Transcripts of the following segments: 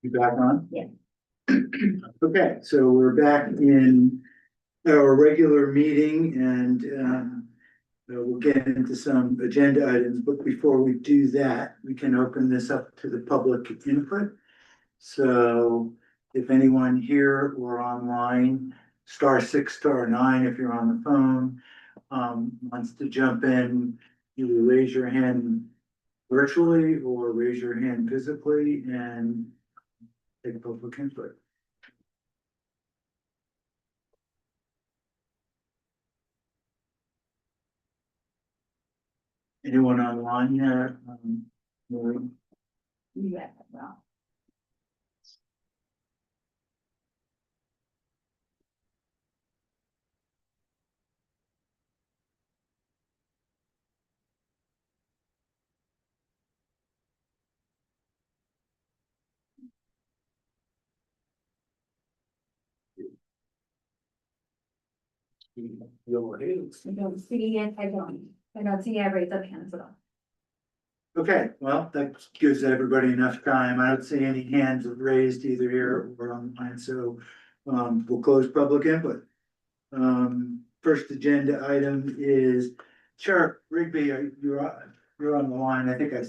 You back on? Yeah. Okay, so we're back in our regular meeting and we'll get into some agenda items, but before we do that, we can open this up to the public input. So if anyone here or online, *6, *9 if you're on the phone, wants to jump in, either raise your hand virtually or raise your hand physically and take public input. Anyone online here? Maureen? Yeah, well. Your hands. I don't see it, I don't see every up hands at all. Okay, well, that gives everybody enough time. I don't see any hands raised either here or online, so we'll close public input. First agenda item is Sheriff Rigby, you're on the line. I think I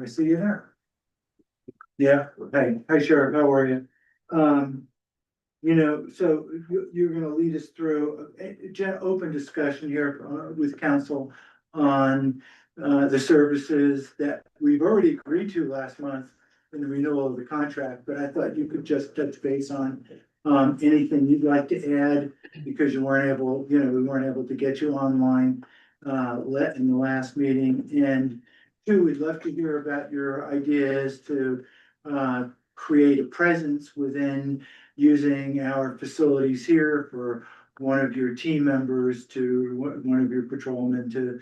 see you there. Yeah, hey, hi Sheriff, how are you? So you're gonna lead us through a open discussion here with council on the services that we've already agreed to last month in the renewal of the contract, but I thought you could just touch base on anything you'd like to add, because we weren't able to get you online in the last meeting. And two, we'd love to hear about your ideas to create a presence within using our facilities here for one of your team members to one of your patrolmen to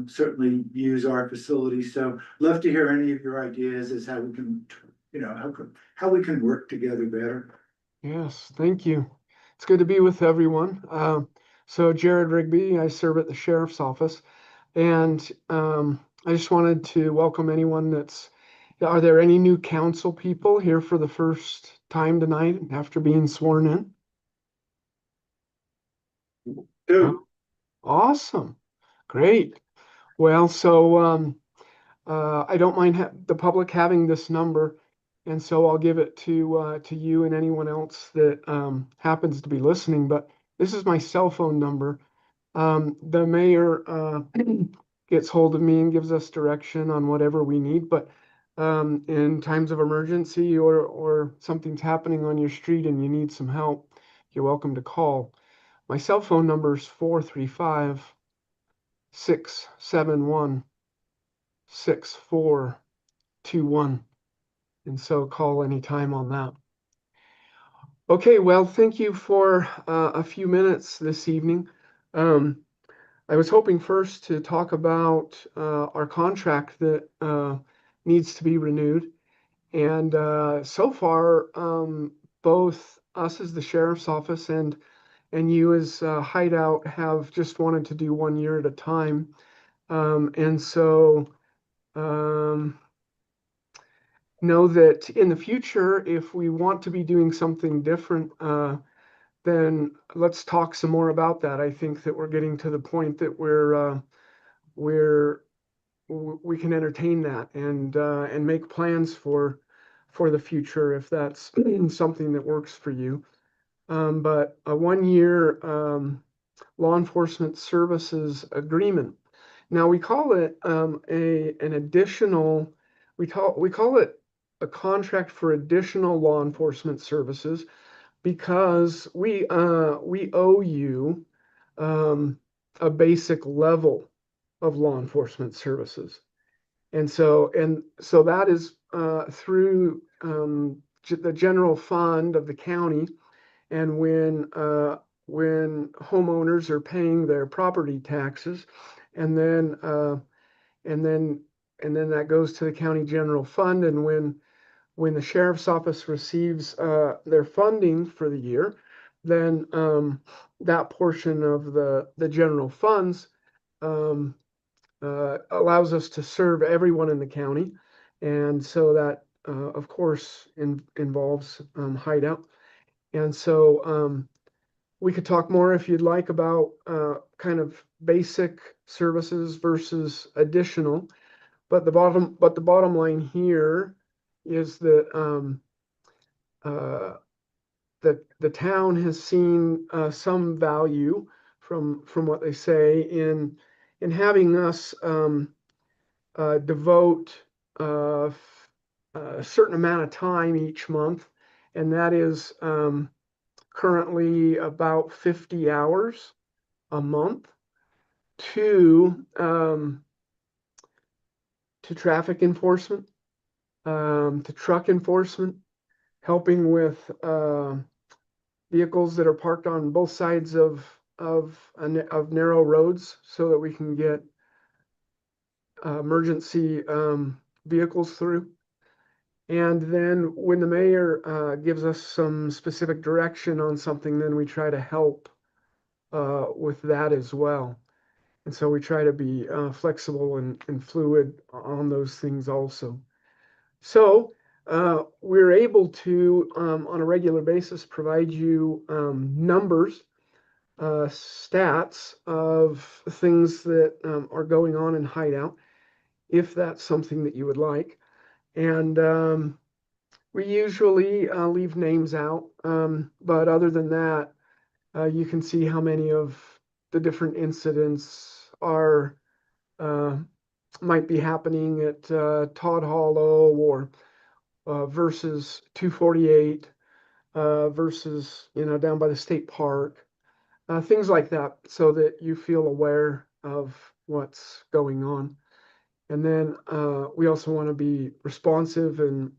certainly use our facilities. So love to hear any of your ideas as how we can, how we can work together better. Yes, thank you. It's good to be with everyone. So Jared Rigby, I serve at the Sheriff's Office, and I just wanted to welcome anyone are there any new council people here for the first time tonight after being sworn in? Two. Awesome. Great. Well, so I don't mind the public having this number, and so I'll give it to you and anyone else that happens to be listening. But this is my cell phone number. The mayor gets hold of me and gives us direction on whatever we need. But in times of emergency or something's happening on your street and you need some help, you're welcome to call. My cell phone number is 435-671-6421. And so call anytime on that. Okay, well, thank you for a few minutes this evening. I was hoping first to talk about our contract that needs to be renewed. And so far, both us as the Sheriff's Office and you as Hideout have just wanted to do 1 year at a time. And so know that in the future, if we want to be doing something different, then let's talk some more about that. I think that we're getting to the point that we can entertain that and make plans for the future if that's something that works for you. But a 1 year law enforcement services agreement. Now we call it an additional. We call it a contract for additional law enforcement services because we owe you a basic level of law enforcement services, and so that is through the general fund of the county. And when homeowners are paying their property taxes, and then that goes to the county general fund, and when the sheriff's office receives their funding for the year, then that portion of the general funds allows us to serve everyone in the county. And so that of course, involves hideout. And so we could talk more if you'd like about kind of basic services versus additional. But the bottom line here is that the town has seen some value from what they say in having us devote a certain amount of time each month, and that is currently about 50 hours a month to traffic enforcement, to truck enforcement, helping with vehicles that are parked on both sides of narrow roads so that we can get emergency vehicles through. And then when the mayor gives us some specific direction on something, then we try to help with that as well. And so we try to be flexible and fluid on those things also. So we're able to, on a regular basis, provide you numbers, stats of things that are going on in Hideout, if that's something that you would like. And we usually leave names out, but other than that, you can see how many of the different incidents are might be happening at Todd Hollow or versus 248 versus down by the state park, things like that, so that you feel aware of what's going on. And then we also want to be responsive and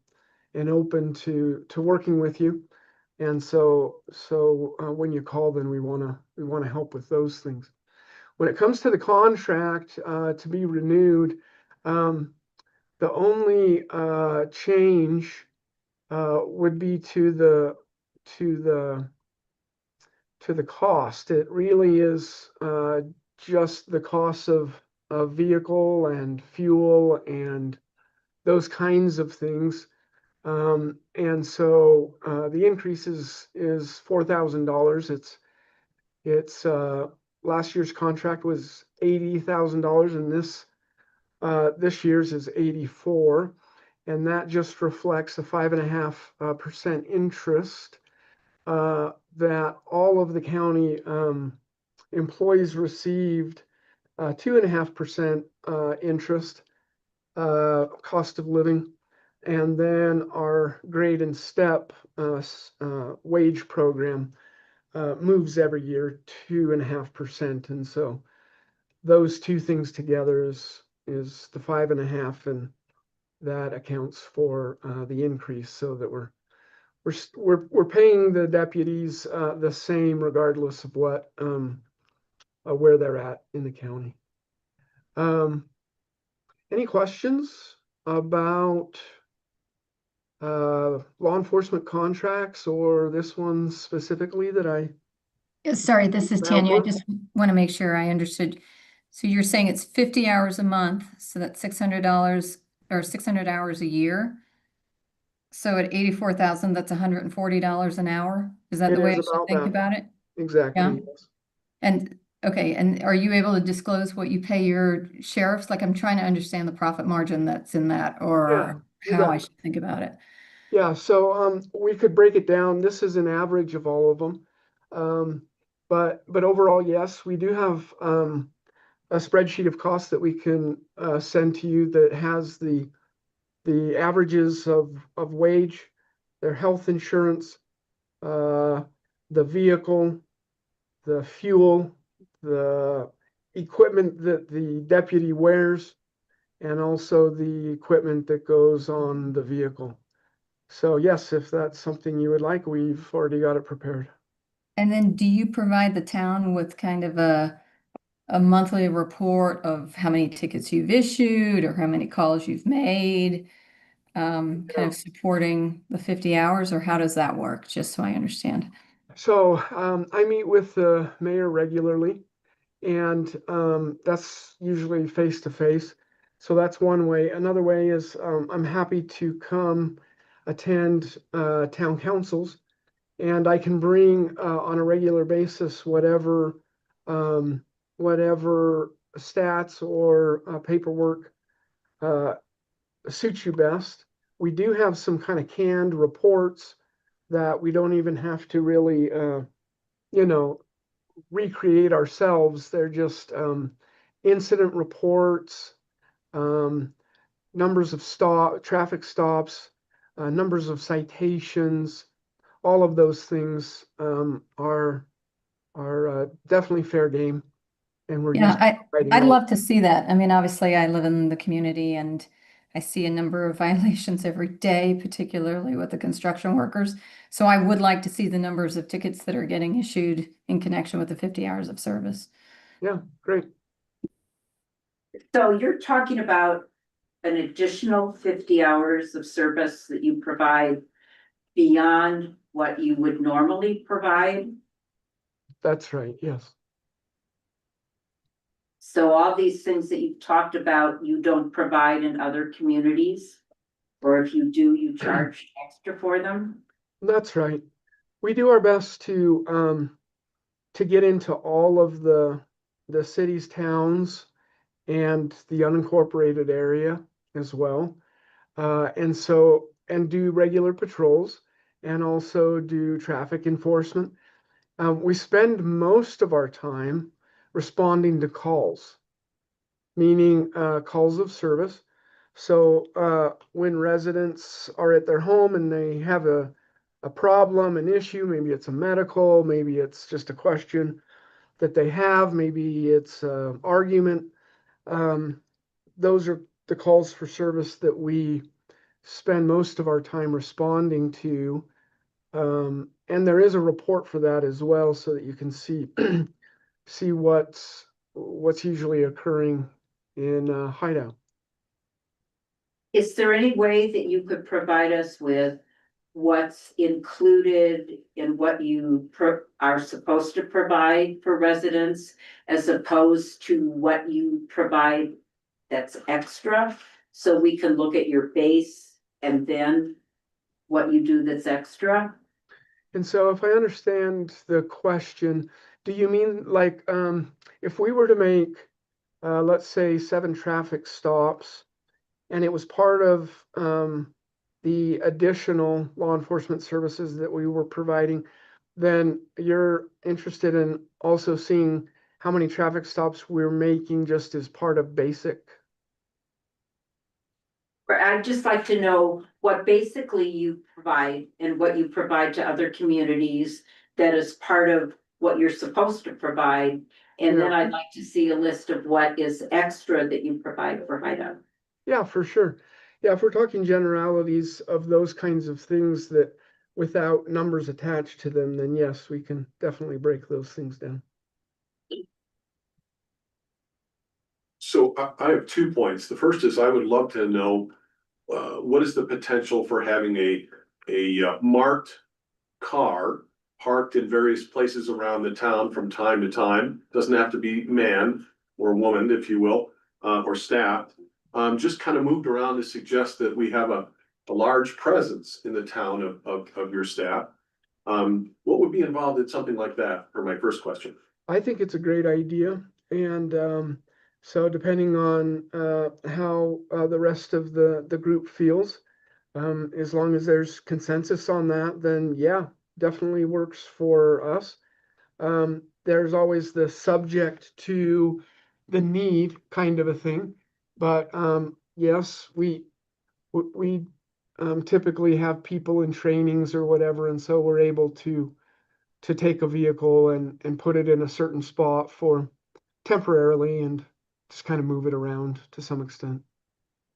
open to working with you. And so when you call, then we want to help with those things. When it comes to the contract to be renewed, the only change would be to the cost. It really is just the cost of vehicle and fuel and those kinds of things. And so the increase is $4,000. It's last year's contract was $80,000, and this year's is 84, and that just reflects a 5.5% interest that all of the county employees received, 2.5% interest, cost of living, and then our grade and step wage program moves every year 2.5%, and so those two things together is the 5.5, and that accounts for the increase, so that we're paying the deputies the same regardless of what where they're at in the county. Any questions about law enforcement contracts or this one specifically that I? Sorry, this is Tanya. I just want to make sure I understood. So you're saying it's 50 hours a month, so that's $600 or 600 hours a year. So at 84,000, that's $140 an hour. Is that the way I should think about it? Exactly. Yeah. Yes. And okay, and are you able to disclose what you pay your sheriffs? Like, I'm trying to understand the profit margin that's in that, or how I should think about it. Yeah, so we could break it down. This is an average of all of them. But overall, yes, we do have a spreadsheet of costs that we can send to you that has the averages of wage, their health insurance, the vehicle, the fuel, the equipment that the deputy wears, and also the equipment that goes on the vehicle. So yes, if that's something you would like, we've already got it prepared. And then do you provide the town with kind of a monthly report of how many tickets you've issued or how many calls you've made, kind of supporting the 50 hours, or how does that work? Just so I understand. So I meet with the mayor regularly, and that's usually face to face. So that's one way. Another way is, I'm happy to come attend, town councils. And I can bring, on a regular basis, whatever stats or paperwork suits you best. We do have some kind of canned reports that we don't even have to really, recreate ourselves. They're just incident reports, numbers of traffic stops, numbers of citations. All of those things are definitely fair game, and we're used to Yeah, writing I'd all. love to see that. I mean, obviously I live in the community and I see a number of violations every day, particularly with the construction workers. So I would like to see the numbers of tickets that are getting issued in connection with the 50 hours of service. Yeah, great. So you're talking about an additional 50 hours of service that you provide beyond what you would normally provide? That's right. Yes. So all these things that you've talked about, you don't provide in other communities? Or if you do, you charge extra for them? That's right. We do our best to get into all of the cities, towns, and the unincorporated area as well. And do regular patrols and also do traffic enforcement. We spend most of our time responding to calls, meaning calls of service. So when residents are at their home and they have a problem, an issue, maybe it's a medical, maybe it's just a question that they have, maybe it's an argument. Those are the calls for service that we spend most of our time responding to. And there is a report for that as well, so that you can see see what's usually occurring in Hideout. Is there any way that you could provide us with what's included in what you are supposed to provide for residents as opposed to what you provide that's extra? So we can look at your base and then what you do that's extra? And so if I understand the question, do you mean like, if we were to make, let's say 7 traffic stops, and it was part of the additional law enforcement services that we were providing, then you're interested in also seeing how many traffic stops we're making just as part of basic? I'd just like to know what basically you provide and what you provide to other communities that is part of what you're supposed to provide. And then Yeah. I'd like to see a list of what is extra that you provide for Hideout. Yeah, for sure. Yeah, if we're talking generalities of those kinds of things that without numbers attached to them, then yes, we can definitely break those things down. So I have 2 points. The first is I would love to know, what is the potential for having a marked car parked in various places around the town from time to time? Doesn't have to be man or woman, if you will, or staffed. Just kind of moved around to suggest that we have a large presence in the town of your staff. What would be involved in something like that, for my first question? I think it's a great idea, and so depending on how the rest of the group feels, as long as there's consensus on that, then yeah, definitely works for us. There's always the subject to the need kind of a thing, but yes, we typically have people in trainings or whatever, and so we're able to take a vehicle and put it in a certain spot for temporarily and just kind of move it around to some extent.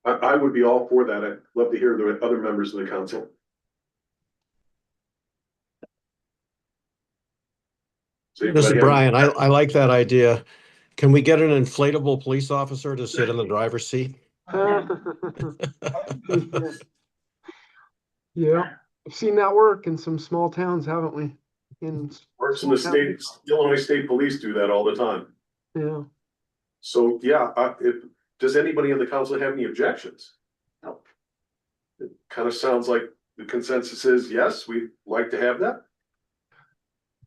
I would be all for that. I'd love to hear the other members of the council. This is Brian. I like that idea. Can we get an inflatable police officer to sit in the driver's seat? Yeah, I've seen that work in some small towns, haven't we? Works in the state, Illinois State Police do that all the time. Yeah. So, yeah, does anybody in the council have any objections? No. It kind of sounds like the consensus is, yes, we'd like to have that.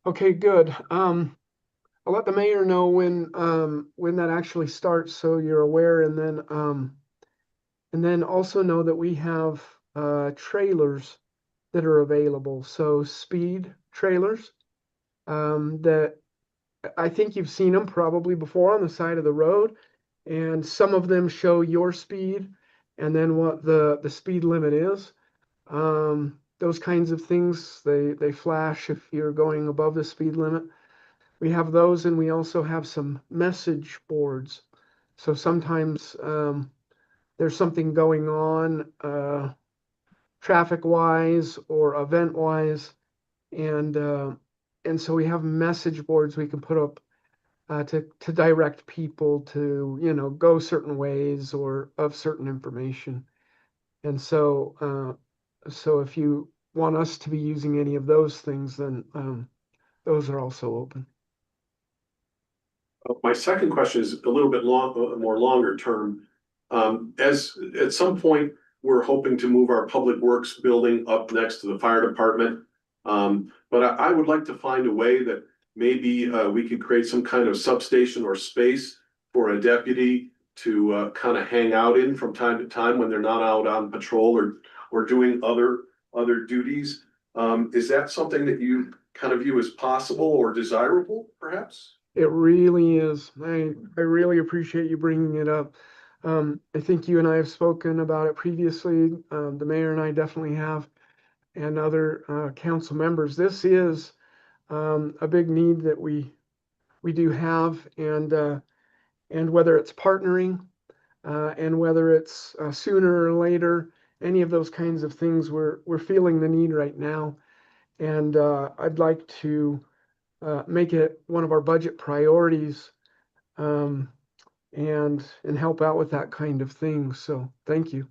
Okay, good. I'll let the mayor know when that actually starts, so you're aware, and then also know that we have trailers that are available. So speed trailers, that I think you've seen them probably before on the side of the road. And some of them show your speed and then what the speed limit is. Those kinds of things, they flash if you're going above the speed limit. We have those, and we also have some message boards. So sometimes there's something going on traffic wise or event wise, and so we have message boards we can put up to direct people to, go certain ways or of certain information. And so if you want us to be using any of those things, then those are also open. My second question is a little bit more longer term. As at some point, we're hoping to move our public works building up next to the fire department. But I would like to find a way that maybe we could create some kind of substation or space for a deputy to kind of hang out in from time to time when they're not out on patrol or doing other duties. Is that something that you kind of view as possible or desirable, perhaps? It really is. I really appreciate you bringing it up. I think you and I have spoken about it previously. The mayor and I definitely have, and other council members. This is a big need that we do have, and whether it's partnering, and whether it's sooner or later, any of those kinds of things, we're feeling the need right now, and I'd like to make it one of our budget priorities, and help out with that kind of thing. So thank you.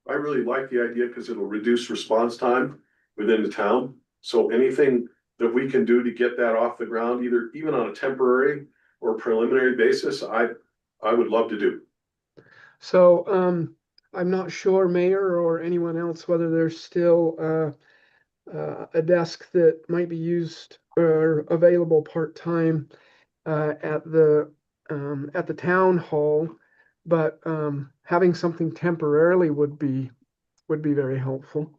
I really like the idea because it'll reduce response time within the town. So anything that we can do to get that off the ground, even on a temporary or preliminary basis, I would love to do. So I'm not sure, Mayor or anyone else, whether there's still a desk that might be used or available part-time at the town hall, but having something temporarily would be very helpful.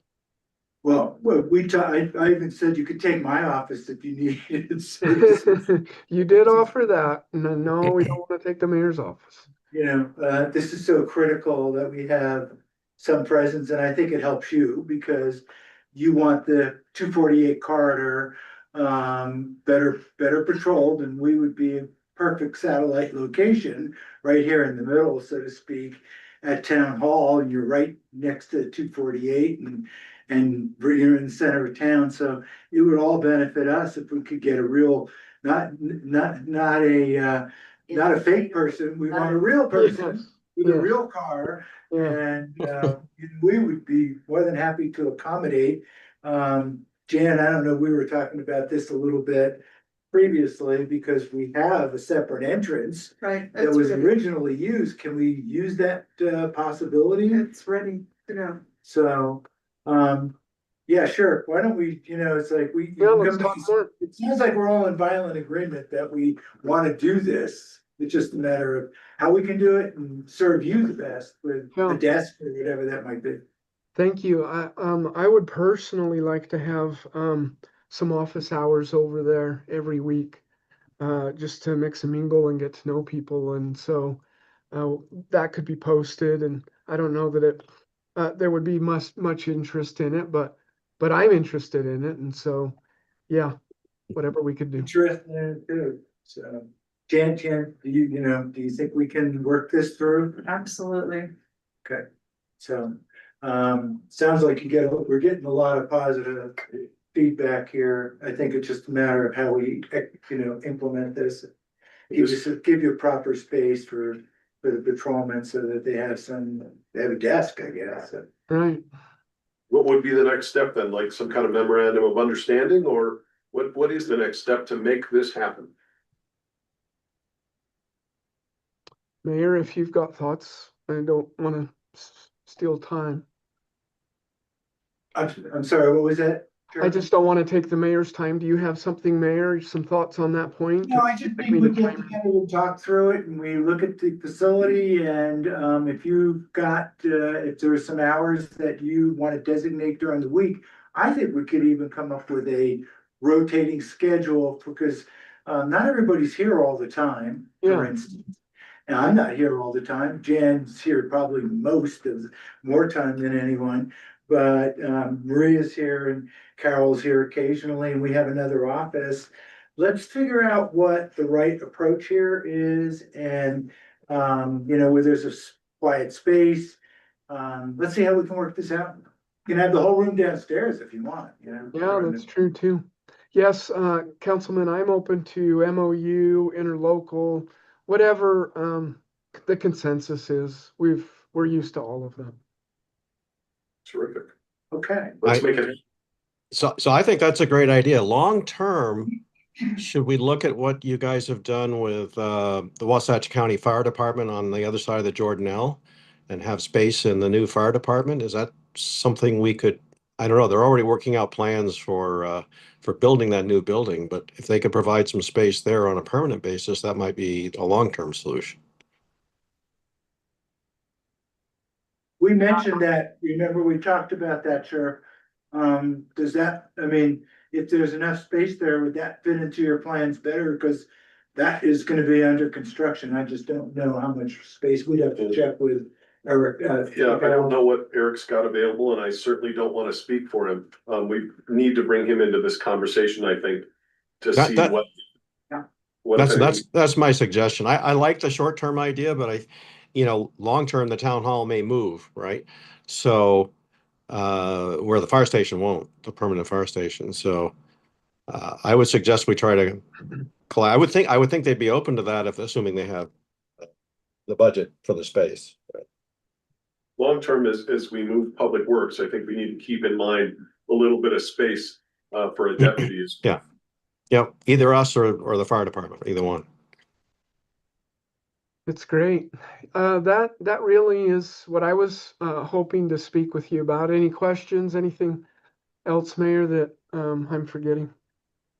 Well, I even said you could take my office if you needed services. You did offer that. No, we don't want to take the mayor's office. This is so critical that we have some presence, and I think it helps you because you want the 248 corridor better patrolled, and we would be a perfect satellite location right here in the middle, so to speak, at town hall, and you're right next to 248 and you're in the center of town. So it would all benefit us if we could get a real, not a fake person. We want a real person with a real car. Yeah. And we would be more than happy to accommodate. Jan, I don't know, we were talking about this a little bit previously because we have a separate entrance Right. that was originally used. Can we use that possibility? It's ready to go. So, yeah, sure. Why don't we, it's like Yeah, let's talk more. it sounds like we're all in violent agreement that we want to do this. It's just a matter of how we can do it and serve you the best with Yeah. the desk or whatever that might be. Thank you. I would personally like to have some office hours over there every week, just to mix and mingle and get to know people. And so that could be posted. And I don't know that there would be much interest in it, but I'm interested in it. And so, yeah, whatever we could do. Interesting in it too. So, Jan, do you think we can work this through? Absolutely. Okay, so, sounds like we're getting a lot of positive feedback here. I think it's just a matter of how we, implement this. Give you a proper space for the patrolmen so that they have a desk, I guess. Right. What would be the next step then? Like some kind of memorandum of understanding, or what is the next step to make this happen? Mayor, if you've got thoughts, I don't want to steal time. I'm sorry, what was that? I just don't want to take the mayor's time. Do you have something, Mayor, some thoughts on that point? No, I just think we get together and talk through it and we look at the facility and, if you've got, if there are some hours that you want to designate during the week, I think we could even come up with a rotating schedule because, not everybody's here all the time, for Yeah. instance. And I'm not here all the time. Jan's here probably more time than anyone. But, Maria's here and Carol's here occasionally and we have another office. Let's figure out what the right approach here is and, where there's a quiet space. Let's see how we can work this out. You can have the whole room downstairs if you want, you know. Yeah, that's true too. Yes, Councilman, I'm open to MOU, interlocal, whatever, the consensus is. We're used to all of them. Terrific. Okay. Let's make it. So I think that's a great idea. Long term, should we look at what you guys have done with the Wasatch County Fire Department on the other side of the Jordanelle and have space in the new fire department? Is that something we could, I don't know, they're already working out plans for building that new building, but if they could provide some space there on a permanent basis, that might be a long-term solution. We mentioned that, remember we talked about that, Sheriff. Does that, I mean, if there's enough space there, would that fit into your plans better? Because that is gonna be under construction. I just don't know how much space. We'd have to check with Eric. Yeah, I don't know what Eric's got available and I certainly don't want to speak for him. We need to bring him into this conversation, I think, to see what. Yeah. What if anything- That's my suggestion. I like the short-term idea, but long-term, the town hall may move, right? So, where the fire station won't, the permanent fire station. So, I would suggest we try to, I would think they'd be open to that if, assuming they have the budget for the space. Long-term, as we move public works, I think we need to keep in mind a little bit of space, for a deputy. Yeah. Yep, either us or the fire department, either one. It's great. That really is what I was hoping to speak with you about. Any questions, anything else, Mayor, that I'm forgetting?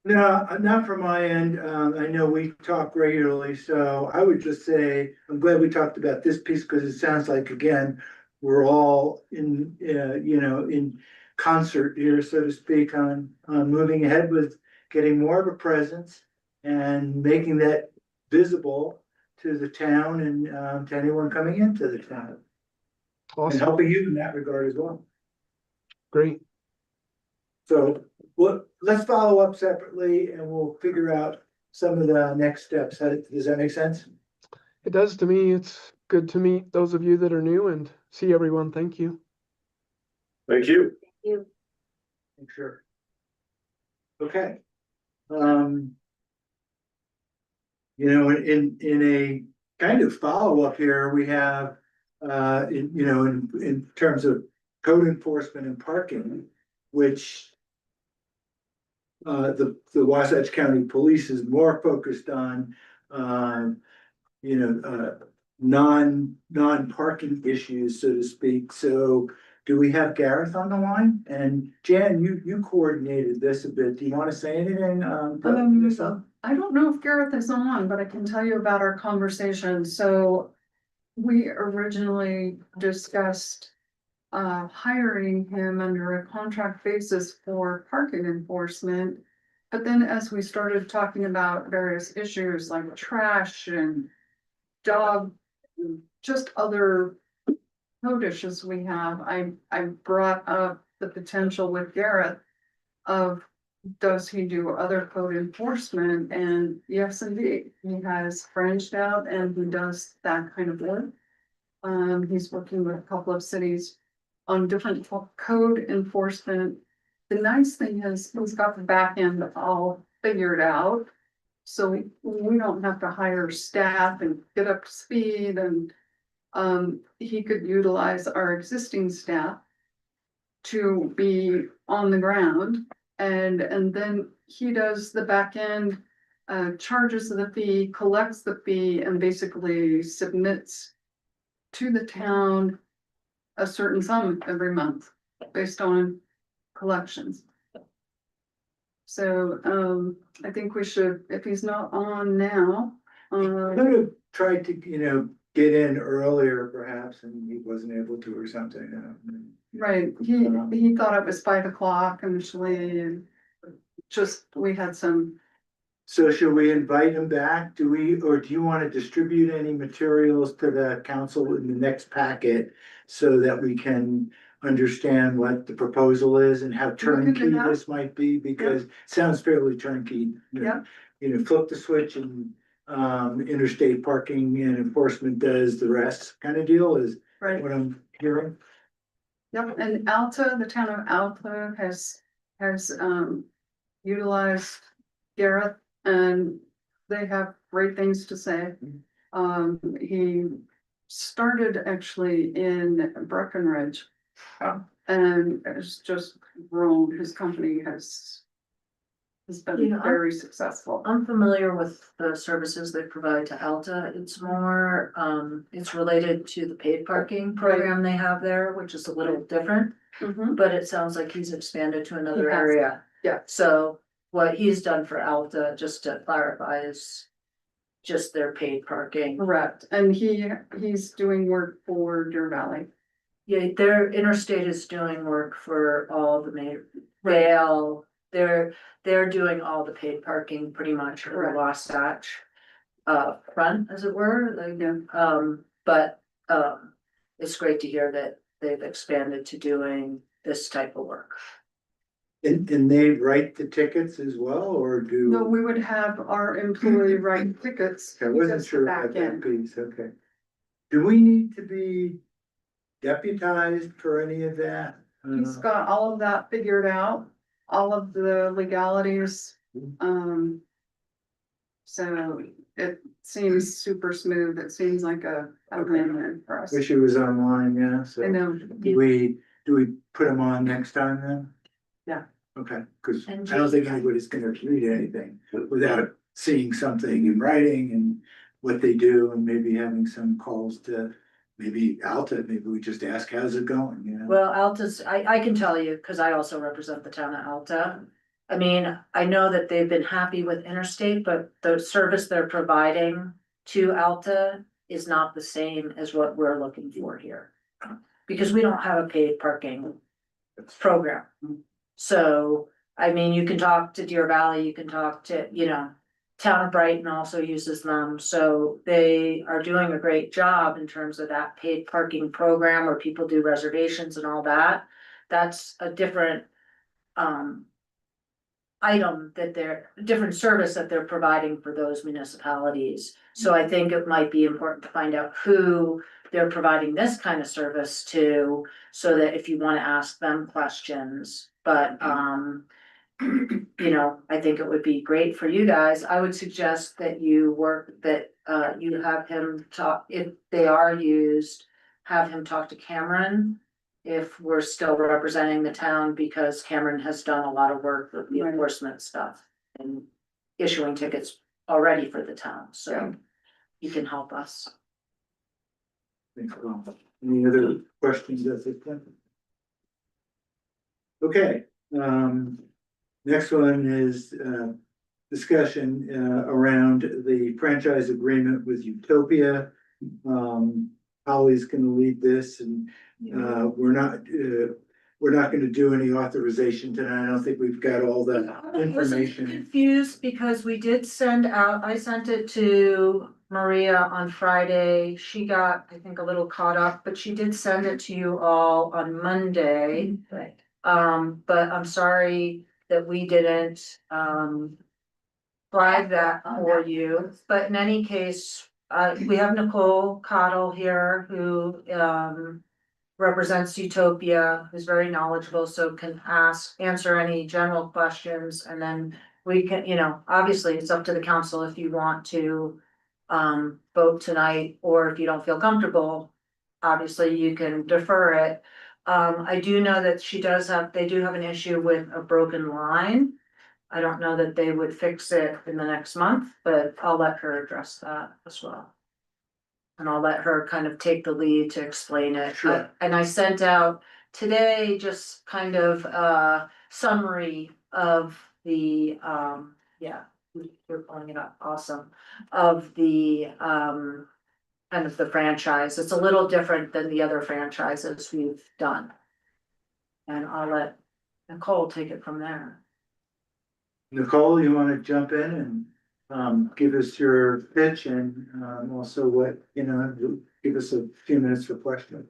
No, not from my end. I know we talk regularly, so I would just say, I'm glad we talked about this piece because it sounds like, again, we're all in concert here, so to speak, on moving ahead with getting more of a presence and making that visible to the town and to anyone coming into the town. And Awesome, helping you in that regard as well. great. So, let's follow up separately and we'll figure out some of the next steps. Does that make sense? It does to me. It's good to meet those of you that are new and see everyone. Thank you. Thank you. Sure. Okay. In a kind of follow-up here, we have, in terms of code enforcement and parking, which the Wasatch County Police is more focused on, non-parking issues, so to speak. So do we have Gareth on the line? And Jan, you coordinated this a bit. Do you want to say anything? I don't know if Gareth is on, but I can tell you about our conversation. So we originally discussed hiring him under a contract basis for parking enforcement. But then as we started talking about various issues like trash and dog, just other code issues we have, I brought up the potential with Gareth of, does he do other code enforcement? And yes, indeed, he has branched out and he does that kind of work. He's working with a couple of cities on different code enforcement. The nice thing is he's got the back end all figured out. So we don't have to hire staff and get up to speed, and he could utilize our existing staff to be on the ground. And then he does the back end charges the fee, collects the fee, and basically submits to the town a certain sum every month based on collections. So, I think we should, if he's not on now, Could have tried to, get in earlier perhaps, and he wasn't able to or something. right, he thought it was 5 o'clock initially, and just, we had some, So should we invite him back? Or do you want to distribute any materials to the council in the next packet so that we can understand what the proposal is and how We can do turnkey that. this might be? Because it sounds fairly turnkey. Yeah. Flip the switch and interstate parking and enforcement does the rest kind of deal is right, what I'm hearing. yep, and Alta, the town of Alta has utilized Gareth, and they have great things to say. He started actually in Breckenridge. And has just grown, his company has been very successful. I'm familiar with the services they provide to Alta. It's more, it's related to the paid parking program they have there, which is a little different. Mhm. But it sounds like he's expanded to another He has. area. Yeah. So what he's done for Alta, just to clarify, is just their paid parking. Correct, and he's doing work for Deer Valley. Yeah, their interstate is doing work for all the Vale, they're doing all the paid parking pretty much for the Correct. Wasatch. Front, as it were, like, it's great to hear that they've expanded to doing this type of work. And they write the tickets as well, or do? No, we would have our employee write tickets. I wasn't just sure back about that in. piece, okay. Do we need to be deputized for any of that? He's got all of that figured out, all of the legalities. So it seems super smooth. It seems like a win-win for us. Wish it was online, yeah, so. I know. Do we put them on next time then? Yeah. Okay, cause I And don't think anybody's gonna read anything without seeing something in writing and what they do and maybe having some calls to maybe Alta, maybe we just ask, how's it going, Well, Alta's, I can tell you, cause I also represent the town of Alta. I mean, I know that they've been happy with Interstate, but the service they're providing to Alta is not the same as what we're looking for here. Because we don't have a paid parking program. So, I mean, you can talk to Deer Valley, you can talk to, Town of Brighton also uses them, so they are doing a great job in terms of that paid parking program where people do reservations and all that. That's a different item that different service that they're providing for those municipalities. So I think it might be important to find out who they're providing this kind of service to, so that if you wanna ask them questions, but I think it would be great for you guys. I would suggest that you you have him talk, if they are used, have him talk to Cameron. If we're still representing the town, because Cameron has done a lot of work with the enforcement stuff and issuing tickets already for the town, so he can help us. Any other questions at this point? Okay, next one is discussion around the franchise agreement with Utopia. Holly's gonna lead this, and we're not gonna do any authorization tonight. I don't think we've got all the I was information. confused because we did I sent it to Maria on Friday. She got, I think, a little caught up, but she did send it to you all on Monday. Right. But I'm sorry that we didn't, flag that for you, but in any case, we have Nicole Cottle here who, represents Utopia, who's very knowledgeable, so can answer any general questions, and then we can, obviously, it's up to the council if you want to vote tonight, or if you don't feel comfortable, obviously, you can defer it. I do know that they do have an issue with a broken line. I don't know that they would fix it in the next month, but I'll let her address that as well. And I'll let her kind of take the lead to explain it. Sure. And I sent out today just kind of a summary of the, yeah, you're pulling it up, awesome. Of the, kind of the franchise. It's a little different than the other franchises we've done. And I'll let Nicole take it from there. Nicole, you want to jump in and give us your pitch and also what, give us a few minutes for questions.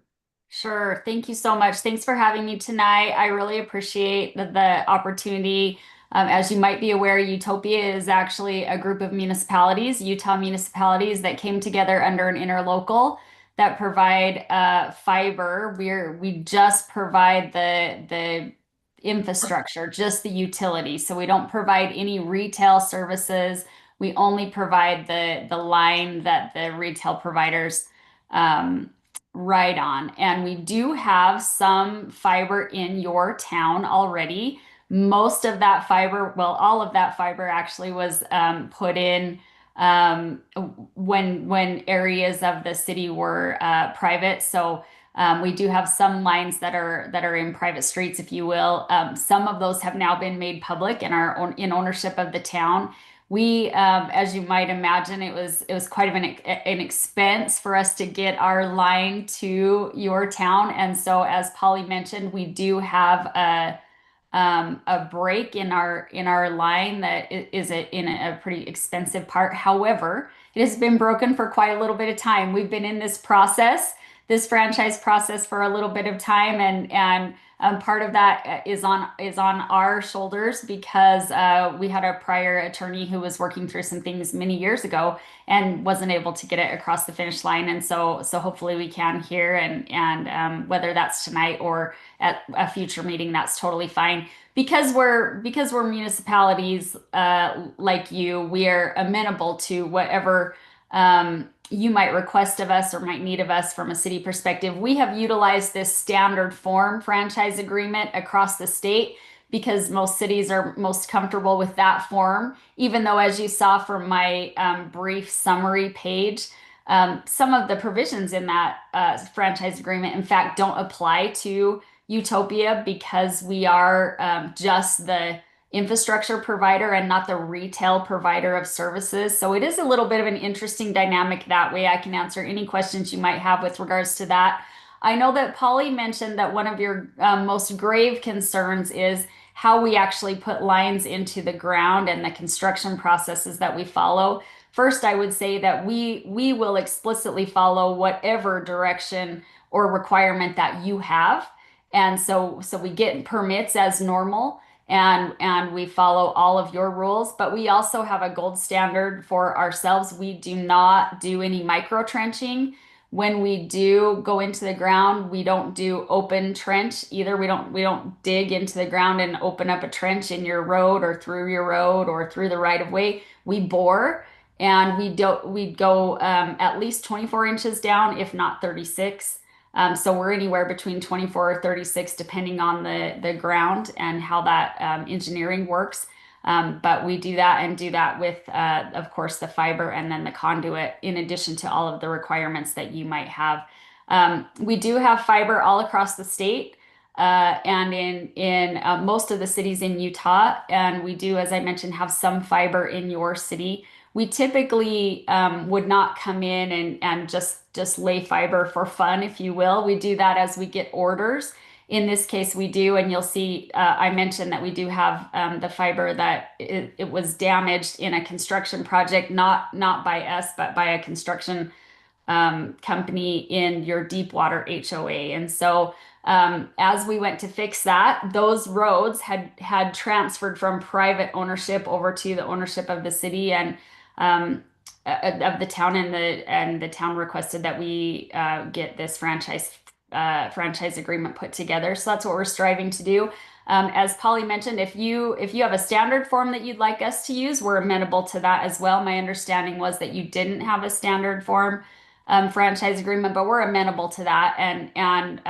Sure. Thank you so much. Thanks for having me tonight. I really appreciate the opportunity. As you might be aware, Utopia is actually a group of municipalities, Utah municipalities that came together under an interlocal that provide fiber. We just provide the infrastructure, just the utility. So we don't provide any retail services. We only provide the line that the retail providers ride on. And we do have some fiber in your town already. Most of that fiber, well, all of that fiber actually was put in when areas of the city were private. So we do have some lines that are in private streets, if you will. Some of those have now been made public and are in ownership of the town. We, as you might imagine, it was quite of an expense for us to get our line to your town. And so, as Polly mentioned, we do have a break in our line that is in a pretty expensive part. However, it has been broken for quite a little bit of time. We've been in this franchise process for a little bit of time, and part of that is on our shoulders because we had a prior attorney who was working through some things many years ago and wasn't able to get it across the finish line. And so hopefully we can here, and whether that's tonight or at a future meeting, that's totally fine. Because we're municipalities like you, we are amenable to whatever you might request of us or might need of us from a city perspective. We have utilized this standard form franchise agreement across the state because most cities are most comfortable with that form, even though, as you saw from my brief summary page, some of the provisions in that franchise agreement, in fact, don't apply to Utopia because we are just the infrastructure provider and not the retail provider of services. So it is a little bit of an interesting dynamic that way. I can answer any questions you might have with regards to that. I know that Polly mentioned that one of your most grave concerns is how we actually put lines into the ground and the construction processes that we follow. First, I would say that we will explicitly follow whatever direction or requirement that you have. And so we get permits as normal. And we follow all of your rules, but we also have a gold standard for ourselves. We do not do any micro trenching. When we do go into the ground, we don't do open trench either. We don't dig into the ground and open up a trench in your road or through your road or through the right of way. We bore, and we go at least 24 inches down, if not 36. So we're anywhere between 24 or 36, depending on the ground and how that engineering works. But we do that with, of course, the fiber and then the conduit, in addition to all of the requirements that you might have. We do have fiber all across the state and in most of the cities in Utah. And we do, as I mentioned, have some fiber in your city. We typically would not come in and just lay fiber for fun, if you will. We do that as we get orders. In this case, we do, and you'll see, I mentioned that we do have the fiber that it was damaged in a construction project, not by us, but by a construction company in your Deepwater HOA. And so as we went to fix that, those roads had transferred from private ownership over to the ownership of the city and of the town, and the town requested that we get this franchise agreement put together. So that's what we're striving to do. As Polly mentioned, if you have a standard form that you'd like us to use, we're amenable to that as well. My understanding was that you didn't have a standard form franchise agreement, but we're amenable to that. And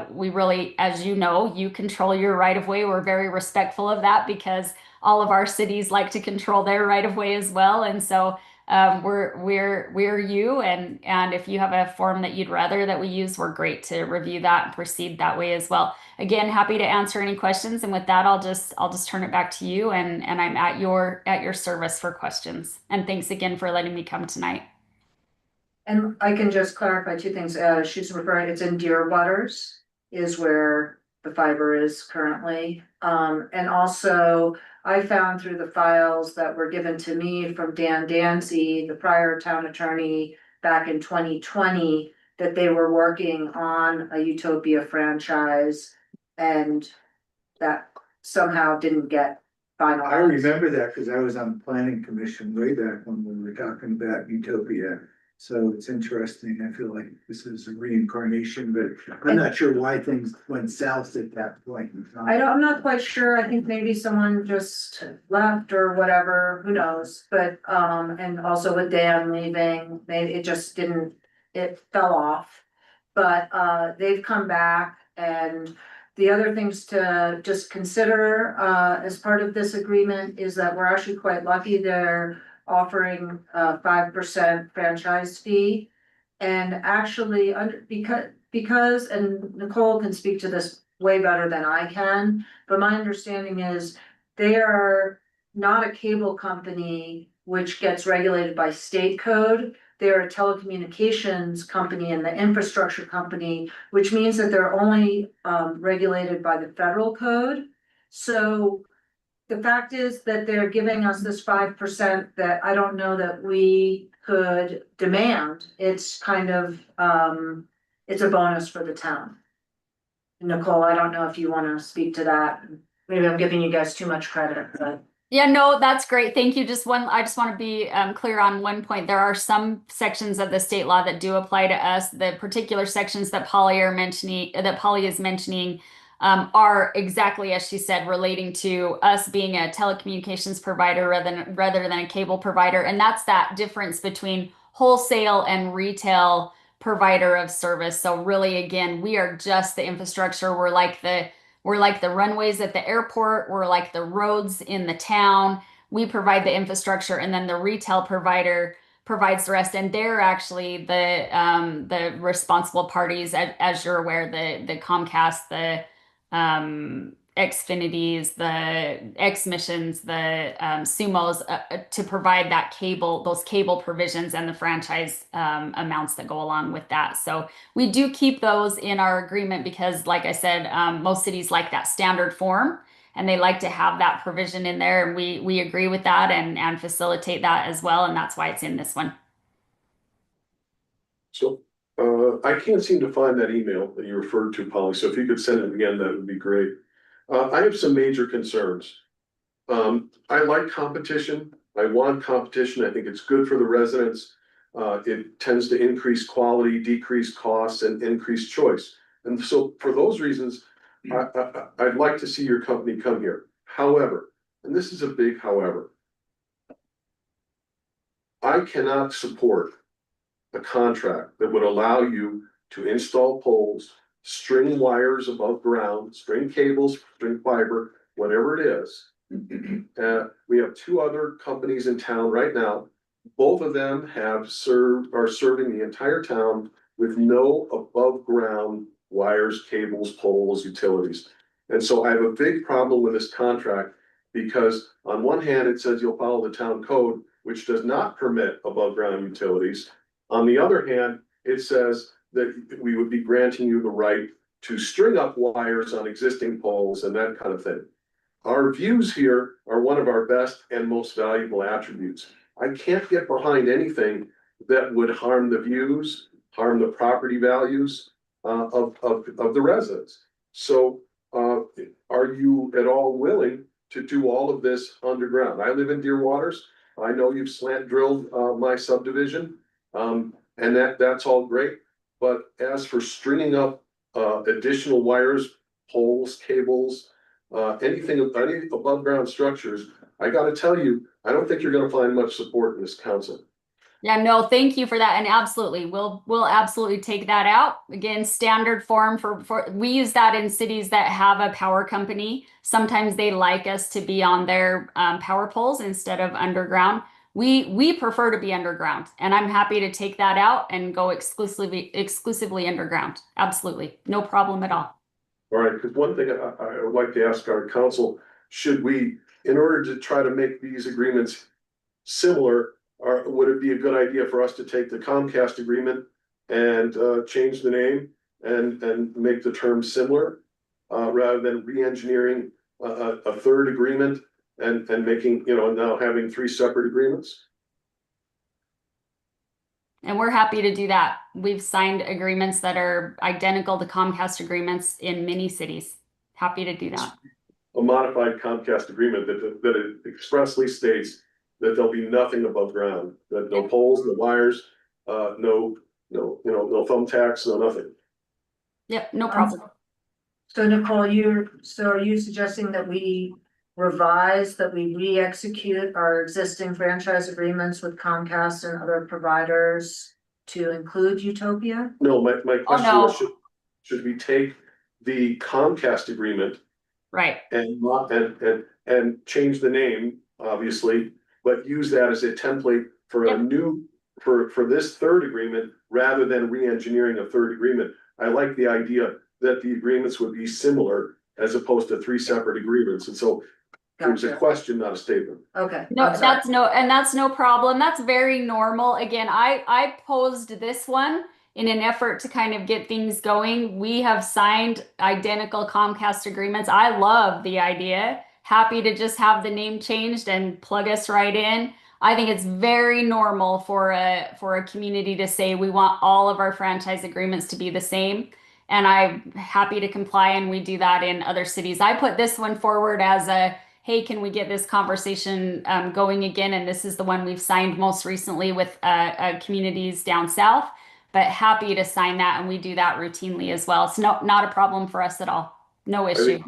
we really, as you know, you control your right of way. We're very respectful of that because all of our cities like to control their right of way as well. And so we're you, and if you have a form that you'd rather that we use, we're great to review that and proceed that way as well. Again, happy to answer any questions. And with that, I'll just turn it back to you, and I'm at your service for questions. And thanks again for letting me come tonight. And I can just clarify two things. She's referring, it's in Deer Waters is where the fiber is currently. And also I found through the files that were given to me from Dan Dancy, the prior town attorney back in 2020, that they were working on a Utopia franchise and that somehow didn't get finalized. I remember that because I was on the planning commission way back when we were talking about Utopia. So it's interesting. I feel like this is a reincarnation, but I'm not sure why things went south at that point in time. I'm not quite sure. I think maybe someone just left or whatever, who knows, but, and also with Dan leaving, maybe it just didn't, it fell off. But, they've come back, and the other things to just consider, as part of this agreement is that we're actually quite lucky. They're offering a 5% franchise fee. And actually, because, and Nicole can speak to this way better than I can, but my understanding is they are not a cable company which gets regulated by state code. They're a telecommunications company and the infrastructure company, which means that they're only regulated by the federal code. So the fact is that they're giving us this 5% that I don't know that we could demand. It's kind of, it's a bonus for the town. Nicole, I don't know if you want to speak to that. Maybe I'm giving you guys too much credit, but. Yeah, no, that's great. Thank you. I just want to be clear on one point. There are some sections of the state law that do apply to us. The particular sections that Polly is mentioning are exactly as she said, relating to us being a telecommunications provider rather than a cable provider. And that's that difference between wholesale and retail provider of service. So really, again, we are just the infrastructure. We're like the runways at the airport. We're like the roads in the town. We provide the infrastructure, and then the retail provider provides the rest. And they're actually the responsible parties, as you're aware, the Comcast, the Xfinities, the Xmissions, the Sumos, to provide that those cable provisions and the franchise amounts that go along with that. So we do keep those in our agreement because, like I said, most cities like that standard form, and they like to have that provision in there, and we agree with that and facilitate that as well, and that's why it's in this one. So I can't seem to find that email that you referred to, Polly, so if you could send it again, that would be great. I have some major concerns. I like competition. I want competition. I think it's good for the residents. It tends to increase quality, decrease costs, and increase choice. And so for those reasons, I'd like to see your company come here. However, and this is a big however, I cannot support a contract that would allow you to install poles, string wires above ground, string cables, string fiber, whatever it is. We have two other companies in town right now. Both of them are serving the entire town with no above ground wires, cables, poles, utilities. And so I have a big problem with this contract because on one hand, it says you'll follow the town code, which does not permit above ground utilities. On the other hand, it says that we would be granting you the right to string up wires on existing poles and that kind of thing. Our views here are one of our best and most valuable attributes. I can't get behind anything that would harm the views, harm the property values of the residents. So are you at all willing to do all of this underground? I live in Deer Waters. I know you've slant drilled my subdivision, and that's all great. But as for stringing up additional wires, poles, cables, any above ground structures, I gotta tell you, I don't think you're gonna find much support in this council. Yeah, no, thank you for that. And absolutely, we'll absolutely take that out. Again, standard form for we use that in cities that have a power company. Sometimes they like us to be on their power poles instead of underground. We prefer to be underground, and I'm happy to take that out and go exclusively underground. Absolutely, no problem at all. All right, because one thing I would like to ask our council, should we, in order to try to make these agreements similar, or would it be a good idea for us to take the Comcast agreement and change the name and make the terms similar? Rather than re-engineering a third agreement and making, now having 3 separate agreements? And we're happy to do that. We've signed agreements that are identical to Comcast agreements in many cities. Happy to do that. A modified Comcast agreement that it expressly states that there'll be nothing above ground, that no poles, no wires, no thumbtacks, no nothing. Yep, no problem. So Nicole, are you suggesting that we revise, that we re-execute our existing franchise agreements with Comcast and other providers to include Utopia? No, my question no. was, should we take the Comcast agreement Right. and change the name, obviously, but use that as a template for a new, for this third agreement, rather than re-engineering a third agreement? I like the idea that the agreements would be similar as opposed to 3 separate agreements, and so it was a Gotcha. question, not a statement. Okay. No, I'm sorry. that's no problem. That's very normal. Again, I posed this one in an effort to kind of get things going. We have signed identical Comcast agreements. I love the idea. Happy to just have the name changed and plug us right in. I think it's very normal for a community to say we want all of our franchise agreements to be the same. And I'm happy to comply, and we do that in other cities. I put this one forward as hey, can we get this conversation going again? And this is the one we've signed most recently with communities down south, but happy to sign that. And we do that routinely as well. It's not a problem for us at all. No I issue. think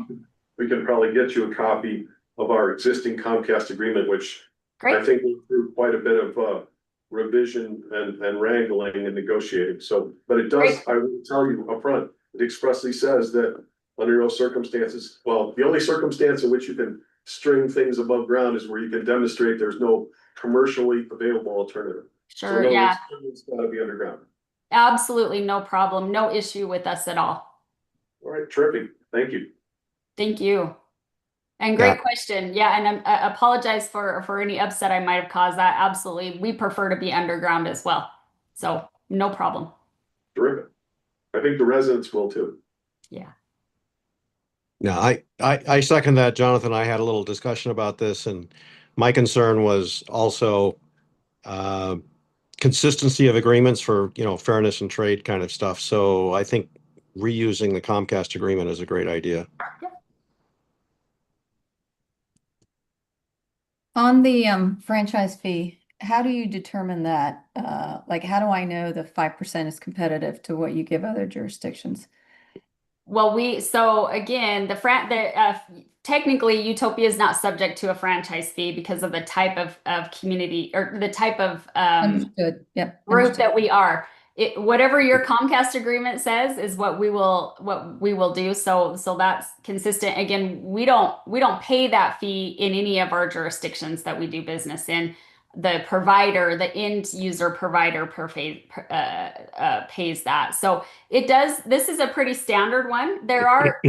we can probably get you a copy of our existing Comcast agreement, which I Great. think went through quite a bit of revision and wrangling and negotiating. So, but it does, I will tell you upfront, it expressly says that under no circumstances, well, the only circumstance in which you can string things above ground is where you can demonstrate there's no commercially available alternative. Sure. So no, Yeah, it's gotta be underground. absolutely. No problem. No issue with us at all. All right, terrific. Thank you. Thank you. And great Yeah. question. Yeah. And I apologize for any upset I might have caused. That absolutely. We prefer to be underground as well. So no problem. Terrific. I think the residents will too. Yeah. No, I second that, Jonathan. I had a little discussion about this, and my concern was also consistency of agreements for, fairness and trade kind of stuff. So I think reusing the Comcast agreement is a great idea. On the franchise fee, how do you determine that? Like, how do I know the 5% is competitive to what you give other jurisdictions? Well, so again, technically Utopia is not subject to a franchise fee because of the type of community or the type of Understood. Yep. group Understood. that we are. Whatever your Comcast agreement says is what we will do. So that's consistent. Again, we don't pay that fee in any of our jurisdictions that we do business in. The provider, the end user provider pays that. So it does. This is a pretty standard one. There are,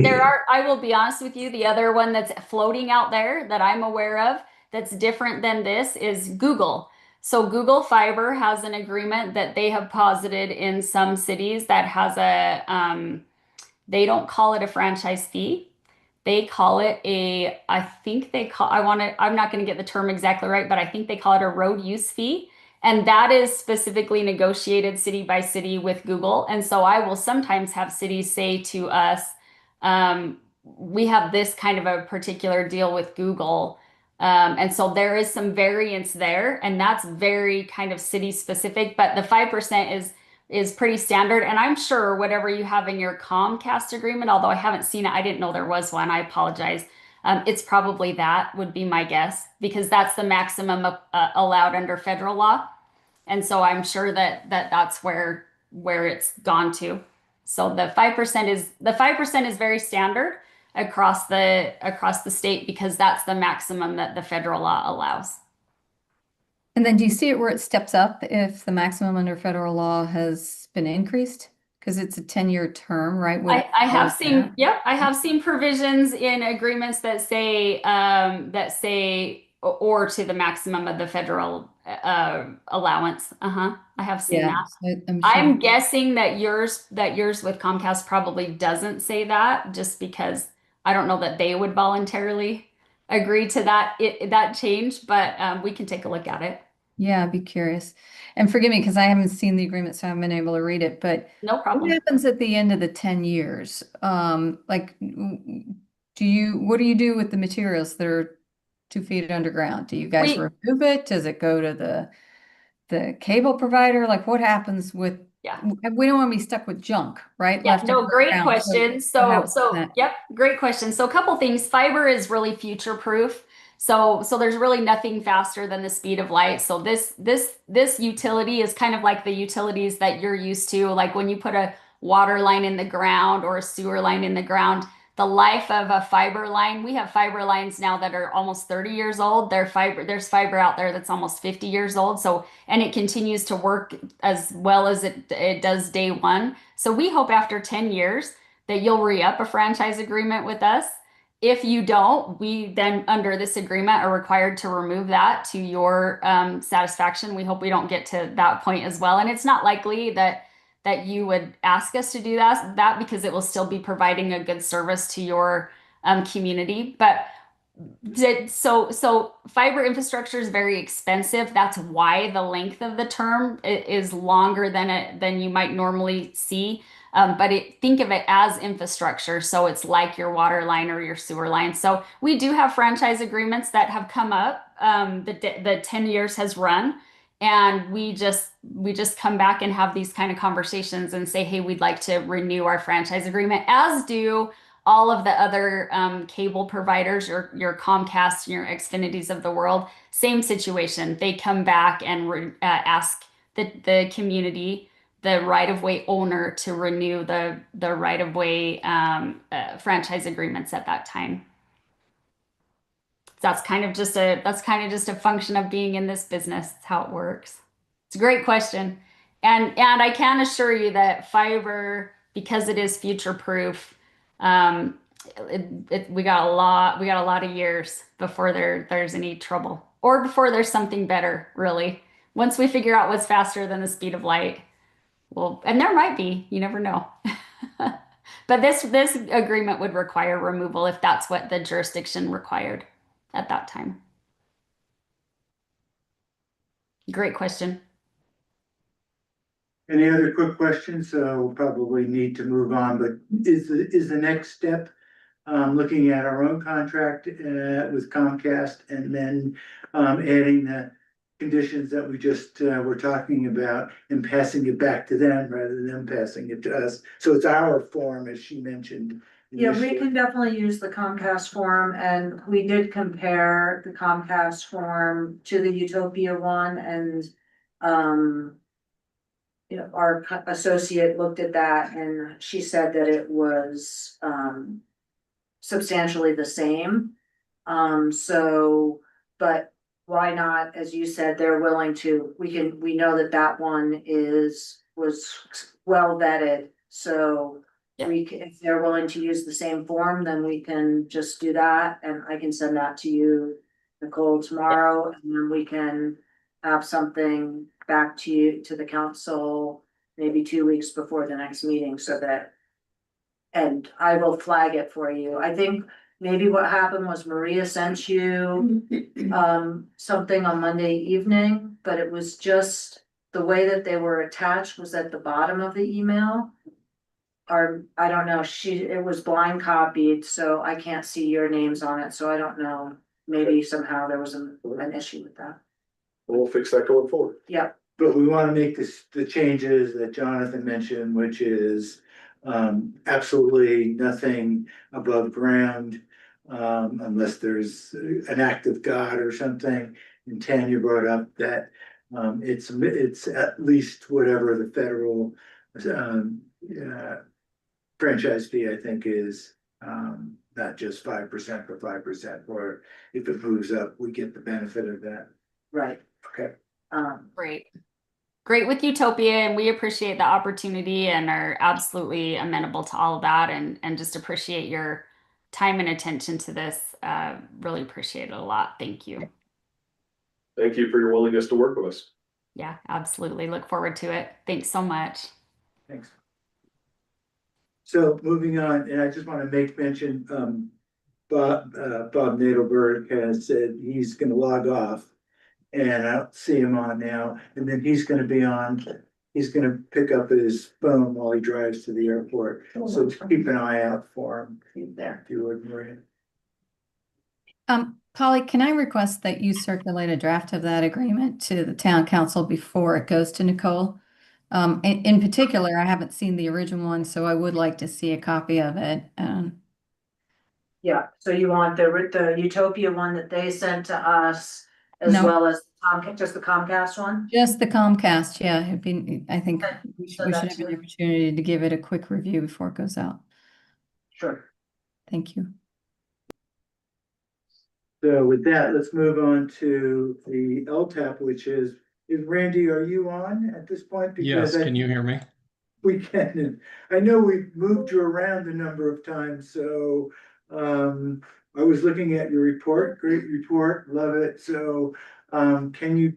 I will be honest with you, the other one that's floating out there that I'm aware of that's different than this is Google. So Google Fiber has an agreement that they have posited in some cities that has they don't call it a franchise fee. They call it I'm not going to get the term exactly right, but I think they call it a road use fee. And that is specifically negotiated city by city with Google. And so I will sometimes have cities say to us, we have this kind of a particular deal with Google. And so there is some variance there, and that's very kind of city specific, but the 5% is pretty standard. And I'm sure whatever you have in your Comcast agreement, although I haven't seen it, I didn't know there was one, I apologize. It's probably that would be my guess, because that's the maximum allowed under federal law. And so I'm sure that's where it's gone to. So the 5% is very standard across the state because that's the maximum that the federal law allows. And then do you see it where it steps up if the maximum under federal law has been increased? Because it's a 10-year term, right? I have seen, yep, I have seen provisions in agreements that say or to the maximum of the federal allowance. I have seen Yeah, that. I'm sure. I'm guessing that yours with Comcast probably doesn't say that, just because I don't know that they would voluntarily agree to that change, but we can take a look at it. Yeah, I'd be curious. And forgive me, because I haven't seen the agreement, so I haven't been able to read it, but No what problem. happens at the end of the 10 years? Like, what do you do with the materials that are 2 feet underground? Do you guys remove it? Does it go to the cable provider? Like, what happens with, Yeah. we don't want to be stuck with junk, right? Yeah, Left no, great underground. question. Yep, great question. So a couple things. Fiber is really future proof. So there's really nothing faster than the speed of light. So this utility is kind of like the utilities that you're used to, like when you put a water line in the ground or a sewer line in the ground. The life of a fiber line, we have fiber lines now that are almost 30 years old. There's fiber out there that's almost 50 years old. So, and it continues to work as well as it does day one. So we hope after 10 years that you'll re-up a franchise agreement with us. If you don't, we then under this agreement are required to remove that to your satisfaction. We hope we don't get to that point as well. And it's not likely that you would ask us to do that because it will still be providing a good service to your community. But so fiber infrastructure is very expensive. That's why the length of the term is longer than you might normally see. But think of it as infrastructure. So it's like your water line or your sewer line. So we do have franchise agreements that have come up. The 10 years has run. And we just come back and have these kind of conversations and say, hey, we'd like to renew our franchise agreement, as do all of the other cable providers, your Comcast and your Xfinities of the world. Same situation. They come back and ask the community, the right-of-way owner, to renew the right-of-way franchise agreements at that time. That's kind of just a function of being in this business. It's how it works. It's a great question. And I can assure you that fiber, because it is future proof, we got a lot of years before there's any trouble, or before there's something better, really. Once we figure out what's faster than the speed of light, well, and there might be, you never know. But this agreement would require removal if that's what the jurisdiction required at that time. Great question. Any other quick questions? So we'll probably need to move on, but is the next step looking at our own contract with Comcast, and then adding the conditions that we just were talking about and passing it back to them rather than them passing it to us? So it's our form, as she mentioned. Yeah, we initially. can definitely use the Comcast form, and we did compare the Comcast form to the Utopia one, and you know, our associate looked at that and she said that it was substantially the same. But why not, as you said, they're willing to, we know that one was well vetted, so if they're willing to use the same form, then we can just do that, and I can send that to you, Nicole, tomorrow, and then we can have something back to you, to the council, maybe 2 weeks before the next meeting, and I will flag it for you. I think maybe what happened was Maria sent you something on Monday evening, but it was just the way that they were attached was at the bottom of the email. Or I don't know, it was blind copied, so I can't see your names on it, so I don't know. Maybe somehow there was an issue with that. We'll fix that going forward. Yeah. But we want to make the changes that Jonathan mentioned, which is absolutely nothing above ground, unless there's an act of God or something. And Tanya brought up that It's at least whatever the federal, um, franchise fee, I think, is, not just 5% for 5%, or if it moves up, we get the benefit of that. Right. Okay. Great. Great with Utopia, and we appreciate the opportunity and are absolutely amenable to all of that, and just appreciate your time and attention to this. Really appreciate it a lot. Thank you. Thank you for your willingness to work with us. Yeah, absolutely. Look forward to it. Thanks so much. Thanks. So moving on, and I just want to make mention, Bob Nadelberg has said he's gonna log off. And I don't see him on now, and then he's gonna be on, he's gonna pick up his phone while he drives to the airport. So keep an eye out for him. He's there. If you would, Maria. Polly, can I request that you circulate a draft of that agreement to the town council before it goes to Nicole? In particular, I haven't seen the original one, so I would like to see a copy of it. Yeah, so you want the Utopia one that they sent to us as No. well as just the Comcast one? Just the Comcast, yeah, I think Okay, we so should have that's an good. opportunity to give it a quick review before it goes out. Sure. Thank you. So with that, let's move on to the LTAP, which is Randy, are you on at this point? Yes, Because can you hear me? we can, I know we've moved you around a number of times, so, I was looking at your report, great report, love it, so, can you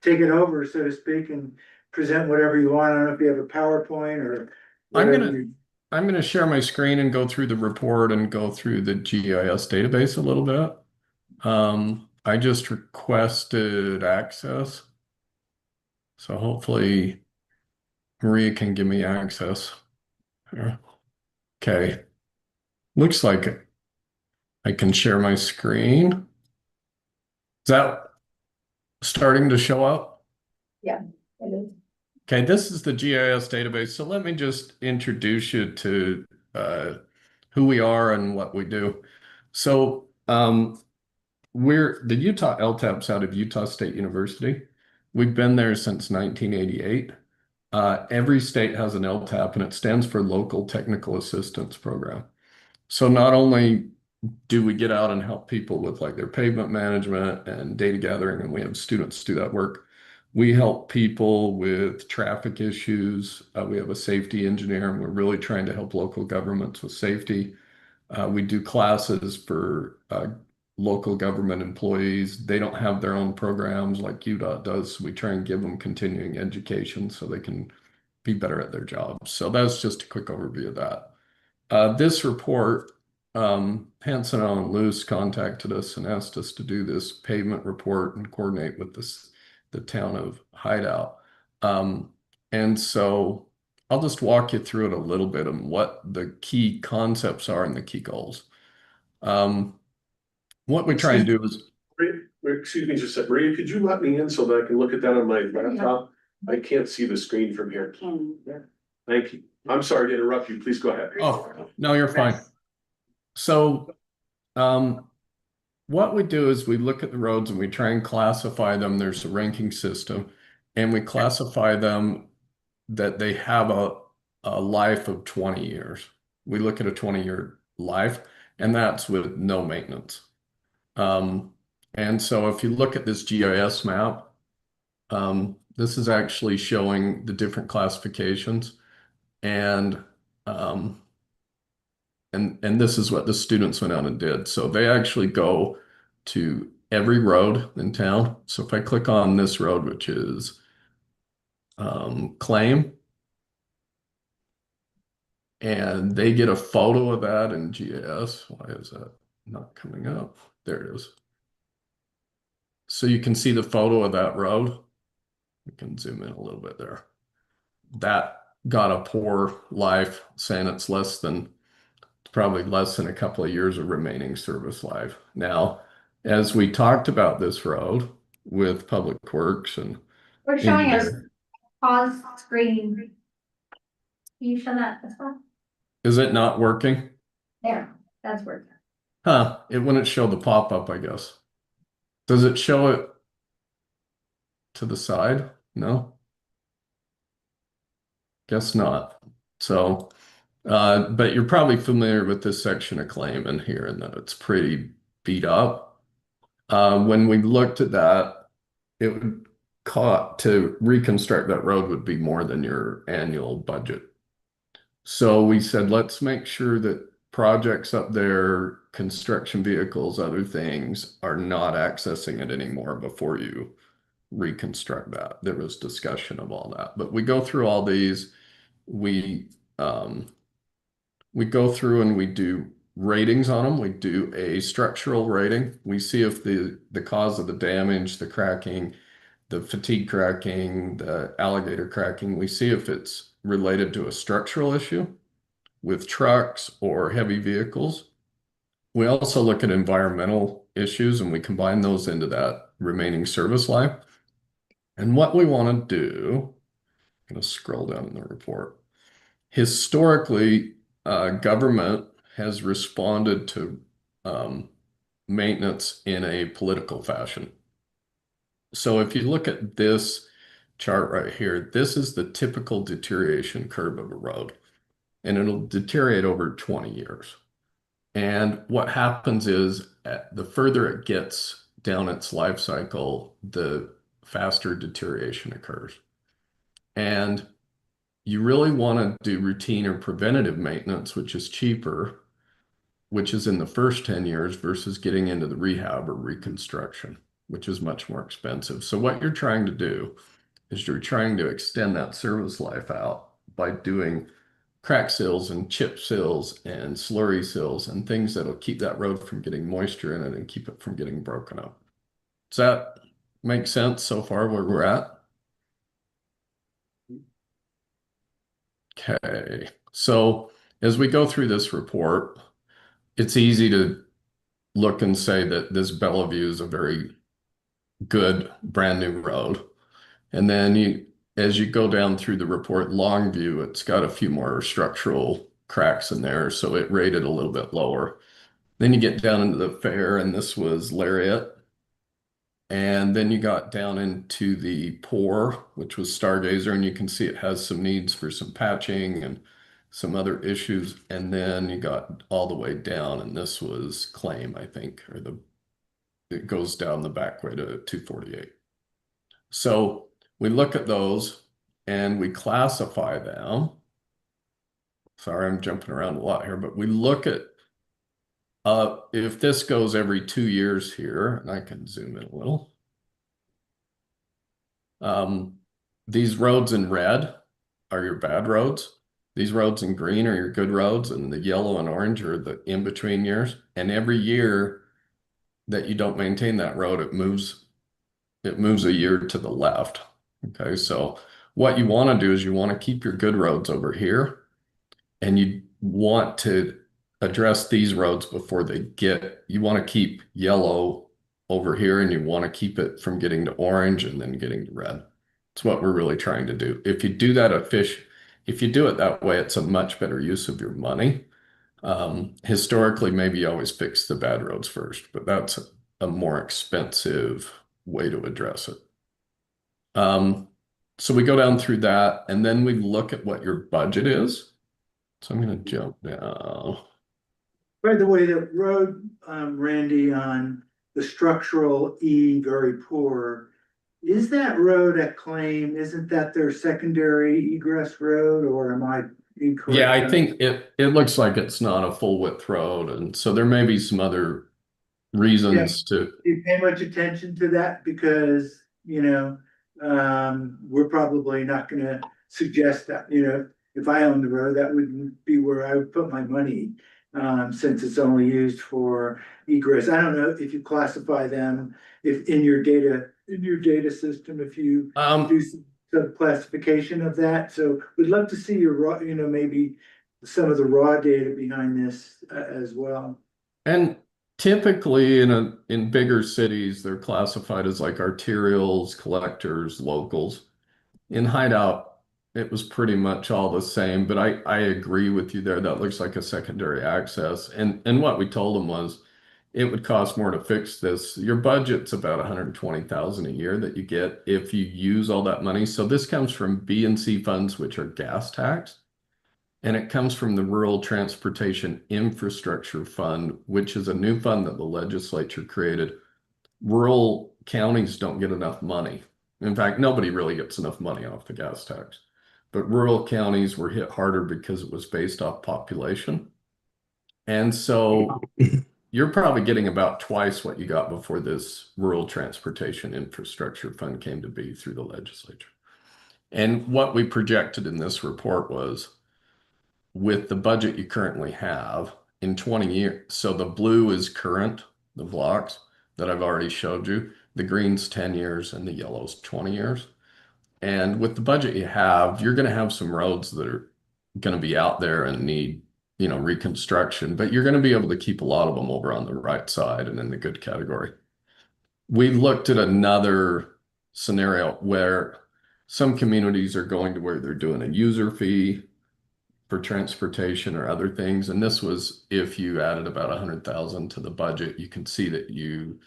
take it over, so to speak, and present whatever you want? I don't know if you have a PowerPoint or. I'm whatever gonna- you- I'm going to share my screen and go through the report and go through the GIS database a little bit. I just requested access. So hopefully Maria can give me access. Okay. Looks like I can share my screen. Is that starting to show up? It is. Okay, this is the GIS database. So let me just introduce you to who we are and what we do. So we're the Utah LTAP's out of Utah State University. We've been there since 1988. Every state has an LTAP, and it stands for Local Technical Assistance Program. So not only do we get out and help people with like their pavement management and data gathering, and we have students do that work, we help people with traffic issues. We have a safety engineer, and we're really trying to help local governments with safety. We do classes for local government employees. They don't have their own programs like UDOT does. So we try and give them continuing education so they can be better at their jobs. So that's just a quick overview of that. This report, Hanson Allen Luce contacted us and asked us to do this pavement report and coordinate with the town of Hideout. And so I'll just walk you through it a little bit and what the key concepts are and the key goals. What we try and do is, Excuse me just a second, Maria, could you let me in so that I can look at that on my laptop? I can't see the screen from here. Thank you. I'm sorry to interrupt you. Please go ahead. oh, no, you're fine. So, what we do is we look at the roads and we try and classify them. There's a ranking system, and we classify them that they have a life of 20 years. We look at a 20-year life, and that's with no maintenance. And so if you look at this GIS map, this is actually showing the different classifications, and this is what the students went out and did. So they actually go to every road in town. So if I click on this road, which is Claim, and they get a photo of that in GIS. Why is that not coming up? There it is. So you can see the photo of that road. We can zoom in a little bit there. That got a poor life, saying it's probably less than a couple of years of remaining service life. Now, as we talked about this road with Public Works and We're showing us engineering, pause screen. Can you show that as well? is it not working? There, that's working. Huh, it wouldn't show the pop-up, I guess. Does it show it? to the side? No? Guess not. So, but you're probably familiar with this section of Clayman here and that it's pretty beat up. When we looked at that, it would to reconstruct that road would be more than your annual budget. So we said, let's make sure that projects up there, construction vehicles, other things are not accessing it anymore before you reconstruct that. There was discussion of all that, but we go through all these. We go through and we do ratings on them. We do a structural rating. We see if the cause of the damage, the cracking, the fatigue cracking, the alligator cracking, we see if it's related to a structural issue with trucks or heavy vehicles. We also look at environmental issues and we combine those into that remaining service life. And what we want to do, I'm going to scroll down in the report. Historically, government has responded to maintenance in a political fashion. So if you look at this chart right here, this is the typical deterioration curve of a road, and it'll deteriorate over 20 years. And what happens is the further it gets down its life cycle, the faster deterioration occurs. And you really want to do routine or preventative maintenance, which is cheaper, which is in the first 10 years versus getting into the rehab or reconstruction, which is much more expensive. So what you're trying to do is you're trying to extend that service life out by doing crack seals and chip seals and slurry seals and things that'll keep that road from getting moisture in it and keep it from getting broken up. Does that make sense so far where we're at? Okay, so as we go through this report, it's easy to look and say that this Bellevue is a very good brand new road. And then as you go down through the report, Longview, it's got a few more structural cracks in there, so it rated a little bit lower. Then you get down into the Fair, and this was Lariat. And then you got down into the Poor, which was Stargazer, and you can see it has some needs for some patching and some other issues. And then you got all the way down, and this was Claim, I think, or it goes down the back way to 248. So we look at those and we classify them. Sorry, I'm jumping around a lot here, but we look at if this goes every 2 years here, and I can zoom in a little. These roads in red are your bad roads. These roads in green are your good roads, and the yellow and orange are the in-between years. And every year that you don't maintain that road, it moves a year to the left. Okay, so what you want to do is you want to keep your good roads over here, and you want to address these roads before you want to keep yellow over here, and you want to keep it from getting to orange and then getting to red. It's what we're really trying to do. If you do that if you do it that way, it's a much better use of your money. Historically, maybe you always fix the bad roads first, but that's a more expensive way to address it. So we go down through that, and then we look at what your budget is. So I'm going to jump down. By the way, the road, Randy, on the structural E, very poor, is that road at Claim, isn't that their secondary egress road, or am I incorrect? Yeah, I think it looks like it's not a full width road, and so there may be some other reasons to. Do you pay much attention to that? Because, we're probably not gonna suggest that, if I owned the road, that wouldn't be where I would put my money. Since it's only used for egress. I don't know if you classify them, if in your data system, if you do some classification of that. So we'd love to see your raw, maybe some of the raw data behind this as well. And typically in bigger cities, they're classified as like arterials, collectors, locals. In Hideout, it was pretty much all the same, but I agree with you there. That looks like a secondary access. And what we told them was, it would cost more to fix this. Your budget's about 120,000 a year that you get if you use all that money. So this comes from B and C funds, which are gas tax. And it comes from the Rural Transportation Infrastructure Fund, which is a new fund that the legislature created. Rural counties don't get enough money. In fact, nobody really gets enough money off the gas tax. But rural counties were hit harder because it was based off population. And so you're probably getting about twice what you got before this Rural Transportation Infrastructure Fund came to be through the legislature. And what we projected in this report was, with the budget you currently have in 20 years, so the blue is current, the blocks that I've already showed you, the green's 10 years and the yellow's 20 years. And with the budget you have, you're going to have some roads that are going to be out there and need, reconstruction, but you're going to be able to keep a lot of them over on the right side and in the good category. We looked at another scenario where some communities are going to where they're doing a user fee for transportation or other things. And this was if you added about 100,000 to the budget, you can see that you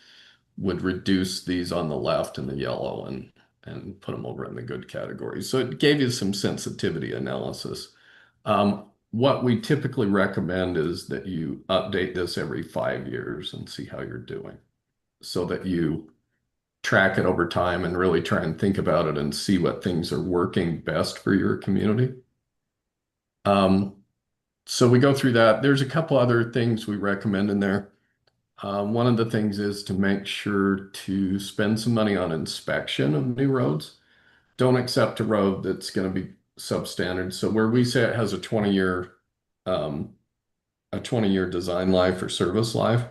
would reduce these on the left in the yellow and put them over in the good category. So it gave you some sensitivity analysis. What we typically recommend is that you update this every 5 years and see how you're doing, so that you track it over time and really try and think about it and see what things are working best for your community. So we go through that. There's a couple other things we recommend in there. One of the things is to make sure to spend some money on inspection of new roads. Don't accept a road that's going to be substandard. So where we say it has a 20-year design life or service life,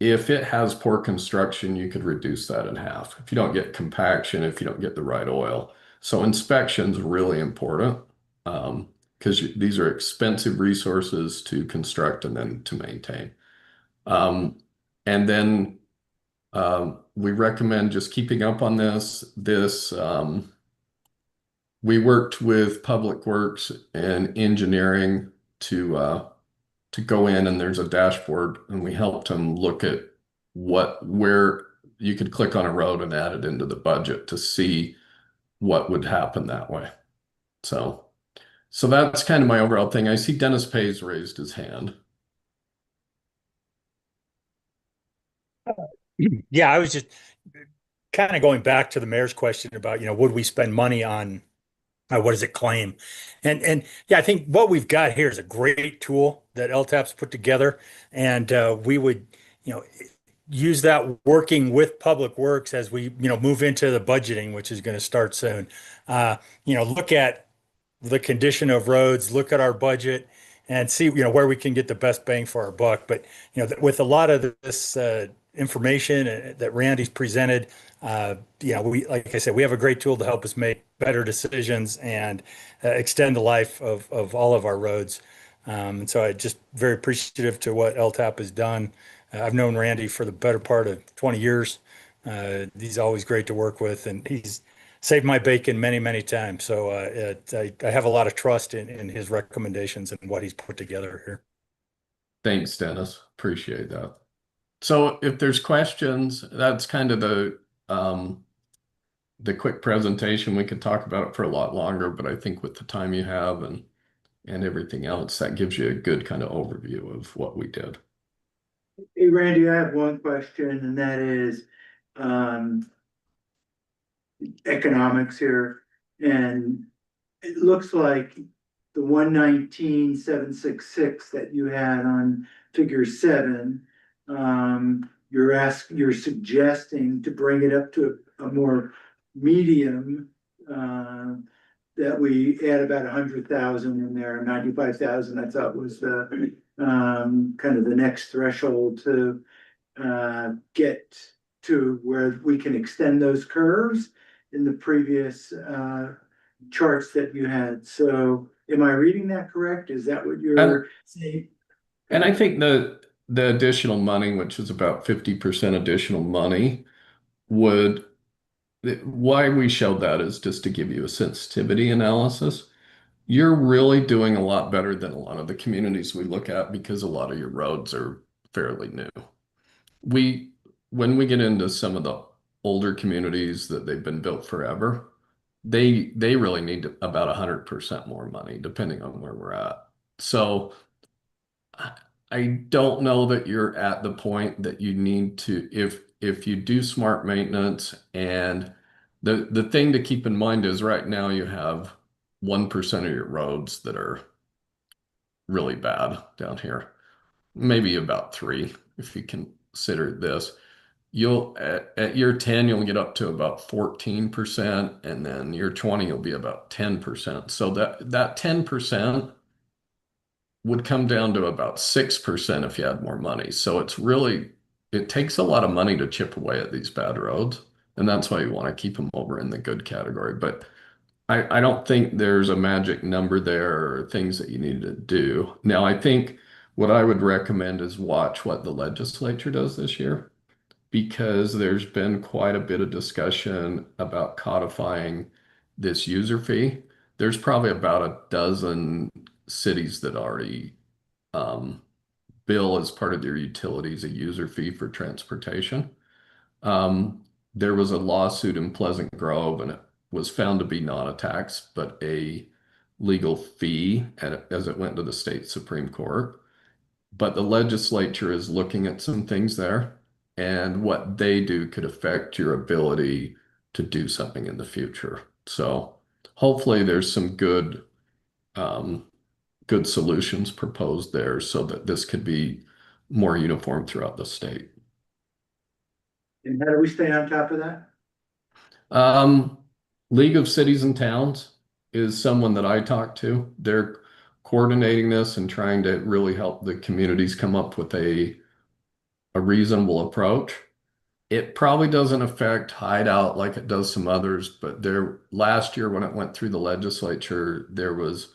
if it has poor construction, you could reduce that in half. If you don't get compaction, if you don't get the right oil. So inspection's really important. Because these are expensive resources to construct and then to maintain. And then we recommend just keeping up on this. We worked with Public Works and engineering to go in, and there's a dashboard, and we helped them look at where you could click on a road and add it into the budget to see what would happen that way. So that's kind of my overall thing. I see Dennis Pays raised his hand. Yeah, I was just kind of going back to the mayor's question about, would we spend money on, what does it claim? And yeah, I think what we've got here is a great tool that LTAP's put together. And we would, use that working with Public Works as we, move into the budgeting, which is going to start soon. Look at the condition of roads, look at our budget and see, where we can get the best bang for our buck. But, with a lot of this information that Randy's presented, like I said, we have a great tool to help us make better decisions and extend the life of all of our roads. And so I just very appreciative to what LTAP has done. I've known Randy for the better part of 20 years. He's always great to work with, and he's saved my bacon many, many times. So I have a lot of trust in his recommendations and what he's put together here. Thanks, Dennis. Appreciate that. So if there's questions, that's kind of the quick presentation. We could talk about it for a lot longer, but I think with the time you have and everything else, that gives you a good kind of overview of what we did. Hey, Randy, I have one question, and that is economics here. And it looks like the 119,766 that you had on figure 7, you're suggesting to bring it up to a more medium, that we add about 100,000 in there. 95,000 I thought was the kind of the next threshold to get to where we can extend those curves in the previous charts that you had. So am I reading that correct? Is that what you're saying? And I think the additional money, which is about 50% additional money, why we showed that is just to give you a sensitivity analysis. You're really doing a lot better than a lot of the communities we look at because a lot of your roads are fairly new. When we get into some of the older communities that they've been built forever, they really need about 100% more money, depending on where we're at. So I don't know that you're at the point that you need to, if you do smart maintenance, and the thing to keep in mind is right now you have 1% of your roads that are really bad down here. Maybe about 3, if you consider this. You'll at year 10, you'll get up to about 14%, and then year 20 you'll be about 10%. So that 10% would come down to about 6% if you had more money. So it takes a lot of money to chip away at these bad roads, and that's why you want to keep them over in the good category. But I don't think there's a magic number there or things that you need to do. Now, I think what I would recommend is watch what the legislature does this year, because there's been quite a bit of discussion about codifying this user fee. There's probably about a dozen cities that already bill as part of their utilities a user fee for transportation. There was a lawsuit in Pleasant Grove, and it was found to be not a tax, but a legal fee as it went to the state Supreme Court. But the legislature is looking at some things there, and what they do could affect your ability to do something in the future. So hopefully there's some good solutions proposed there so that this could be more uniform throughout the state. And how do we stay on top of that? League of Cities and Towns is someone that I talk to. They're coordinating this and trying to really help the communities come up with a reasonable approach. It probably doesn't affect Hideout like it does some others, but last year when it went through the legislature, there was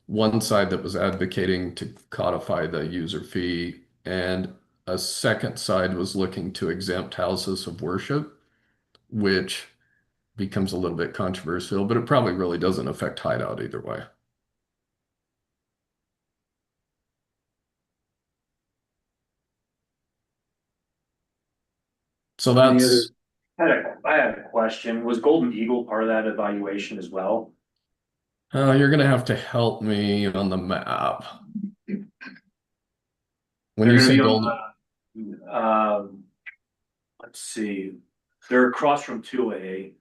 one side that was advocating to codify the user fee, and a second side was looking to exempt houses of worship, which becomes a little bit controversial, but it probably really doesn't affect Hideout either way. So that's, I had a question. Was Golden Eagle part of that evaluation as well? you're going to have to help me on the map. When They're you gonna say be on Golden, let's see. They're across from 2A.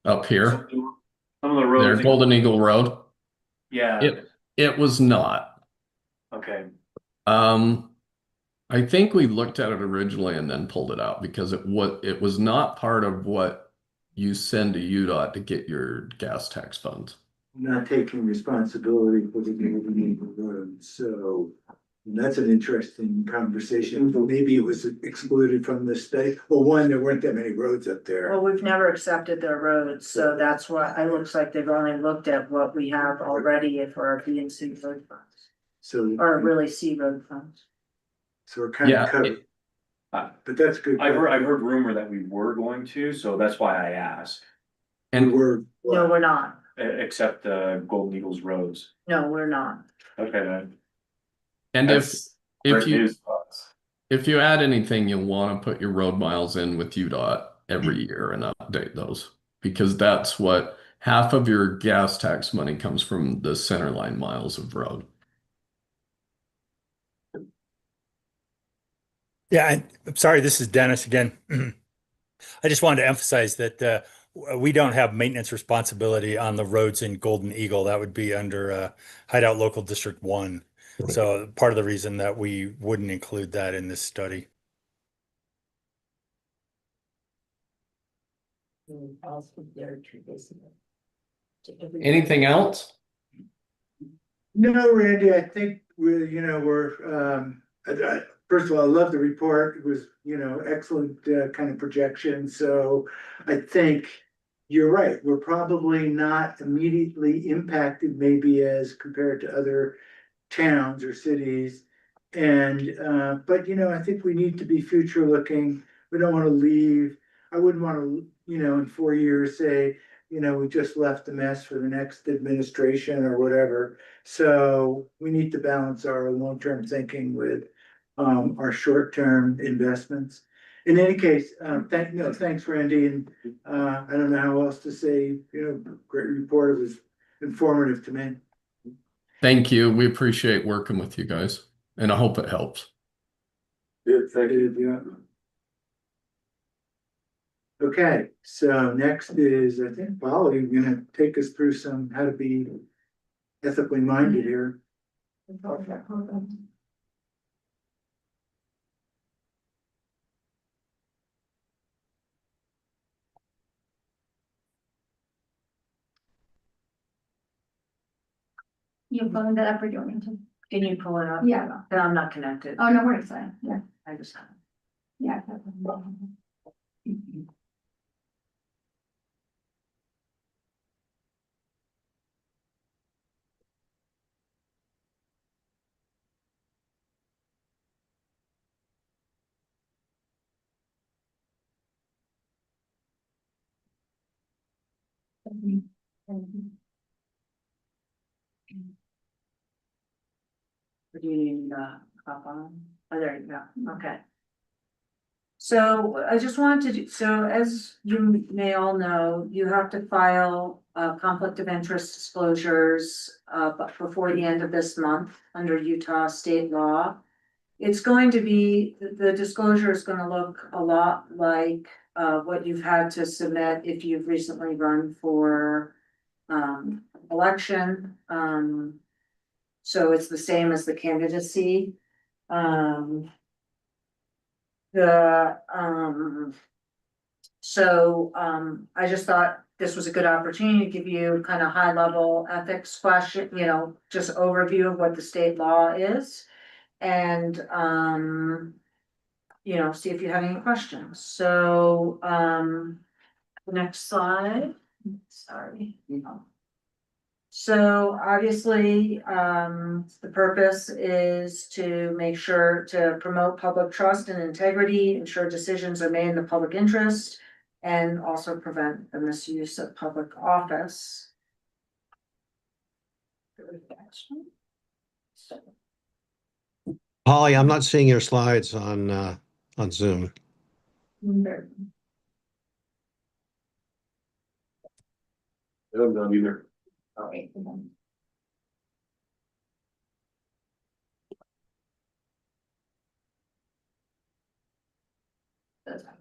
up here, Some of the there, roads. Golden Eagle Road. Yeah, It was not. okay. I think we looked at it originally and then pulled it out because it was not part of what you send to UDOT to get your gas tax funds. Not taking responsibility for the road, so that's an interesting conversation. Maybe it was excluded from the state. Well, one, there weren't that many roads up there. Well, we've never accepted their roads, so that's why it looks like they've only looked at what we have already for our B and C road funds, So, or really C road funds. so we're kind Yeah, of covered. But that's good. I've heard rumor that we were going to, so that's why I asked. And We're, No, we're not. Except Golden Eagles roads. No, we're not. Okay, then. and That's if great you news for us. if you add anything, you'll want to put your road miles in with UDOT every year and update those, because that's what half of your gas tax money comes from, the center line miles of road. Yeah, I'm sorry, this is Dennis again. I just wanted to emphasize that we don't have maintenance responsibility on the roads in Golden Eagle. That would be under Hideout Local District 1. So part of the reason that we wouldn't include that in this study. Anything else? no, Randy, I think we're, first of all, I love the report. It was, excellent kind of projection. So I think you're right. We're probably not immediately impacted maybe as compared to other towns or cities. And, but, I think we need to be future looking. We don't want to leave. I wouldn't want to, in 4 years say, we just left a mess for the next administration or whatever. So we need to balance our long-term thinking with our short-term investments. In any case, thanks, Randy, and, I don't know how else to say, great report, it was informative to me. Thank you. We appreciate working with you guys, and I hope it helps. Good, thank you. Yeah. Okay, so next is, I think, Polly, you're gonna take us through how to be ethically minded here. You pulling that up or do you want me to? Can you pull it up? Yeah. And I'm not connected. Oh, no worries, yeah, I just. yeah. Or do you need hop on? Oh, there you go, okay. So I just wanted to, so as you may all know, you have to file conflict of interest disclosures but before the end of this month under Utah state law. It's going to be, the disclosure is gonna look a lot like what you've had to submit if you've recently run for election. So it's the same as the candidacy. I just thought this was a good opportunity to give you kind of high level ethics question, just overview of what the state law is. And, see if you have any questions. So, next slide, sorry. So obviously, the purpose is to make sure to promote public trust and integrity, ensure decisions are made in the public interest, and also prevent the misuse of public office. Holly, I'm not seeing your slides on Zoom. I'm not either. Oh, wait. That's fine.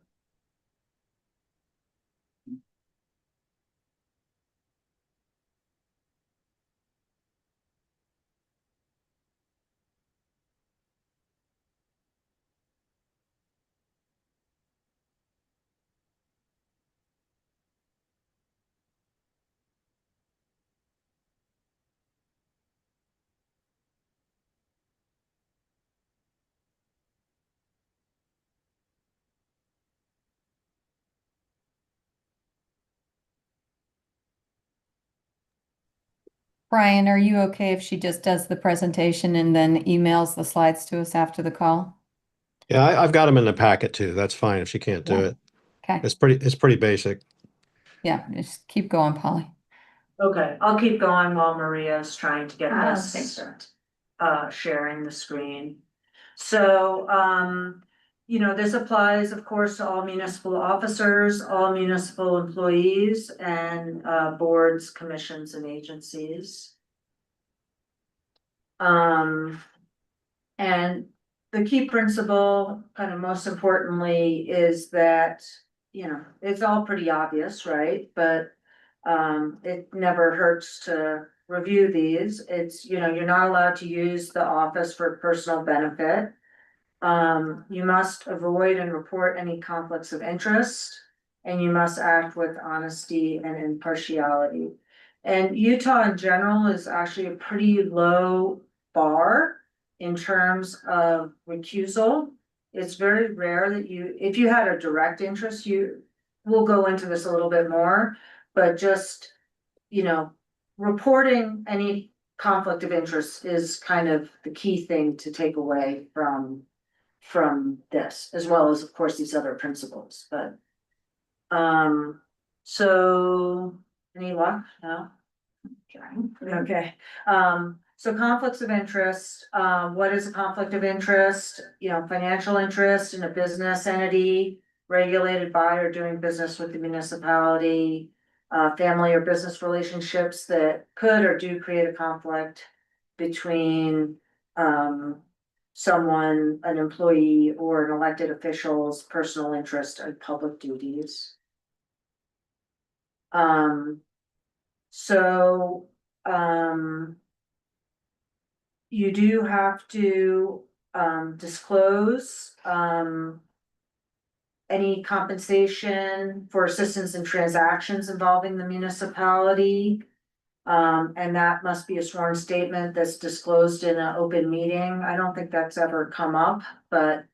Brian, are you okay if she just does the presentation and then emails the slides to us after the call? Yeah, I've got them in the packet too. That's fine if she can't do Yeah. it. Okay, It's pretty basic. yeah, just keep going, Polly. Okay, I'll keep going while Maria's trying to get Thanks, this, sir. sharing the screen. So, this applies, of course, to all municipal officers, all municipal employees, and boards, commissions, and agencies. And the key principle, kind of most importantly, is that, it's all pretty obvious, right? But it never hurts to review these. It's, you're not allowed to use the office for personal benefit. You must avoid and report any conflicts of interest, and you must act with honesty and impartiality. And Utah in general is actually a pretty low bar in terms of recusal. It's very rare that if you had a direct interest, we'll go into this a little bit more, but just, reporting any conflict of interest is kind of the key thing to take away from this, as well as, of course, these other principles, but. So, any luck? No? Okay, So conflicts of interest, what is a conflict of interest? You know, financial interest in a business entity regulated by or doing business with the municipality. Family or business relationships that could or do create a conflict between, someone, an employee or an elected official's personal interest and public duties. So, you do have to, disclose, any compensation for assistance in transactions involving the municipality. And that must be a sworn statement that's disclosed in an open meeting. I don't think that's ever come up, but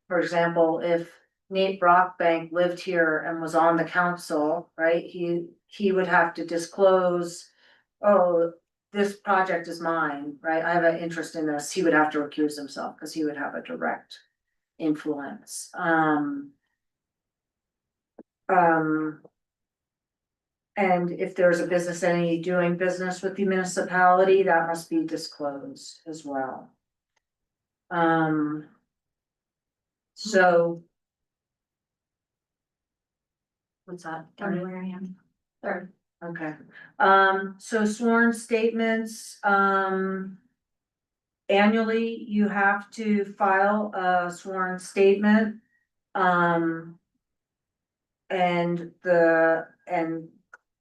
for example, if Nate Brockbank lived here and was on the council, right, he would have to disclose, oh, this project is mine, right? I have an interest in this. He would have to recuse himself because he would have a direct influence. And if there's a business entity doing business with the municipality, that must be disclosed as well. So. What's that? Tell me where I am. Third. Okay, so sworn statements, annually, you have to file a sworn statement. And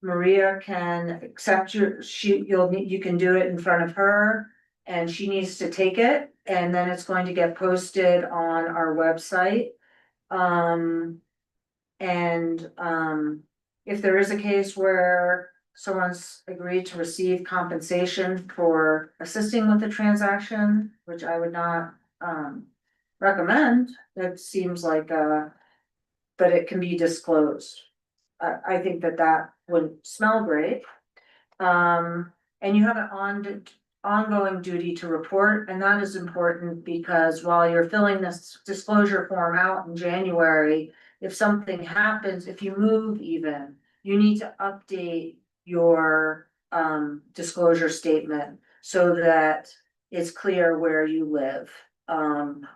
Maria can accept you can do it in front of her. And she needs to take it, and then it's going to get posted on our website. If there is a case where someone's agreed to receive compensation for assisting with the transaction, which I would not, recommend, that seems like, but it can be disclosed. I think that wouldn't smell great. And you have an ongoing duty to report, and that is important because while you're filling this disclosure form out in January, if something happens, if you move even, you need to update your disclosure statement so that it's clear where you live.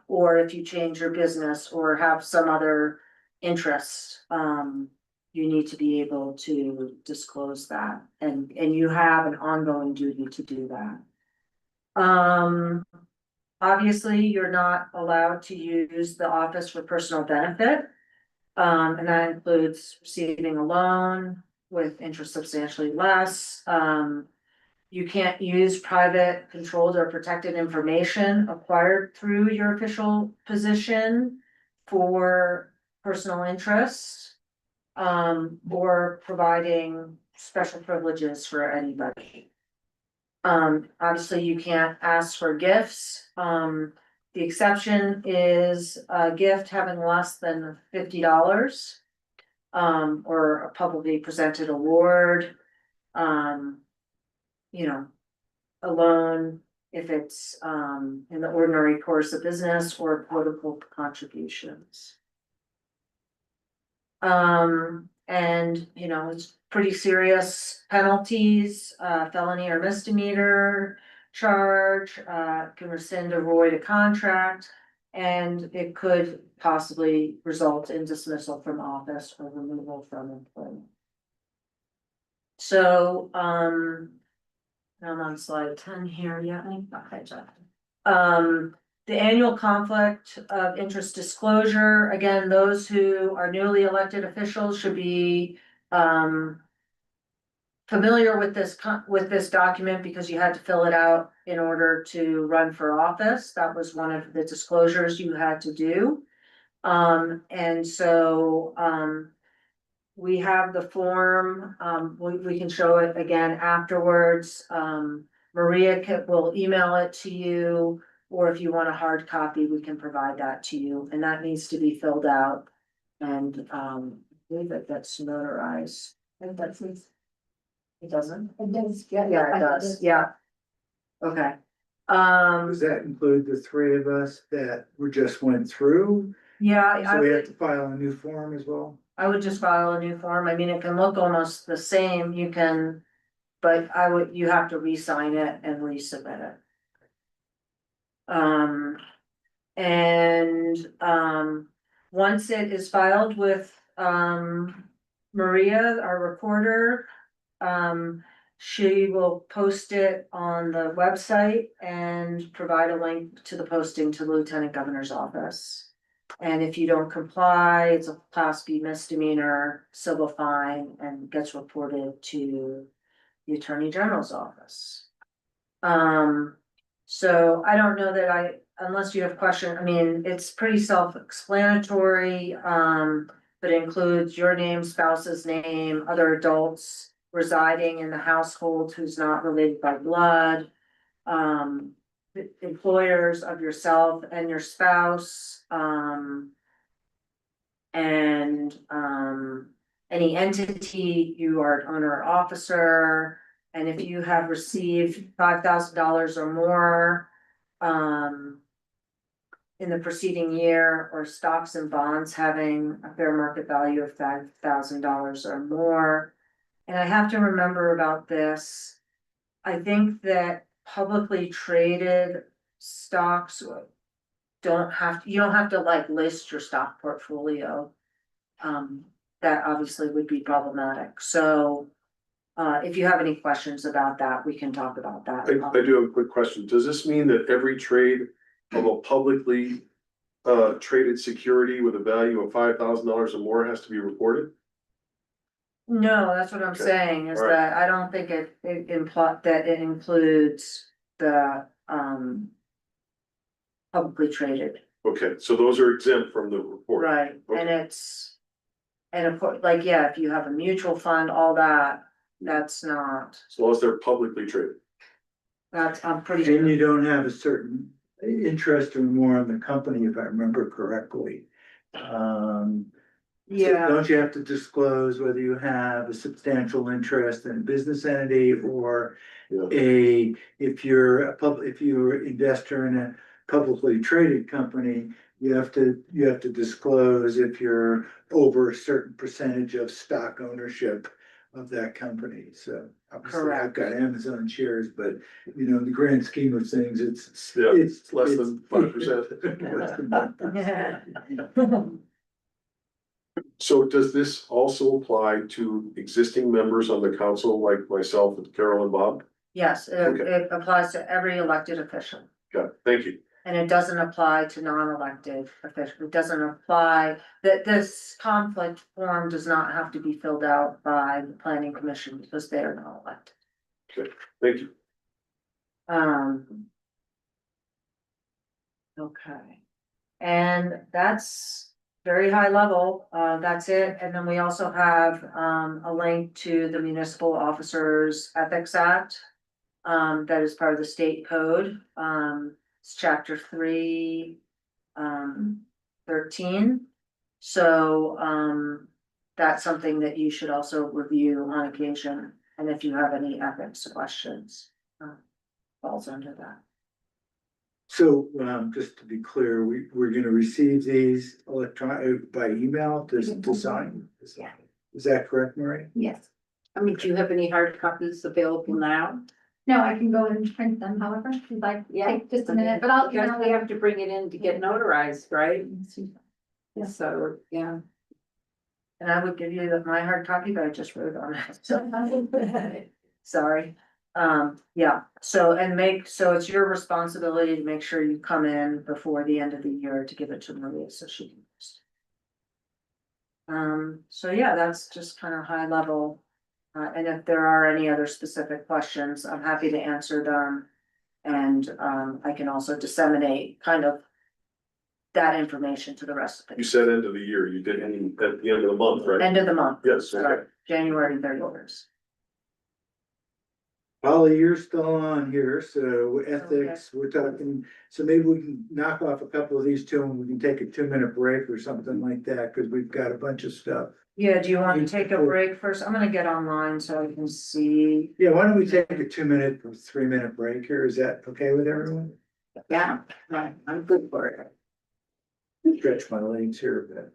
Or if you change your business or have some other interest, you need to be able to disclose that, and you have an ongoing duty to do that. Obviously, you're not allowed to use the office for personal benefit. And that includes receiving a loan with interest substantially less. You can't use private, controlled or protected information acquired through your official position for personal interests. Or providing special privileges for anybody. Obviously you can't ask for gifts. The exception is a gift having less than $50. Or a publicly presented award. You know, a loan if it's in the ordinary course of business or political contributions. And you know, it's pretty serious penalties, felony or misdemeanor charge, can rescind or void a contract. And it could possibly result in dismissal from office or removal from employment. So, I'm on slide 10 here, yeah, okay, Jeff. The annual conflict of interest disclosure, again, those who are newly elected officials should be familiar with this document because you had to fill it out in order to run for office. That was one of the disclosures you had to do. And so we have the form, we can show it again afterwards. Maria will email it to you. Or if you want a hard copy, we can provide that to you, and that needs to be filled out. And I believe that's notarized. And that's it. It doesn't? It does, yeah. Yeah, it does, yeah. Okay. Does that include the three of us that we just went through? Yeah, So we have to file a new form as well? I would just file a new form. I mean, it can look almost the same. You can but you have to re-sign it and resubmit it. Once it is filed with, Maria, our recorder, she will post it on the website and provide a link to the posting to the Lieutenant Governor's office. And if you don't comply, it's a Class B misdemeanor, civil fine, and gets reported to the Attorney General's office. So I don't know that unless you have question, I mean, it's pretty self-explanatory, but includes your name, spouse's name, other adults residing in the household who's not related by blood, employers of yourself and your spouse, and any entity you are an owner or officer, and if you have received $5,000 or more in the preceding year, or stocks and bonds having a fair market value of $5,000 or more. And I have to remember about this. I think that publicly traded stocks you don't have to like list your stock portfolio. That obviously would be problematic. So if you have any questions about that, we can talk about that. I do have a quick question. Does this mean that every trade of a publicly traded security with a value of $5,000 or more has to be reported? No, that's what I'm Okay. saying, is All right. that I don't think it includes the publicly traded. Okay, so those are exempt from the report. Right, and Okay. and of course, like, yeah, if you have a mutual fund, all that, that's not, As long as they're publicly traded. I'm pretty And sure. you don't have a certain interest or more in the company, if I remember correctly. So Yeah, don't you have to disclose whether you have a substantial interest in a business entity or Yeah. if you're if you're an investor in a publicly traded company, you have to disclose if you're over a certain percentage of stock ownership of that company. So obviously I've Correct. got Amazon shares, but in the grand scheme of things, it's Yeah, it's less than 5%. less than 1%. So does this also apply to existing members on the council like myself and Carol and Bob? Yes, Okay. it applies to every elected official. Got it. Thank you. And it doesn't apply to non-elected officials. It doesn't apply, that this conflict form does not have to be filled out by the planning commission because they are not elected. Thank you. Okay. And that's very high level. That's it. And then we also have a link to the Municipal Officers Ethics Act. That is part of the state code. It's chapter 3, 13. So that's something that you should also review on occasion. And if you have any ethics questions, falls under that. So, just to be clear, we're gonna receive these electronic by email to sign? Yeah. Is that correct, Marie? Yes. I mean, do you have any hard copies available now? No, I can go and print them, however, if you'd like, take just a minute, but I'll. Because we have to bring it in to get notarized, right? Yeah. So, yeah. And I would give you my hard copy, but I just wrote on it. So sorry. Yeah, so it's your responsibility to make sure you come in before the end of the year to give it to Maria so she can post. So yeah, that's just kind of high level. And if there are any other specific questions, I'm happy to answer them. And I can also disseminate kind of that information to the rest of You the said end of the year. You did at the end of the month, right? end of the month. Yes, okay. Sorry, January 31st. Holly, you're still on here, so ethics, we're talking, so maybe we can knock off a couple of these two and we can take a 2-minute break or something like that, cause we've got a bunch of stuff. Yeah, do you want to take a break first? I'm gonna get online so I can see. Yeah, why don't we take a 2-minute or 3-minute break here? Is that okay with everyone? Yeah, right, I'm good for it. Stretch my legs here a bit.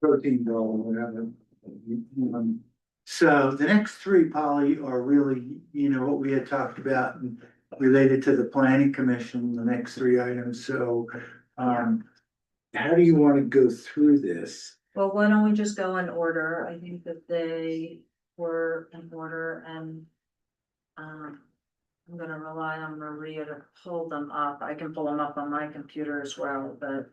protein bowl or whatever. So the next three, Polly, are really, what we had talked about and related to the planning commission, the next three items. So, how do you want to go through this? Well, why don't we just go in order? I think that they were in order and. I'm gonna rely on Maria to pull them up. I can pull them up on my computer as well, but.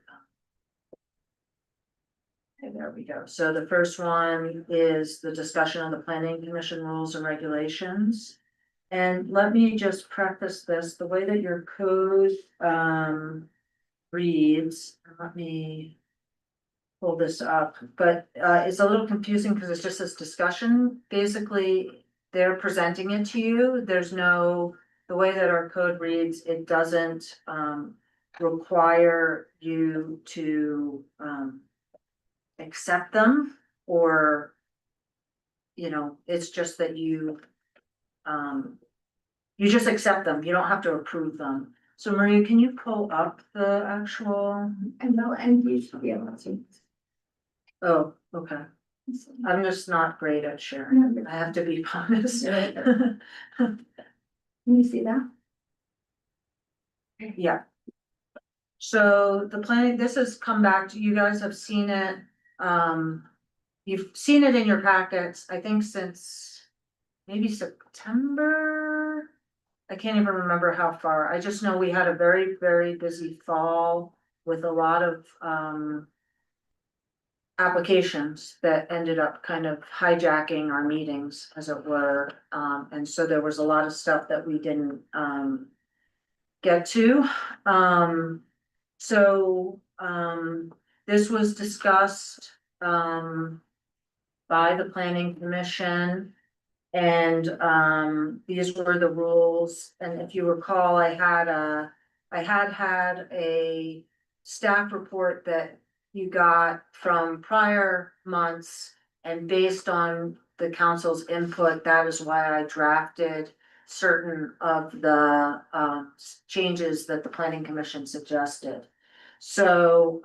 Okay, there we go. So the first one is the discussion of the planning commission rules and regulations. And let me just preface this, the way that your code reads, let me. Pull this up, but it's a little confusing because it's just this discussion. Basically, they're presenting it to you. There's no, the way that our code reads, it doesn't require you to accept them or, it's just that you just accept them. You don't have to approve them. So Maria, can you pull up the actual? And you should be able to. Oh, okay. I'm just not great at sharing. I have to be honest. Can you see that? Yeah. So the planning, this has come back to, you guys have seen it. You've seen it in your packets, I think since maybe September. I can't even remember how far. I just know we had a very, very busy fall with a lot of applications that ended up kind of hijacking our meetings, as it were. And so there was a lot of stuff that we didn't get to. This was discussed by the planning commission. And these were the rules. And if you recall, I had a staff report that you got from prior months, and based on the council's input, that is why I drafted certain of the changes that the planning commission suggested. So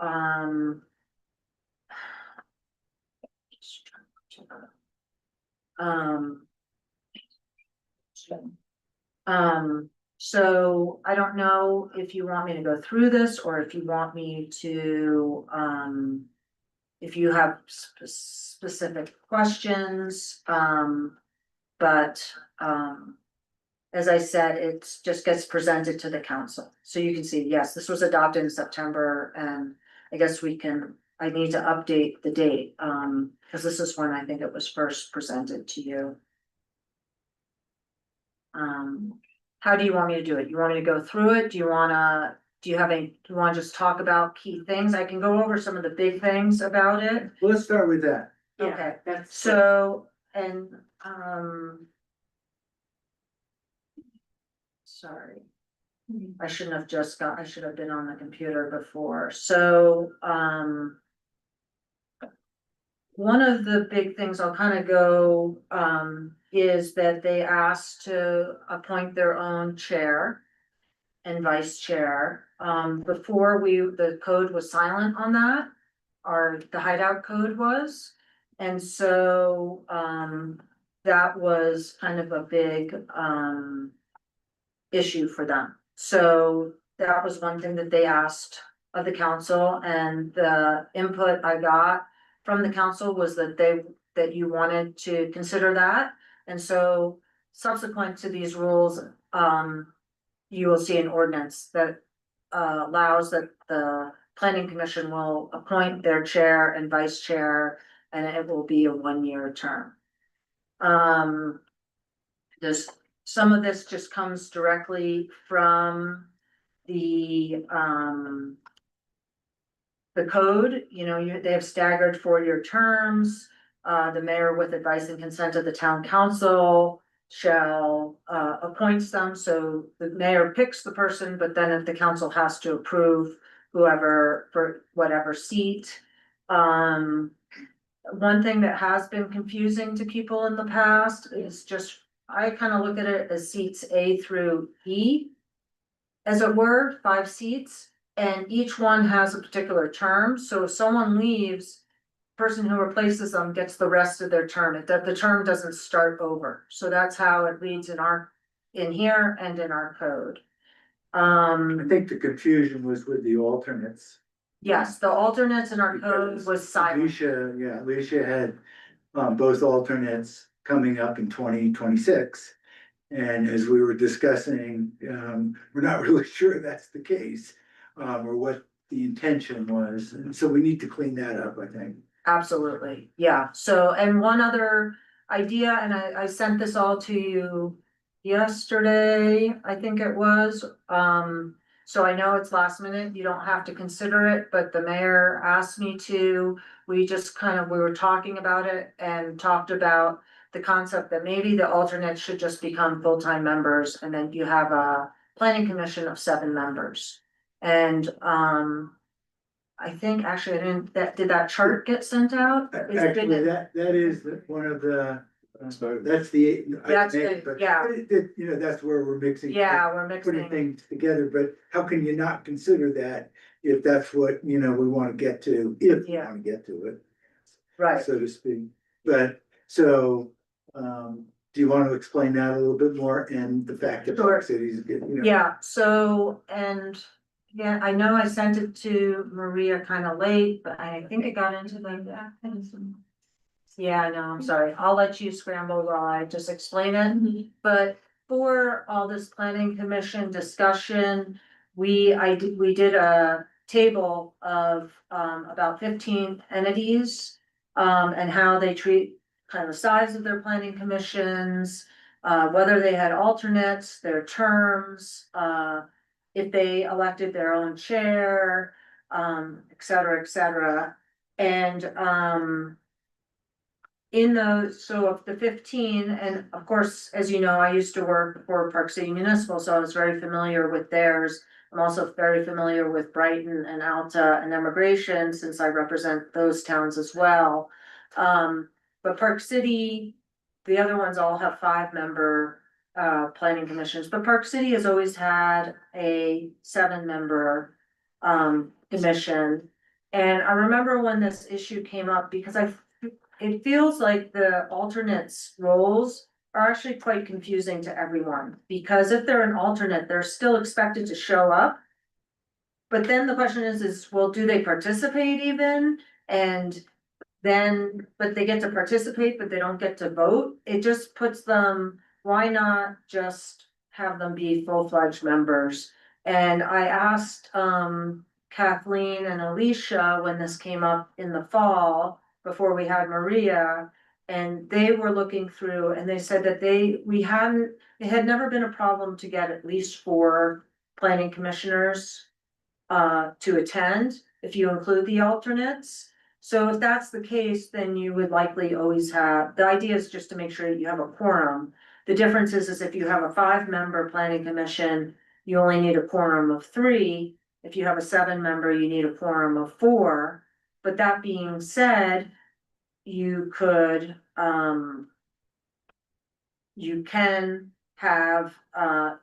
so I don't know if you want me to go through this or if you want me to, if you have specific questions, but as I said, it just gets presented to the council. So you can see, yes, this was adopted in September, and I guess I need to update the date, because this is when I think it was first presented to you. How do you want me to do it? You want me to go through it? Do you wanna just talk about key things? I can go over some of the big things about it. Let's start with that. Okay, That's so, and, sorry. I shouldn't have I should have been on the computer before. So, one of the big things I'll kind of go, is that they asked to appoint their own chair and vice chair. Before the code was silent on that, the hideout code was. And so, that was kind of a big, issue for them. So that was one thing that they asked of the council, and the input I got from the council was that you wanted to consider that. And so subsequent to these rules, you will see an ordinance that allows that the planning commission will appoint their chair and vice chair, and it will be a 1-year term. Some of this just comes directly from the code. They have staggered 4-year terms. The mayor, with advice and consent of the town council, shall appoint them. So the mayor picks the person, but then if the council has to approve whoever for whatever seat. One thing that has been confusing to people in the past is just, I kind of look at it as seats A through E, as it were, 5 seats. And each one has a particular term, so if someone leaves, person who replaces them gets the rest of their term, the term doesn't start over. So that's how it reads in here and in our code. I think the confusion was with the alternates. Yes, the alternates in our code was silent. Alicia had, both alternates coming up in 2026. And as we were discussing, we're not really sure that's the case, or what the intention was, and so we need to clean that up, I think. Absolutely, yeah, so, and one other idea, and I sent this all to you yesterday, I think it was, so I know it's last minute, you don't have to consider it, but the mayor asked me to. We just we were talking about it and talked about the concept that maybe the alternates should just become full-time members, and then you have a planning commission of 7 members. And, I think actually, did that chart get sent out? Actually, that is one of the, that's the. That's the- yeah. You know, that's where we're mixing. Yeah, we're Putting mixing, things together, but how can you not consider that if that's what, you know, we wanna get to, if we Yeah. wanna get to it, right, so to speak. But, so, do you want to explain that a little bit more, and the fact that Park Cities get, you know? yeah, so, and, yeah, I know I sent it to Maria late, but I think it got into the. Yeah, no, I'm sorry, I'll let you scramble while I just explain it, but for all this planning commission discussion. We did a table of, about 15 entities, and how they treat the size of their planning commissions. Whether they had alternates, their terms, if they elected their own chair, et cetera, et cetera. And, in those, so of the 15, and of course, as you know, I used to work for Park City Municipal, so I was very familiar with theirs. I'm also very familiar with Brighton and Alta and Immigration, since I represent those towns as well. But Park City, the other ones all have 5-member planning commissions, but Park City has always had a 7-member commission. And I remember when this issue came up, because it feels like the alternates roles are actually quite confusing to everyone, because if they're an alternate, they're still expected to show up. But then the question is, well, do they participate even? And then, but they get to participate, but they don't get to vote. It just puts them, why not just have them be full-fledged members? And I asked Kathleen and Alicia when this came up in the fall, before we had Maria, and they were looking through, and they said that it had never been a problem to get at least 4 planning commissioners to attend, if you include the alternates. So if that's the case, then you would likely always have, the idea is just to make sure that you have a quorum. The difference is if you have a 5-member planning commission, you only need a quorum of 3. If you have a 7-member, you need a quorum of 4. But that being said, you could, you can have,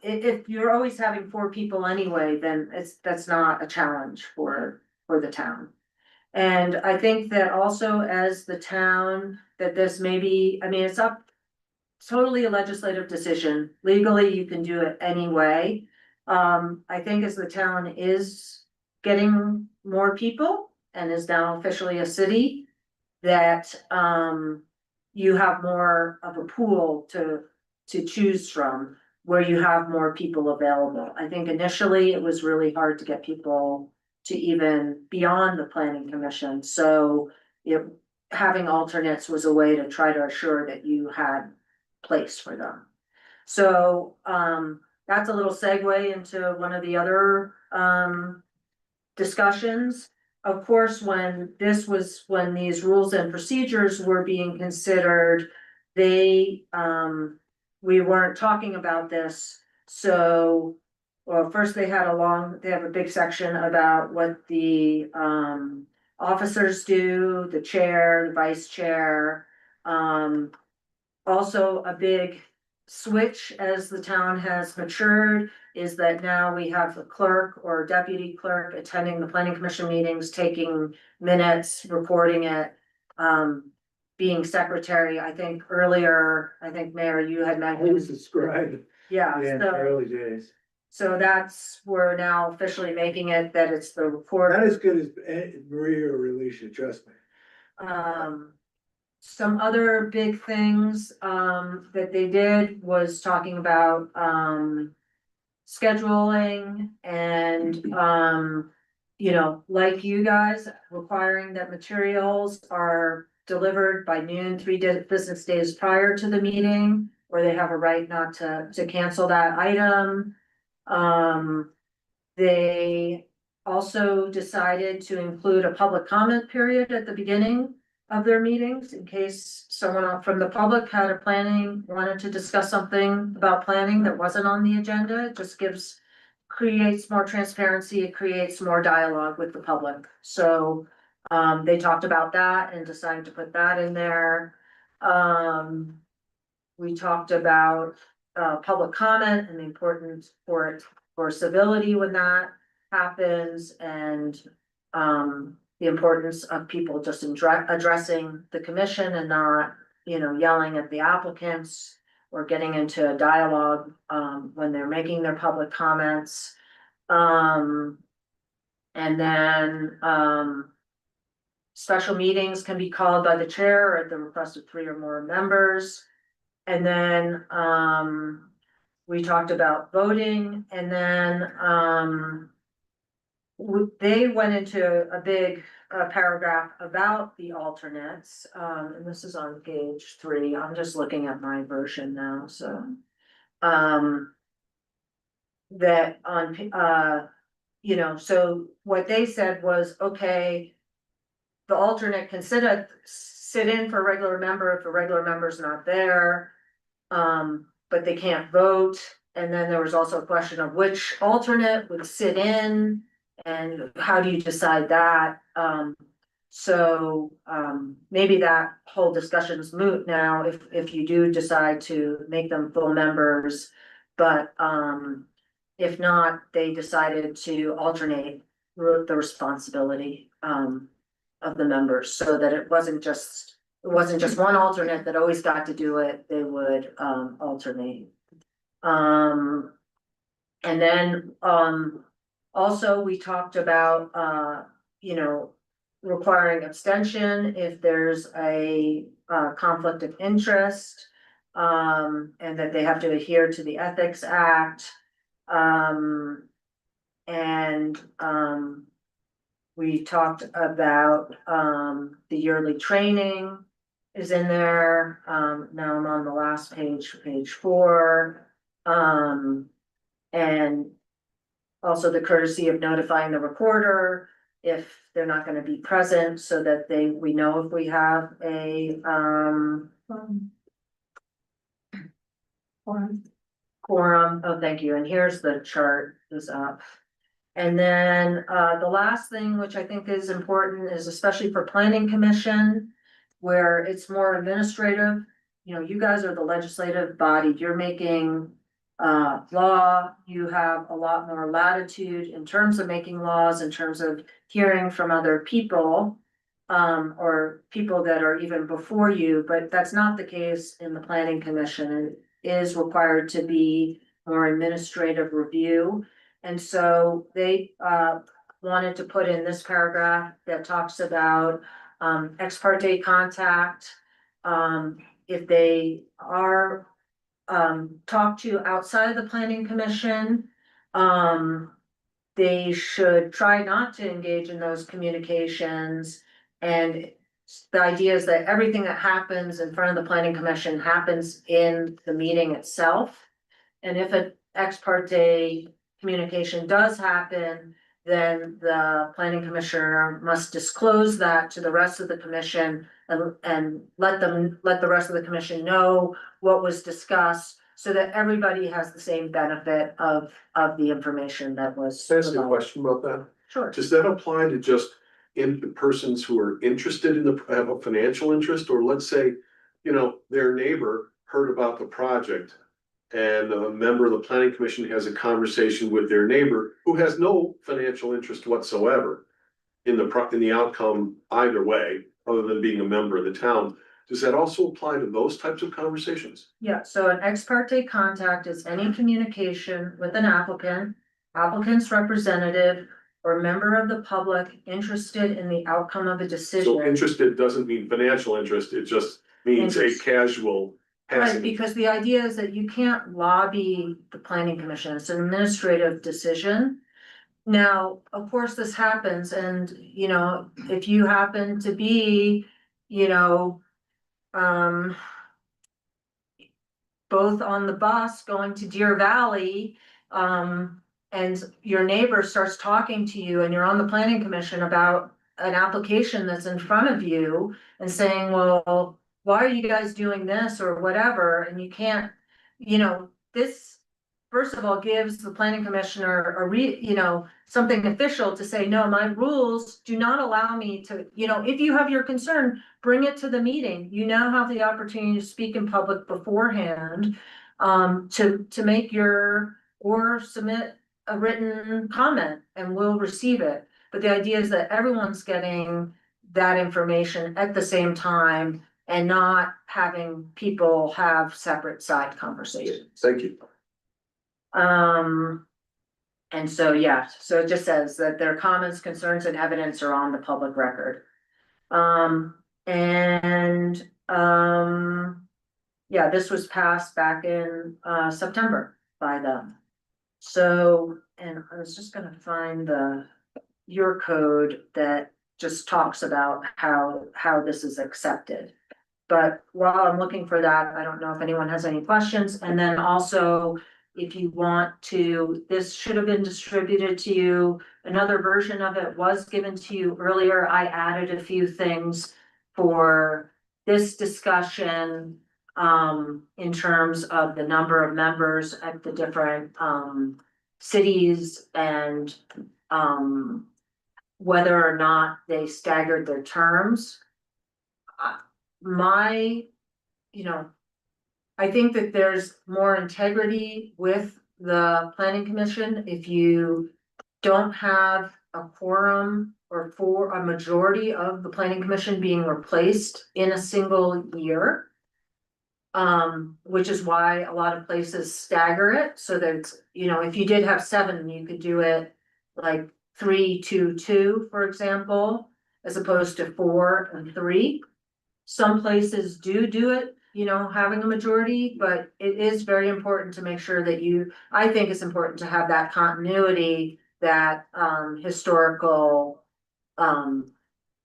if you're always having 4 people anyway, then that's not a challenge for the town. And I think that also as the town, that this maybe, I mean, it's totally a legislative decision. Legally, you can do it anyway. I think as the town is getting more people and is now officially a city, that you have more of a pool to choose from, where you have more people available. I think initially it was really hard to get people to even beyond the planning commission, so having alternates was a way to try to assure that you had place for them. So that's a little segue into one of the other discussions. Of course, when these rules and procedures were being considered, we weren't talking about this. So, well, first they have a big section about what the officers do, the chair, the vice chair. Also a big switch as the town has matured is that now we have the clerk or deputy clerk attending the planning commission meetings, taking minutes, reporting it. Being secretary, I think earlier, Mayor, you had I was mentioned, described yeah, in the so, early days. so that's, we're now officially making it that it's the Not recorder. as good as Maria or Alicia, trust me. Some other big things, that they did was talking about, scheduling and, you know, like you guys, requiring that materials are delivered by noon, 3 business days prior to the meeting, or they have a right not to cancel that item. They also decided to include a public comment period at the beginning of their meetings in case someone from the public wanted to discuss something about planning that wasn't on the agenda. It just creates more transparency, it creates more dialogue with the public. So they talked about that and decided to put that in there. We talked about public comment and the importance for civility when that happens, and the importance of people just addressing the commission and not, you know, yelling at the applicants or getting into a dialogue when they're making their public comments. And then special meetings can be called by the chair or at the request of 3 or more members. And then we talked about voting, and then they went into a big paragraph about the alternates, and this is on page 3. I'm just looking at my version now, so. That on, you know, so what they said was, okay, the alternate can sit in for a regular member if the regular member's not there. But they can't vote. And then there was also a question of which alternate would sit in and how do you decide that? So maybe that whole discussion is moot now if you do decide to make them full members. But if not, they decided to alternate the responsibility of the members so that it wasn't just one alternate that always got to do it. They would alternate. And then also we talked about you know, requiring abstention if there's a conflict of interest, and that they have to adhere to the Ethics Act. We talked about the yearly training is in there. Now I'm on the last page, page 4. And also the courtesy of notifying the recorder if they're not going to be present so that we know if we have a quorum. Oh, thank you. And here's the chart is up. And then the last thing, which I think is important, is especially for planning commission, where it's more administrative. You know, you guys are the legislative body. You're making law. You have a lot more latitude in terms of making laws, in terms of hearing from other people, or people that are even before you. But that's not the case in the planning commission. It is required to be more administrative review. And so they wanted to put in this paragraph that talks about ex parte contact. If they are talked to outside of the planning commission, they should try not to engage in those communications. And the idea is that everything that happens in front of the planning commission happens in the meeting itself. And if an ex parte communication does happen, then the planning commissioner must disclose that to the rest of the commission and let the rest of the commission know what was discussed so that everybody has the same benefit of the information that was. Can I ask you a question about that? Sure. Does that apply to just persons who are interested have a financial interest, or let's say, you know, their neighbor heard about the project and a member of the planning commission has a conversation with their neighbor who has no financial interest whatsoever in the outcome either way, other than being a member of the town, does that also apply to those types of conversations? Yeah, so an ex parte contact is any communication with an applicant, applicant's representative, or member of the public interested in the outcome of a So decision. interested doesn't mean financial interest, it just means a Interest. casual Right, passing. because the idea is that you can't lobby the planning commission, it's an administrative decision. Now, of course, this happens and, you know, if you happen to be, you know, both on the bus going to Deer Valley, and your neighbor starts talking to you and you're on the planning commission about an application that's in front of you and saying, well, why are you guys doing this or whatever, and you can't, you know, this first of all gives the planning commissioner something official to say, no, my rules do not allow me to, you know, if you have your concern, bring it to the meeting. You now have the opportunity to speak in public beforehand, to make or submit a written comment and we'll receive it. But the idea is that everyone's getting that information at the same time and not having people have separate side conversations. Thank you. And so, yeah, so it just says that their comments, concerns, and evidence are on the public record. Yeah, this was passed back in September by them. So, and I was just gonna find your code that just talks about how this is accepted. But while I'm looking for that, I don't know if anyone has any questions, and then also, if you want to, this should have been distributed to you. Another version of it was given to you earlier. I added a few things for this discussion, in terms of the number of members at the different, cities and, whether or not they staggered their terms. I think that there's more integrity with the planning commission if you don't have a quorum or for a majority of the planning commission being replaced in a single year. Which is why a lot of places stagger it, so that, you know, if you did have 7, you could do it like 3, 2, 2, for example, as opposed to 4 and 3. Some places do it, you know, having a majority, but it is very important to make sure that I think it's important to have that continuity, that historical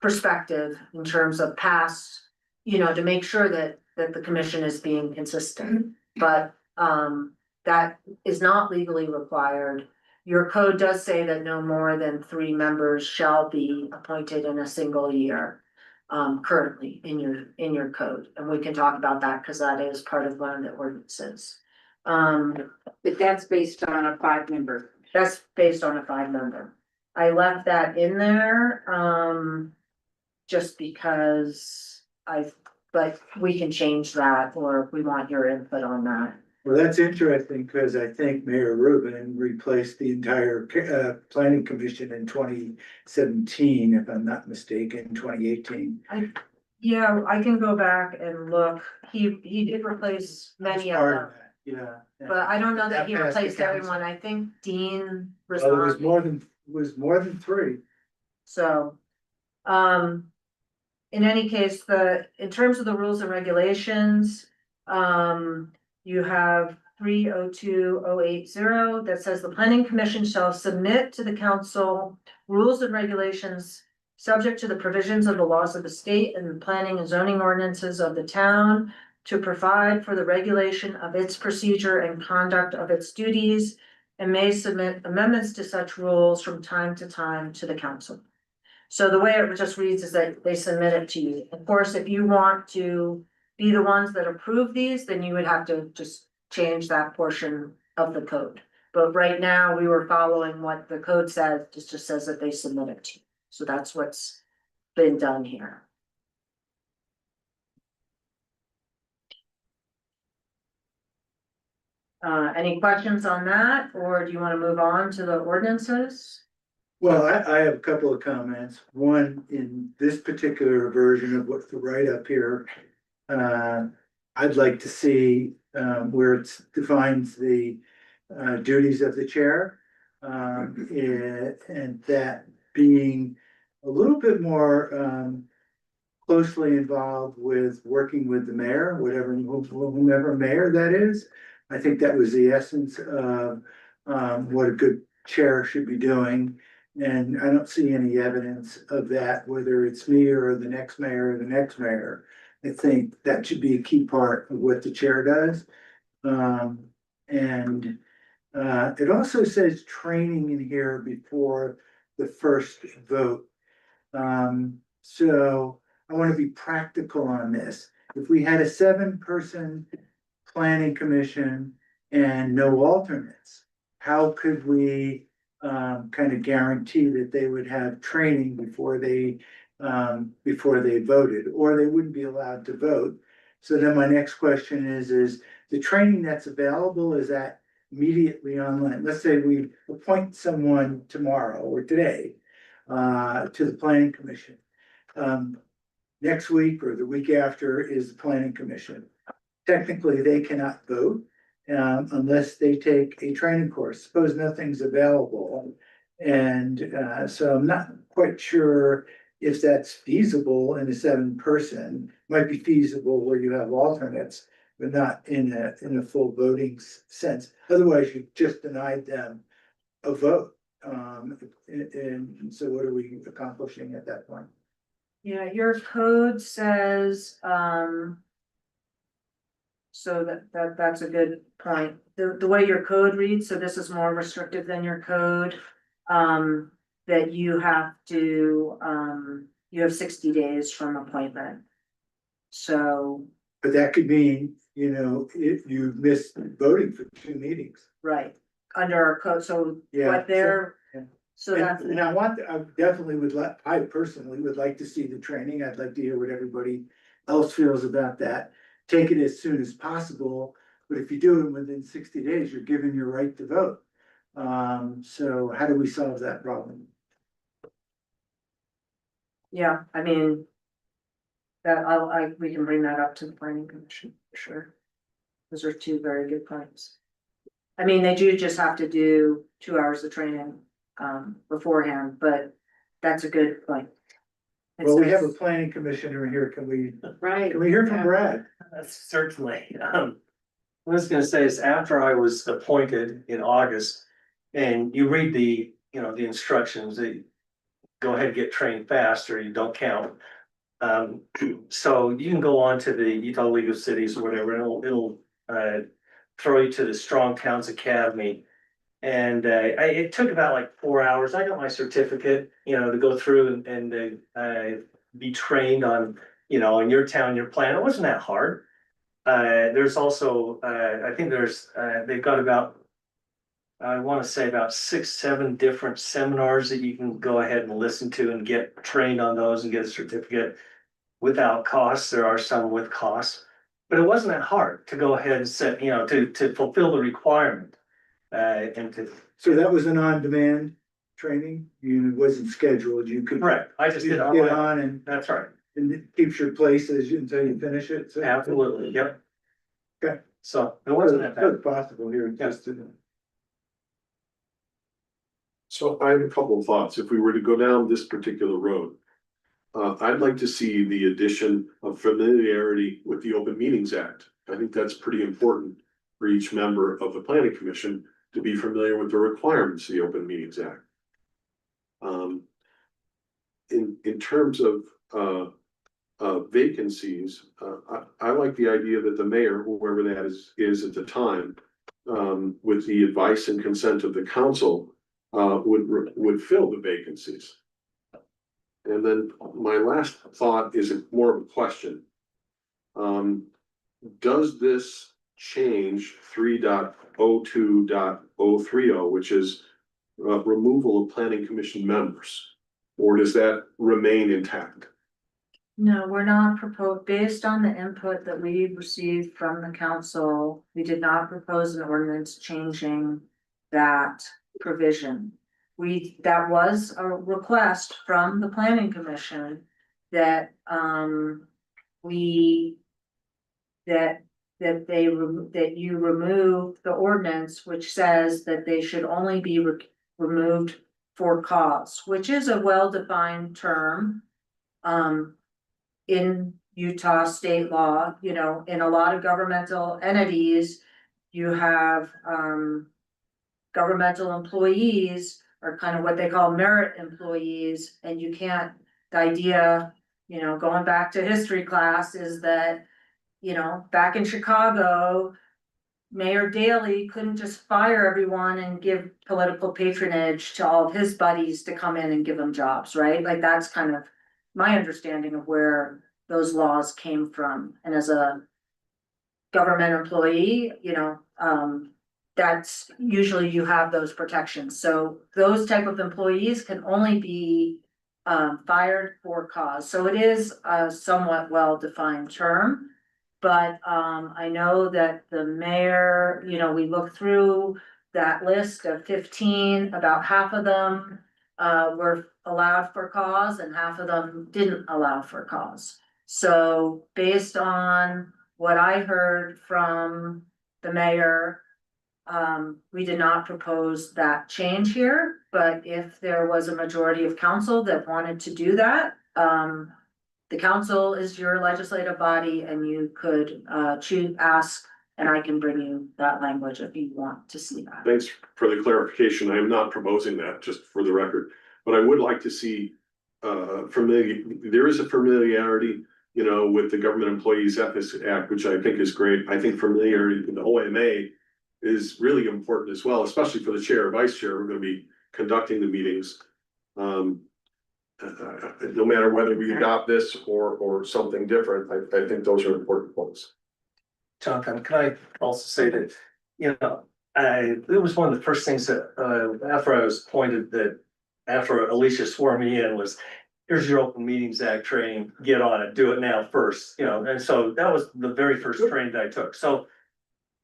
perspective in terms of past, you know, to make sure that the commission is being consistent. But that is not legally required. Your code does say that no more than 3 members shall be appointed in a single year. Currently in your code, and we can talk about that because that is part of one of the ordinances. But that's based on a 5-member. That's based on a 5-member. I left that in there, just because but we can change that, or if we want your input on that. Well, that's interesting because I think Mayor Rubin replaced the entire planning commission in 2017, if I'm not mistaken, 2018. Yeah, I can go back and look. He did replace many of Part them, of that, yeah. but I don't know that he That passed the replaced council. everyone. I think Dean Well, it was resigned. more than 3. So, in any case, in terms of the rules and regulations, you have 302080 that says the planning commission shall submit to the council rules and regulations subject to the provisions of the laws of the state and the planning and zoning ordinances of the town to provide for the regulation of its procedure and conduct of its duties, and may submit amendments to such rules from time to time to the council. So the way it just reads is that they submit it to you. Of course, if you want to be the ones that approve these, then you would have to just change that portion of the code. But right now, we were following what the code says, it just says that they submit it to you. So that's what's been done here. Any questions on that, or do you wanna move on to the ordinances? Well, I have a couple of comments. One, in this particular version of what's the write-up here, I'd like to see, where it defines the, duties of the chair. And that being a little bit more, closely involved with working with the mayor, whomever mayor that is. I think that was the essence of, what a good chair should be doing. And I don't see any evidence of that, whether it's me or the next mayor or the next mayor. I think that should be a key part of what the chair does. And it also says training in here before the first vote. So I want to be practical on this. If we had a 7-person planning commission and no alternates, how could we kind of guarantee that they would have training before they voted, or they wouldn't be allowed to vote? So then my next question is the training that's available, is that immediately online? Let's say we appoint someone tomorrow or today to the planning commission. Next week or the week after is the planning commission. Technically, they cannot vote unless they take a training course. Suppose nothing's available. And so I'm not quite sure if that's feasible in a 7-person. Might be feasible where you have alternates, but not in a full voting sense. Otherwise, you just denied them a vote. And so what are we accomplishing at that point? Yeah, your code says, so that's a good point. The way your code reads, so this is more restrictive than your code. That you have to, you have 60 days from appointment. So, But that could mean, if you missed voting for 2 meetings. right, under our code, so Yeah. what they're, so that's. And I I personally would like to see the training. I'd like to hear what everybody else feels about that. Take it as soon as possible, but if you do it within 60 days, you're given your right to vote. So how do we solve that problem? Yeah, I mean. That we can bring that up to the planning commission for sure. Those are 2 very good points. I mean, they do just have to do 2 hours of training beforehand, but that's a good point. Well, we have a planning commissioner here. Can we hear from Brad? Certainly. What I was gonna say is after I was appointed in August, and you read the instructions, that go ahead and get trained fast or you don't count. So you can go on to the Utah League of Cities or whatever, and it'll throw you to the Strong Towns Academy. And it took about like 4 hours. I got my certificate, to go through and be trained on, in your town, your plan. It wasn't that hard. There's also, I think they've got about, I want to say about 6-7 different seminars that you can go ahead and listen to and get trained on those and get a certificate without costs. There are some with costs, but it wasn't that hard to go ahead and set, to fulfill the requirement. So that was an on-demand training? It wasn't scheduled, you could. Correct, I just did Get on and. That's right. And it keeps your place until you finish it. So. Absolutely, yep. Okay. So it wasn't that bad. It's possible here, just to. So I have a couple of thoughts. If we were to go down this particular road, I'd like to see the addition of familiarity with the Open Meetings Act. I think that's pretty important for each member of the planning commission to be familiar with the requirements of the Open Meetings Act. In terms of vacancies, I like the idea that the mayor, whoever that is at the time, with the advice and consent of the council, would fill the vacancies. And then my last thought is more of a question. Does this change 3.02.030, which is removal of planning commission members, or does that remain intact? No, we're not based on the input that we received from the council, we did not propose an ordinance changing that provision. That was a request from the planning commission that, we, that, that you remove the ordinance, which says that they should only be removed for cause, which is a well-defined term. In Utah state law, you know, in a lot of governmental entities, you have, governmental employees are kind of what they call merit employees, and you can't, the idea, you know, going back to history class is that, you know, back in Chicago, Mayor Daley couldn't just fire everyone and give political patronage to all of his buddies to come in and give them jobs, right? Like that's kind of my understanding of where those laws came from. And as a government employee, you know, that's usually you have those protections. So those type of employees can only be fired for cause. So it is a somewhat well-defined term. But I know that the mayor, you know, we looked through that list of 15, about half of them were allowed for cause and half of them didn't allow for cause. So based on what I heard from the mayor, we did not propose that change here, but if there was a majority of council that wanted to do that, the council is your legislative body and you could ask, and I can bring you that language if you want to see that. Thanks for the clarification. I am not proposing that, just for the record, but I would like to see there is a familiarity, you know, with the Government Employees Ethics Act, which I think is great. I think familiarity with the OMA is really important as well, especially for the chair or vice chair. We're going to be conducting the meetings. No matter whether we adopt this or something different, I think those are important points. Jonathan, can I also say that, you know, it was one of the first things that, after I was appointed, that after Alicia swore me in was, here's your Open Meetings Act training, get on it, do it now first, you know, and so that was the very first training that I took. So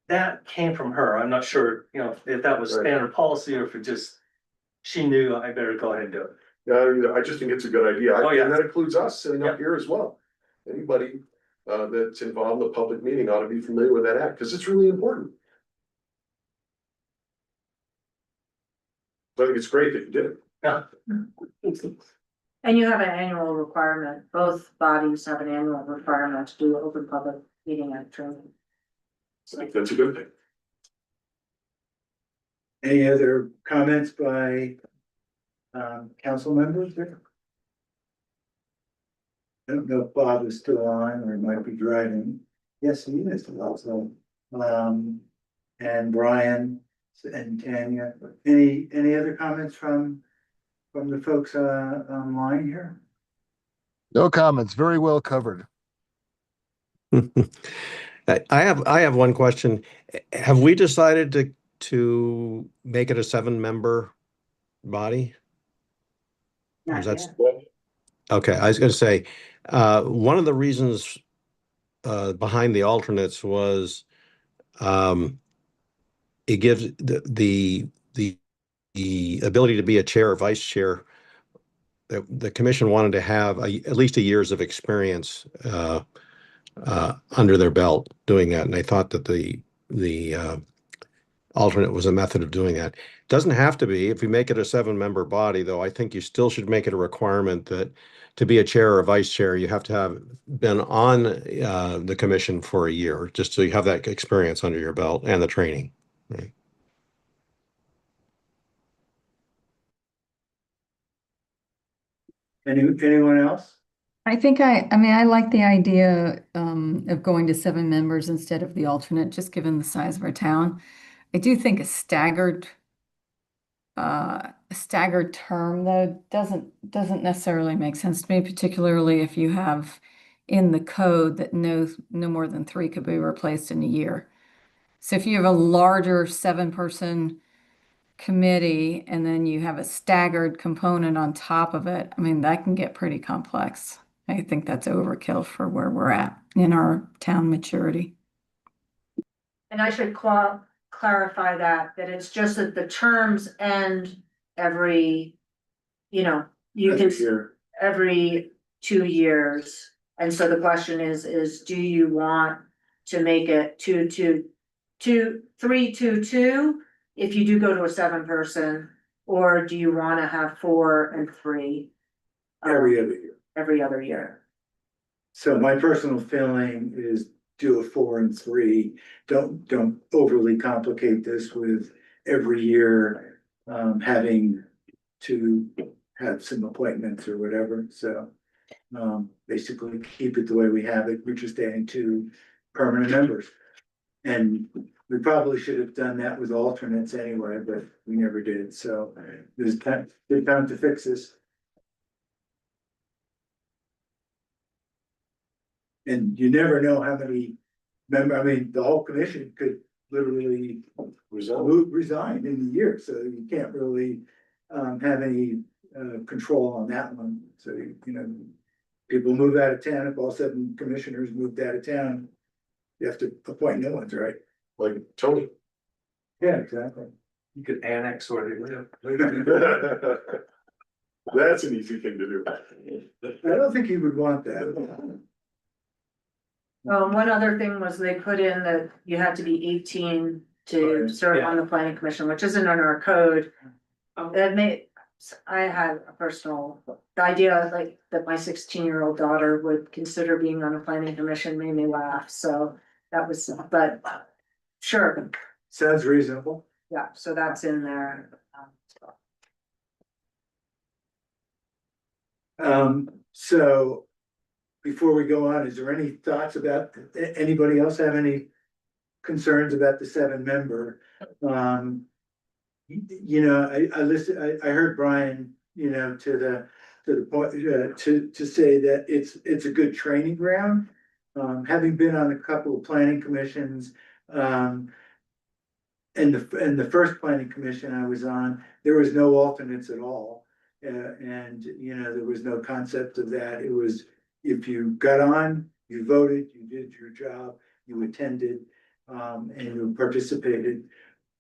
that came from her. I'm not sure, you know, if that was standard policy or if it just, she knew I better go ahead and do it. Yeah, I just think it's a good idea. Oh, yeah. And that includes us sitting Yeah. up here as well. Anybody that's involved in a public meeting ought to be familiar with that act, because it's really important. So I think it's great that you did it. Yeah. And you have an annual requirement, both bodies have an annual requirement to do open public meeting act training. I think that's a good thing. Any other comments by council members there? I don't know if Bob is still on or he might be driving. Yes, he is also. And Brian and Tanya. Any other comments from the folks online here? No comments. Very well covered. I have one question. Have we decided to make it a 7-member body? Not That's yet. okay. I was going to say, one of the reasons behind the alternates was it gives the ability to be a chair or vice chair. The commission wanted to have at least a years of experience under their belt doing that, and I thought that the alternate was a method of doing that. Doesn't have to be. If we make it a 7-member body, though, I think you still should make it a requirement that to be a chair or vice chair, you have to have been on the commission for a year, just so you have that experience under your belt and the training. Right. Anyone else? I think I mean, I like the idea of going to 7 members instead of the alternate, just given the size of our town. I do think a staggered term though doesn't necessarily make sense to me, particularly if you have in the code that no more than 3 could be replaced in a year. So if you have a larger 7-person committee and then you have a staggered component on top of it, I mean, that can get pretty complex. I think that's overkill for where we're at in our town maturity. And I should clarify that it's just that the terms end every, you know, you can, Here, every 2 years. And so the question is do you want to make it 3-2-2 if you do go to a 7-person, or do you want to have 4 and 3? Every other year. Every other year. So my personal feeling is do a 4 and 3. Don't overly complicate this with every year having to have some appointments or whatever. So basically keep it the way we have it. We're just adding 2 permanent members. And we probably should have done that with alternates anyway, but we never did. So there's good time to fix this. And you never know how many I mean, the whole commission could literally resign in the year, so you can't really have any control on that one. So, you know, people move out of town, if all of a sudden commissioners moved out of town, you have to appoint new ones, right? like Tony. Yeah, exactly. You could annex where they live. That's an easy thing to do. I don't think you would want that. One other thing was they put in that you had to be 18 to serve on the planning commission, which isn't in our code. That made, I had a personal, the idea like that my 16-year-old daughter would consider being on a planning commission made me laugh, so that was, but sure, Sounds reasonable. yeah, so that's in there. So before we go on, is there any thoughts about, anybody else have any concerns about the 7-member? You know, I listened, I heard Brian, you know, to the point, to say that it's a good training ground. Having been on a couple of planning commissions, and the first planning commission I was on, there was no alternates at all. And, you know, there was no concept of that. It was, if you got on, you voted, you did your job, you attended, and you participated.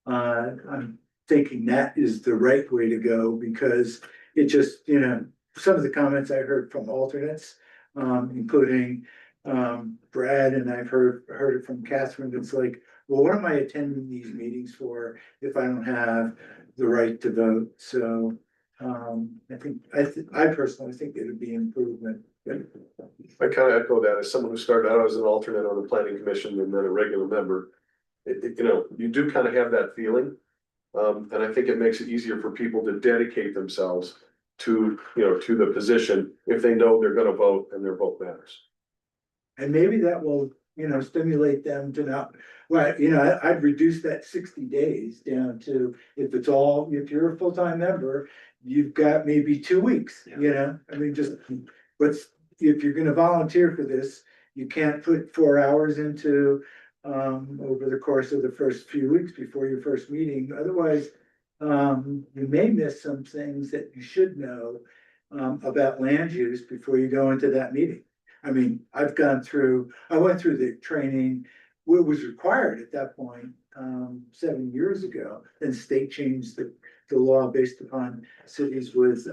I'm thinking that is the right way to go, because it just, you know, some of the comments I heard from alternates, including Brad, and I've heard it from Catherine, it's like, well, what am I attending these meetings for if I don't have the right to vote? So I personally think it would be improvement. I kind of echo that as someone who started out as an alternate on the planning commission and then a regular member. You know, you do kind of have that feeling. And I think it makes it easier for people to dedicate themselves to, you know, to the position if they know they're gonna vote and their vote matters. And maybe that will, you know, stimulate them to not, well, you know, I'd reduce that 60 days down to, if you're a full-time member, you've got maybe 2 weeks, you know, I mean, just, but if you're gonna volunteer for this, you can't put 4 hours into over the course of the first few weeks before your first meeting. Otherwise, you may miss some things that you should know about land use before you go into that meeting. I mean, I went through the training, what was required at that point 7 years ago. Then state changed the law based upon cities with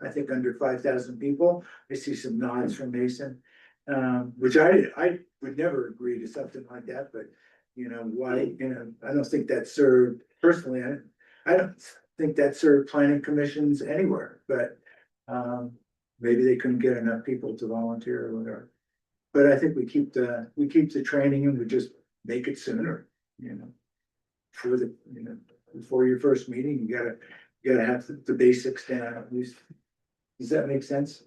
I think under 5,000 people. I see some nods from Mason, which I would never agree to something like that, but you know, why, you know, I don't think that served, personally, I don't think that served planning commissions anywhere, but maybe they couldn't get enough people to volunteer or whatever. But I think we keep the training and we just make it sooner, you know. Before your first meeting, you gotta have the basics down at least. Does that make sense?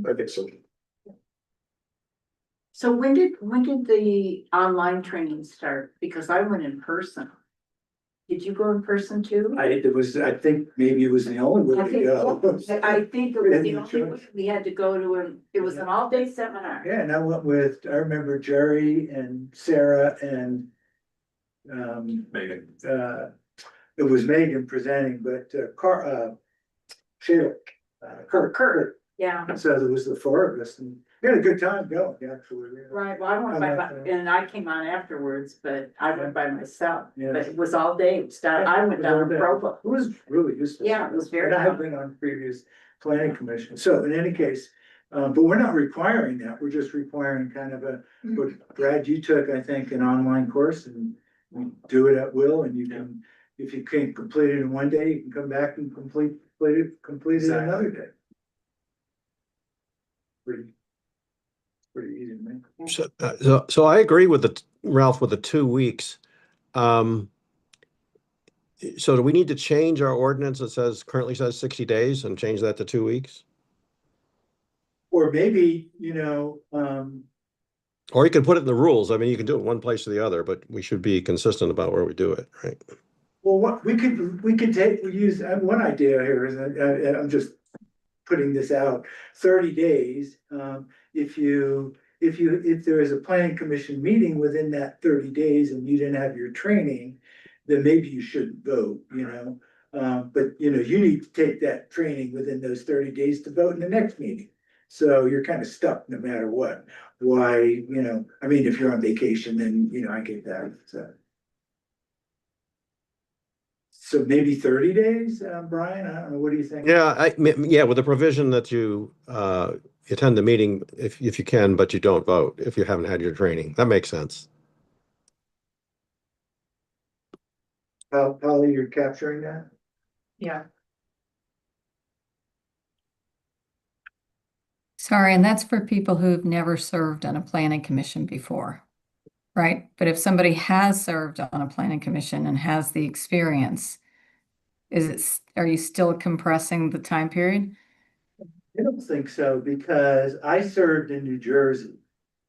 I think so. So when did the online training start? Because I went in person. Did you go in person too? I think maybe it was the only way to go. I think it was the only way we had to go to it was an all-day seminar. Yeah, and I remember Jerry and Sarah and Megan. it was Megan presenting, but Sheila, Kurt Yeah, So there was the four of us and we had a good time going, actually. Yeah. right, well, I went and I came on afterwards, but I went by myself, Yeah. but it was all day, I went down to Provo. It was really useful. Yeah, it was very And I have fun. been on previous planning commission, so in any case, but we're not requiring that, we're just requiring kind of a, what Brad, you took, I think, an online course and we do it at will, and you can, if you can't complete it in one day, you can come back and complete it another day. Pretty easy, man. So I agree with Ralph, with the 2 weeks. So do we need to change our ordinance that currently says 60 days and change that to 2 weeks? Or maybe, Or you can put it in the rules. I mean, you can do it one place or the other, but we should be consistent about where we do it, right? well, what we could use, one idea here is, I'm just putting this out, 30 days. If there is a planning commission meeting within that 30 days and you didn't have your training, then maybe you shouldn't vote, but you need to take that training within those 30 days to vote in the next meeting. So you're kind of stuck no matter what. Why, I mean, if you're on vacation, then, I get that, so maybe 30 days, Brian, I don't know, what do you think? Yeah, with the provision that you attend the meeting if you can, but you don't vote if you haven't had your training. That makes sense. Polly, you're capturing that? Yeah. Sorry, and that's for people who've never served on a planning commission before, right? But if somebody has served on a planning commission and has the experience, are you still compressing the time period? I don't think so, because I served in New Jersey.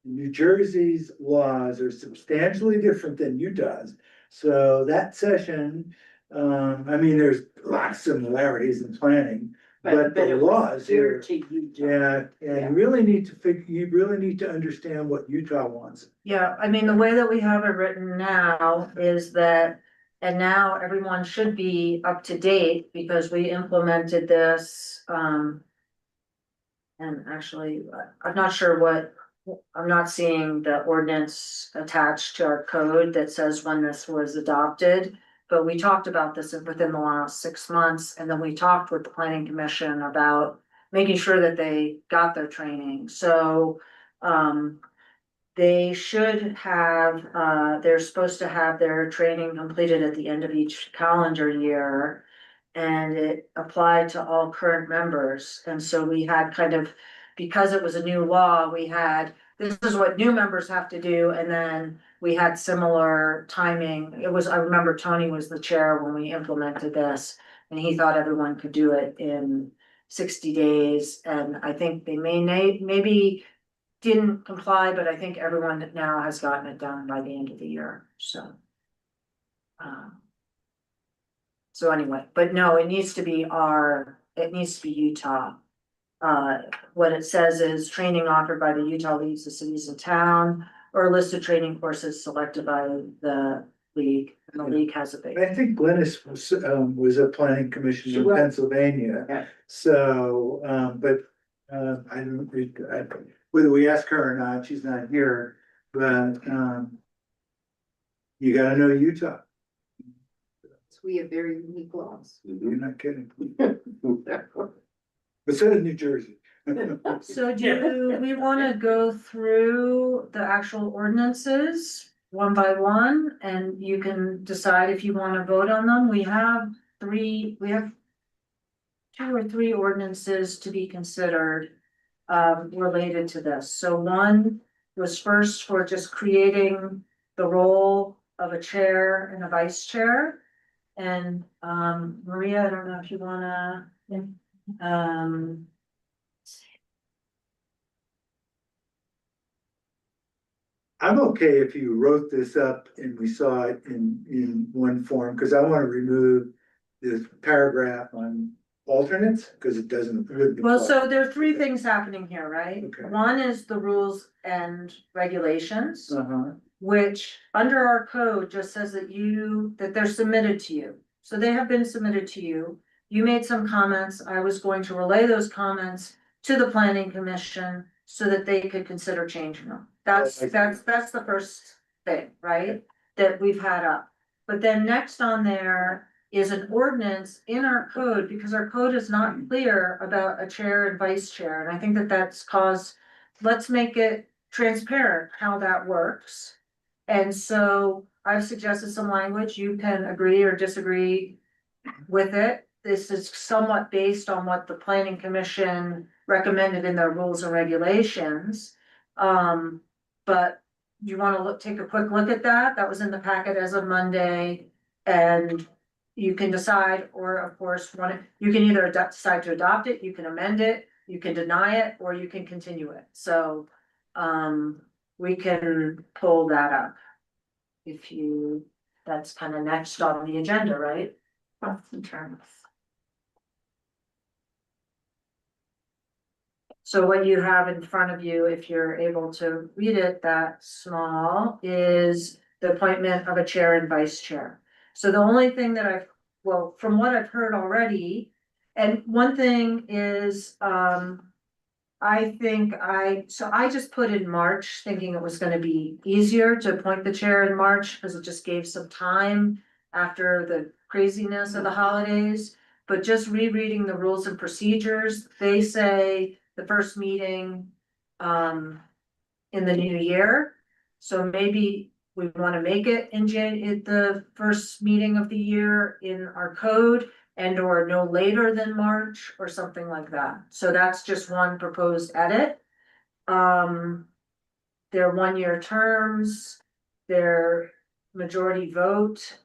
New Jersey's laws are substantially different than Utah's. So that session, I mean, there's lots of similarities in planning, but the it was laws here. to Utah. Yeah, you really need to understand what Utah wants. Yeah, I mean, the way that we have it written now is that, and now everyone should be up to date because we implemented this, and actually, I'm not sure I'm not seeing the ordinance attached to our code that says when this was adopted. But we talked about this within the last 6 months, and then we talked with the planning commission about making sure that they got their training. So, they should have, they're supposed to have their training completed at the end of each calendar year. And it applied to all current members. And so we had because it was a new law, this is what new members have to do. And then we had similar timing. I remember Tony was the chair when we implemented this, and he thought everyone could do it in 60 days. And I think they maybe didn't comply, but I think everyone now has gotten it done by the end of the year, so. So anyway, but no, it needs to be Utah. What it says is training offered by the Utah Leagues of Cities and Town, or a list of training courses selected by the league, and the league has a big. I think Glennis was a planning commission in Pennsylvania. Yeah. So, but, I don't read, whether we ask her or not, she's not here, but, you gotta know Utah. We have very unique laws. You're not kidding. But so does New Jersey. So do we wanna go through the actual ordinances one by one, and you can decide if you wanna vote on them? We have 2 or 3 ordinances to be considered related to this. So one was first for just creating the role of a chair and a vice chair. And Maria, I don't know if you wanna I'm okay if you wrote this up and we saw it in one form, because I want to remove this paragraph on alternates, because it doesn't. well, so there are 3 things happening here, right? Okay. One is the rules and regulations, Uh-huh. which under our code just says that they're submitted to you. So they have been submitted to you. You made some comments. I was going to relay those comments to the planning commission so that they could consider changing them. That's the first thing, right? That we've had up. But then next on there is an ordinance in our code, because our code is not clear about a chair and vice chair. And I think that that's caused, let's make it transparent how that works. And so I've suggested some language, you can agree or disagree with it. This is somewhat based on what the planning commission recommended in their rules and regulations. But you wanna take a quick look at that? That was in the packet as of Monday. And you can decide, or of course, you can either decide to adopt it, you can amend it, you can deny it, or you can continue it. So, we can pull that up. If you, that's kind of next on the agenda, right? In terms. So what you have in front of you, if you're able to read it that small, is the appointment of a chair and vice chair. So the only thing that well, from what I've heard already, and one thing is, I just put in March, thinking it was gonna be easier to appoint the chair in March, because it just gave some time after the craziness of the holidays. But just rereading the rules and procedures, they say the first meeting, in the new year. So maybe we wanna make it in the first meeting of the year in our code, and or no later than March or something like that. So that's just one proposed edit. Their 1-year terms, their majority vote,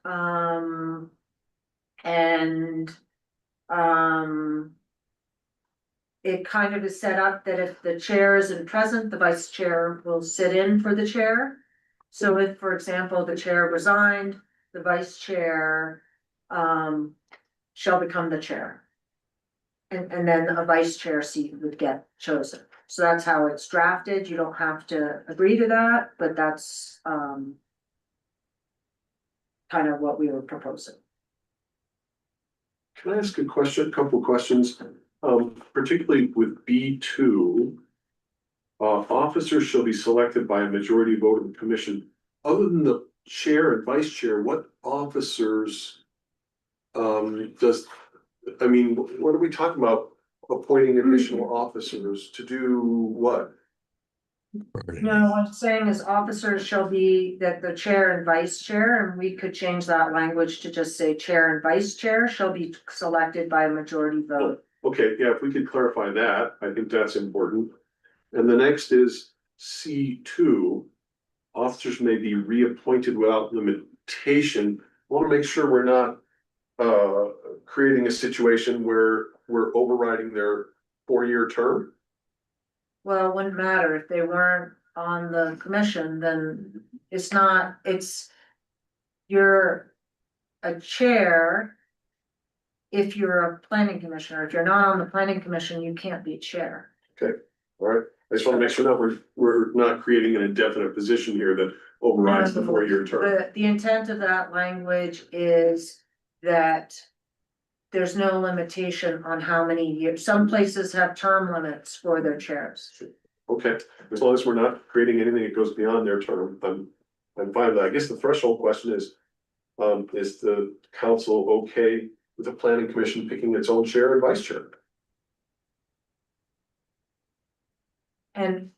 it kind of is set up that if the chair isn't present, the vice chair will sit in for the chair. So if, for example, the chair resigned, the vice chair, shall become the chair. And then a vice chair seat would get chosen. So that's how it's drafted. You don't have to agree to that, but that's kind of what we were proposing. Can I ask a question, a couple of questions? Particularly with B2, officers shall be selected by a majority vote of the commission. Other than the chair and vice chair, what officers what are we talking about? Appointing additional officers to do what? No, what I'm saying is officers shall be that the chair and vice chair, and we could change that language to just say chair and vice chair shall be selected by a majority vote. Okay, yeah, if we could clarify that, I think that's important. And the next is C2. Officers may be reappointed without limitation. I want to make sure we're not creating a situation where we're overriding their 4-year term. Well, it wouldn't matter if they weren't on the commission, then you're a chair. If you're a planning commissioner, if you're not on the planning commission, you can't be chair. Okay, all right. I just want to make sure that we're not creating an indefinite position here that overrides the 4-year term. The intent of that language is that there's no limitation on how many years. Some places have term limits for their chairs. Okay, as long as we're not creating anything that goes beyond their term, I'm fine with that. I guess the threshold question is the council okay with the planning commission picking its own chair and vice chair? And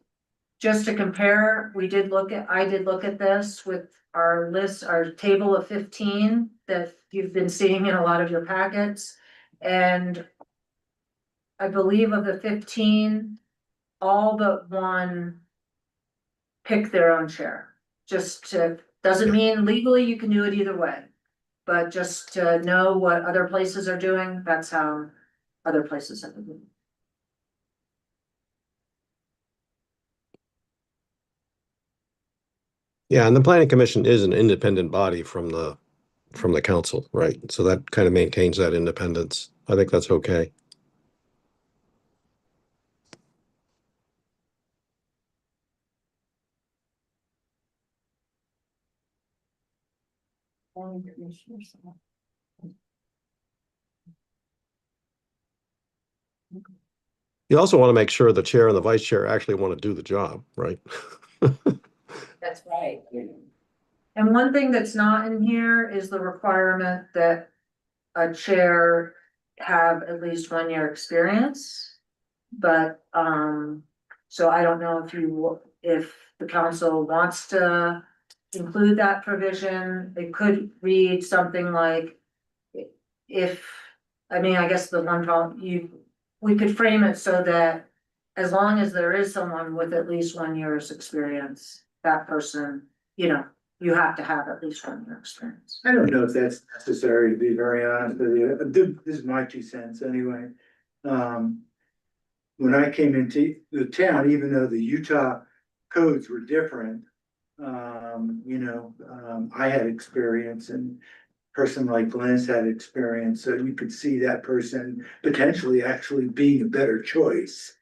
just to compare, I did look at this with our list, our table of 15 that you've been seeing in a lot of your packets. And I believe of the 15, all but one pick their own chair. Doesn't mean legally you can do it either way. But just to know what other places are doing, that's how other places have been. Yeah, and the planning commission is an independent body from the council, right? So that kind of maintains that independence. I think that's okay. You also want to make sure the chair and the vice chair actually want to do the job, right? That's right. And one thing that's not in here is the requirement that a chair have at least 1 year experience. But, so I don't know if the council wants to include that provision. It could read something like, I guess the one problem, we could frame it so that as long as there is someone with at least 1 year's experience, that person, you have to have at least 1 year experience. I don't know if that's necessary, to be very honest with you. This is my 2 cents anyway. When I came into the town, even though the Utah codes were different, I had experience, and a person like Glennis had experience, so you could see that person potentially actually being a better choice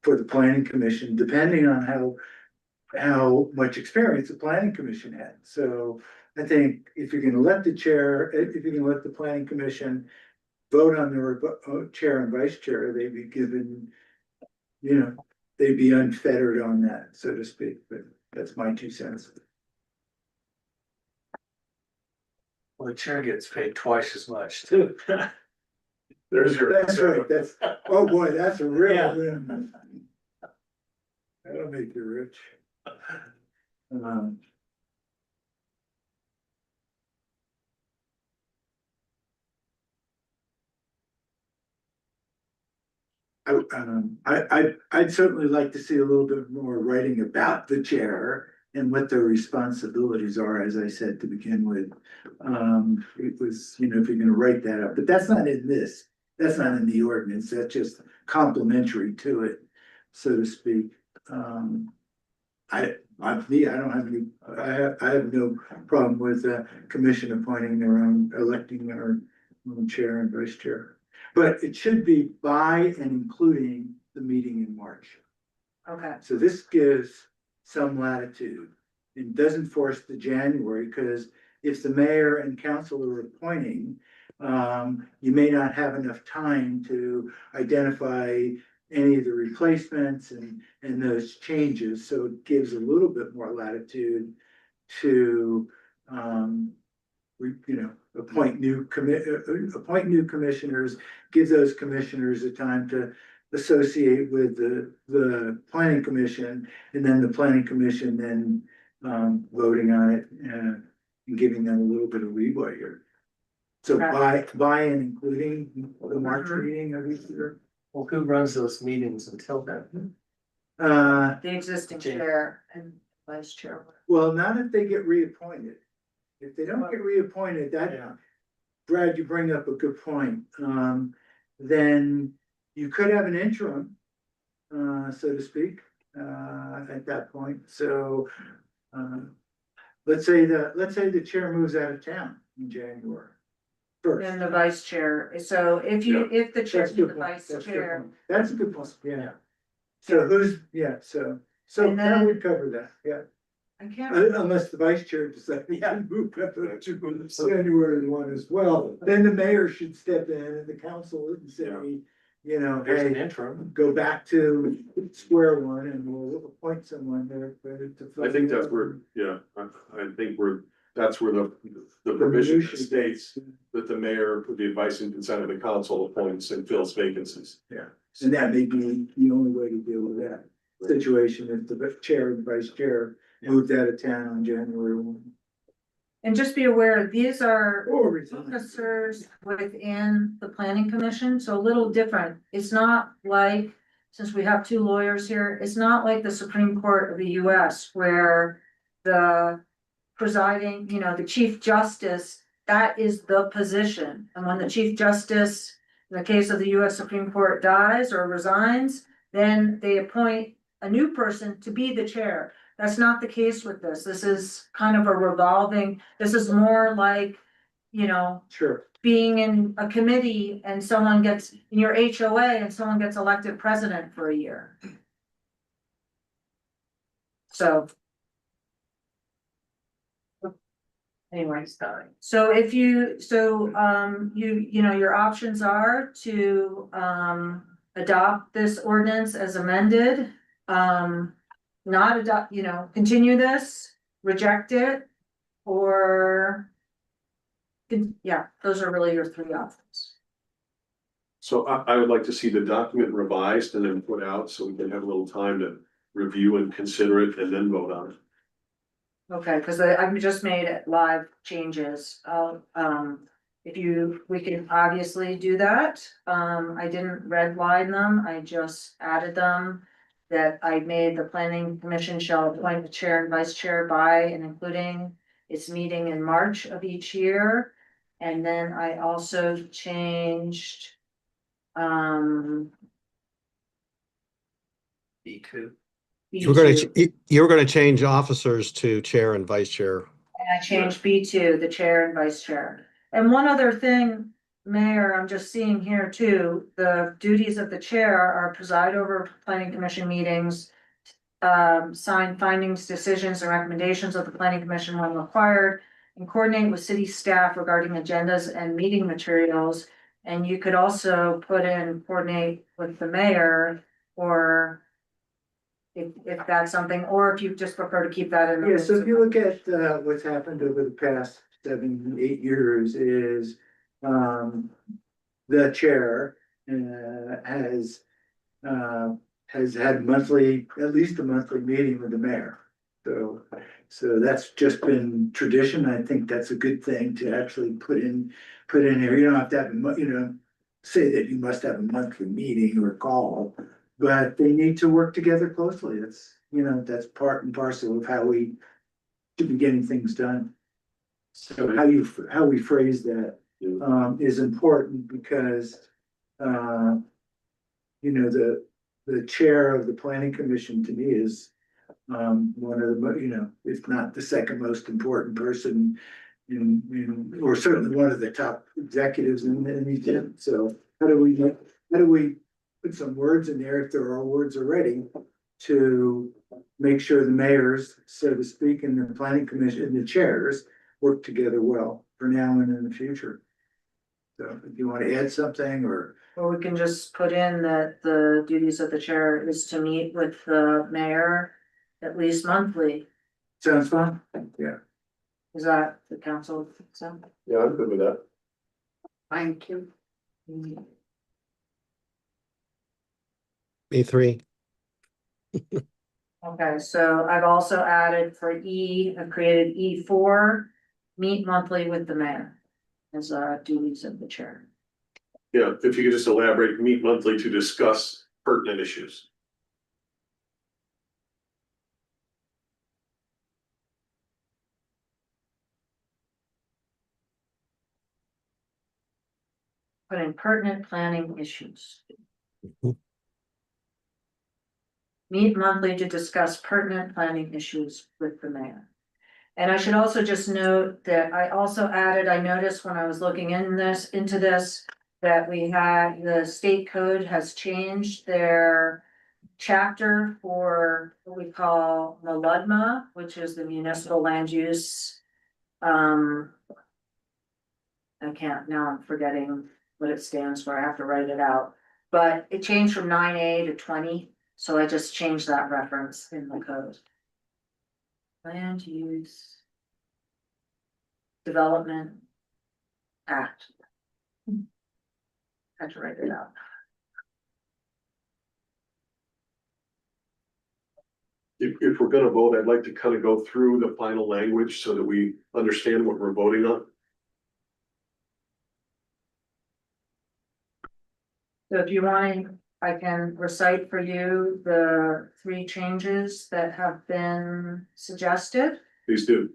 for the planning commission, depending on how much experience the planning commission had. So I think if you're gonna let the chair, if you're gonna let the planning commission vote on the chair and vice chair, they'd be given, they'd be unfettered on that, so to speak, but that's my 2 cents. Well, the chair gets paid twice as much too. There's your. That's right, oh boy, that's a real Yeah. win. That'll make you rich. I'd certainly like to see a little bit more writing about the chair and what their responsibilities are, as I said to begin with. It was, if you're gonna write that up, but that's not in this, that's not in the ordinance, that's just complementary to it, so to speak. I don't have any, I have no problem with the commission appointing their own, electing their own chair and vice chair. But it should be by and including the meeting in March. Okay. So this gives some latitude and doesn't force the January, because if the mayor and council are appointing, you may not have enough time to identify any of the replacements and those changes. So it gives a little bit more latitude to, appoint new commissioners, give those commissioners a time to associate with the planning commission, and then the planning commission then voting on it and giving them a little bit of leeway here. So by and including the March meeting of each year. Well, who runs those meetings until then? The existing chair and vice chair. Well, not if they get reappointed. If they don't get reappointed, Brad, you bring up a good point. Then you could have an interim, so to speak, at that point. So, let's say the chair moves out of town in January. First. And the vice chair, so if the chair, That's a good the point. vice That's a good chair, point. That's a good point, yeah. So so And that then- would cover that, yeah. I can't. Unless the vice chair decides to move up to January 1 as well, then the mayor should step in and the council and say, There's an hey, interim. go back to square one and we'll appoint someone there. I think that's where, I think that's where the provision minutia states that the mayor, with the advice and consent of the council, appoints and fills vacancies. Yeah, and that may be the only way to deal with that situation if the chair and vice chair moved out of town on January 1. And just be aware, these are Or resign. officers within the planning commission, so a little different. It's not like, since we have 2 lawyers here, it's not like the Supreme Court of the US where the presiding, the chief justice, that is the position. And when the chief justice, in the case of the US Supreme Court, dies or resigns, then they appoint a new person to be the chair. That's not the case with this. This is kind of a revolving, this is more like, Sure. being in a committee and someone gets, in your HOA and someone gets elected president for a year. So. Anyways, so your options are to, adopt this ordinance as amended, not adopt, continue this, reject it, or yeah, those are really your three options. So I would like to see the document revised and then put out so we can have a little time to review and consider it and then vote on it. Okay, because I've just made it live changes. We can obviously do that. I didn't redline them, I just added them. That I made the planning commission shall appoint the chair and vice chair by and including its meeting in March of each year. And then I also changed, B2. You were gonna change officers to chair and vice chair. And I changed B2, the chair and vice chair. And one other thing, Mayor, I'm just seeing here too, the duties of the chair are preside over planning commission meetings, sign findings, decisions, and recommendations of the planning commission when required, and coordinate with city staff regarding agendas and meeting materials. And you could also put in coordinate with the mayor, or if that's something, or if you just prefer to keep that in. Yeah, so if you look at what's happened over the past 7, 8 years is the chair has had monthly, at least a monthly meeting with the mayor. So that's just been tradition. I think that's a good thing to actually put in here. You don't have to have, say that you must have a monthly meeting or call, but they need to work together closely. That's part and parcel of how we should be getting things done. So how we phrase that is important because the chair of the planning commission to me is one of the, if not the second most important person or certainly one of the top executives in the gym. So how do we put some words in there, if there are words already, to make sure the mayors, so to speak, and the planning commission and the chairs work together well for now and in the future. So if you want to add something or we can just put in that the duties of the chair is to meet with the mayor at least monthly. Sounds fun. Yeah. Is that the council? Yeah, I'm good with that. Thank you. B3. Okay, so I've also added for I've created E4, meet monthly with the mayor as duties of the chair. Yeah, if you could just elaborate, meet monthly to discuss pertinent issues. Put in pertinent planning issues. Meet monthly to discuss pertinent planning issues with the mayor. And I should also just note that I also added, I noticed when I was looking into this, that we had, the state code has changed their chapter for what we call MLUDMA, which is the municipal land use. I can't, now I'm forgetting what it stands for, I have to write it out. But it changed from 9A to 20, so I just changed that reference in the code. Land Use Development Act. Had to write it out. If we're gonna vote, I'd like to kind of go through the final language so that we understand what we're voting on. So if you want, I can recite for you the 3 changes that have been suggested. Please do.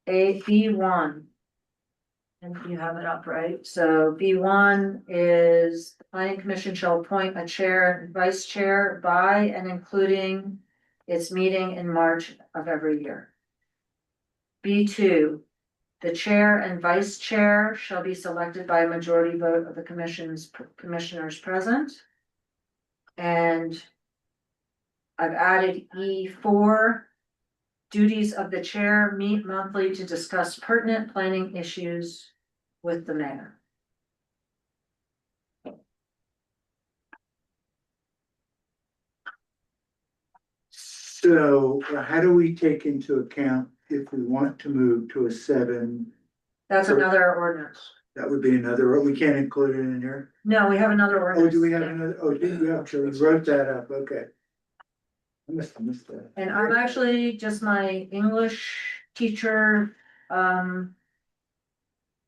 B1. And you have it up, right? So B1 is the planning commission shall appoint a chair and vice chair by and including its meeting in March of every year. B2, the chair and vice chair shall be selected by a majority vote of the commissioners present. And I've added E4, duties of the chair meet monthly to discuss pertinent planning issues with the mayor. So how do we take into account if we want to move to a 7? That's another ordinance. That would be another, we can't include it in here. No, we have another Oh, ordinance. do we have another? Oh, do you have, so we wrote that up, okay. I must have missed that. And I'm actually just my English teacher,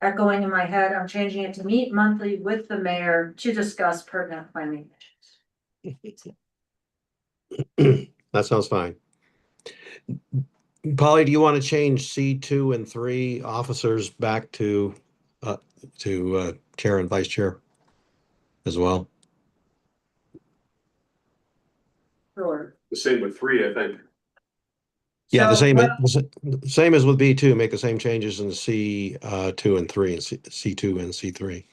echoing in my head, I'm changing it to meet monthly with the mayor to discuss pertinent planning issues. That sounds fine. Polly, do you want to change C2 and 3 officers back to chair and vice chair as well? Sure. The same with 3, I think. Yeah, the So same as with B2, make the same changes in C2 and 3 and C2 and C3.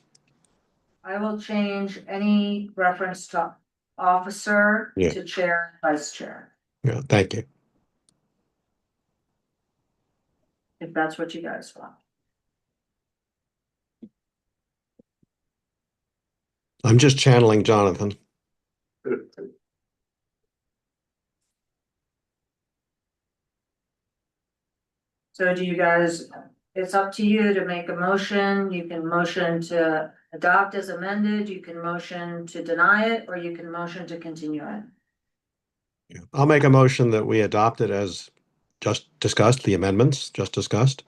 I will change any reference to officer Yeah. to chair, vice chair, Yeah, thank you. if that's what you guys want. I'm just channeling Jonathan. So do you guys, it's up to you to make a motion. You can motion to adopt as amended, you can motion to deny it, or you can motion to continue it. I'll make a motion that we adopt it as just discussed, the amendments just discussed.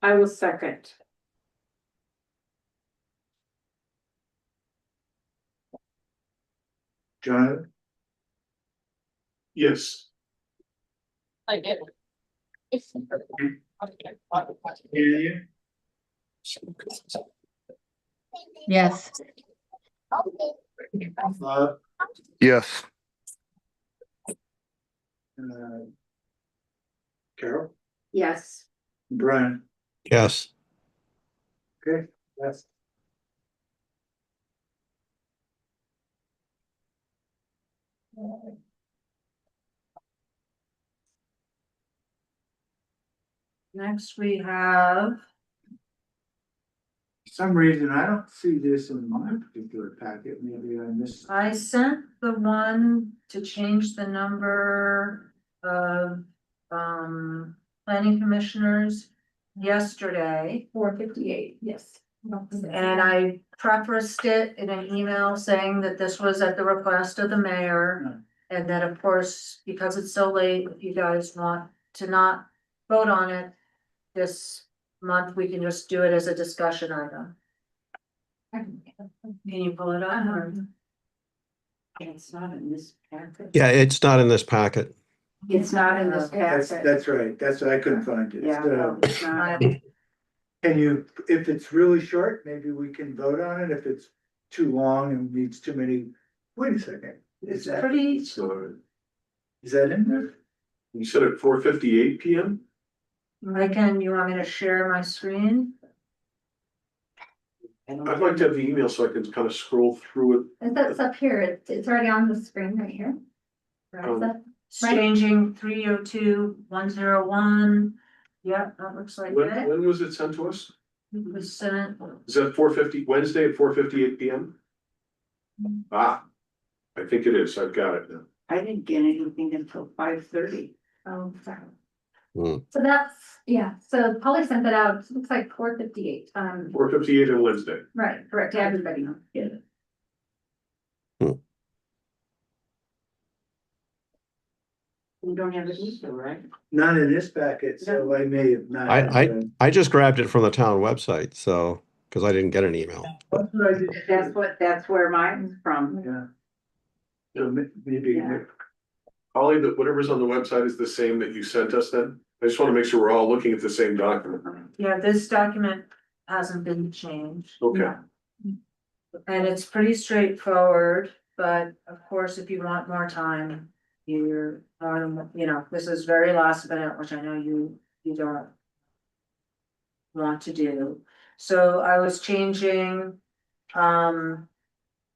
I will second. Jonathan? Yes. Yeah, Yes. Yes. Carol? Yes. Brian? Yes. Okay, yes. Next, we have, For some reason, I don't see this in my particular packet, maybe I missed. I sent the one to change the number of, planning commissioners yesterday. 458, yes. And I prefaced it in an email saying that this was at the request of the mayor. And that, of course, because it's so late, if you guys want to not vote on it this month, we can just do it as a discussion item. Can you pull it up? or- It's not in this packet. Yeah, it's not in this packet. It's not in this packet. That's right, that's what I couldn't find it. Yeah, So, no, it's not. can you, if it's really short, maybe we can vote on it, if it's too long and needs too many, wait a second. It's pretty, So Is that in there? you said at 4:58 PM? you want me to share my screen? I'd like to have the email so I can kind of scroll through it. That's up here, it's already on the screen right here. Right, is that- Right. Changing 302-101. Yeah, that looks like When, it. when was it sent to us? It was sent, Is that 4:50, Wednesday at 4:58 PM? Ah, I think it is. I've got it now. I didn't get anything until 5:30. Oh, sorry. Hmm. So that's, yeah, so Polly sent that out, it looks like 458, 4:58 on Wednesday. right, correct, to everybody. Yeah. We don't have it either, right? Not in this packet, so I may have not. I just grabbed it from the town website, so, because I didn't get an email. That's what I did. That's where mine's from. Yeah. So maybe. Yeah. Holly, whatever's on the website is the same that you sent us then? I just want to make sure we're all looking at the same document. yeah, this document hasn't been changed. Okay. And it's pretty straightforward, but of course, if you want more time, you're, this is very last minute, which I know you don't want to do. So I was changing,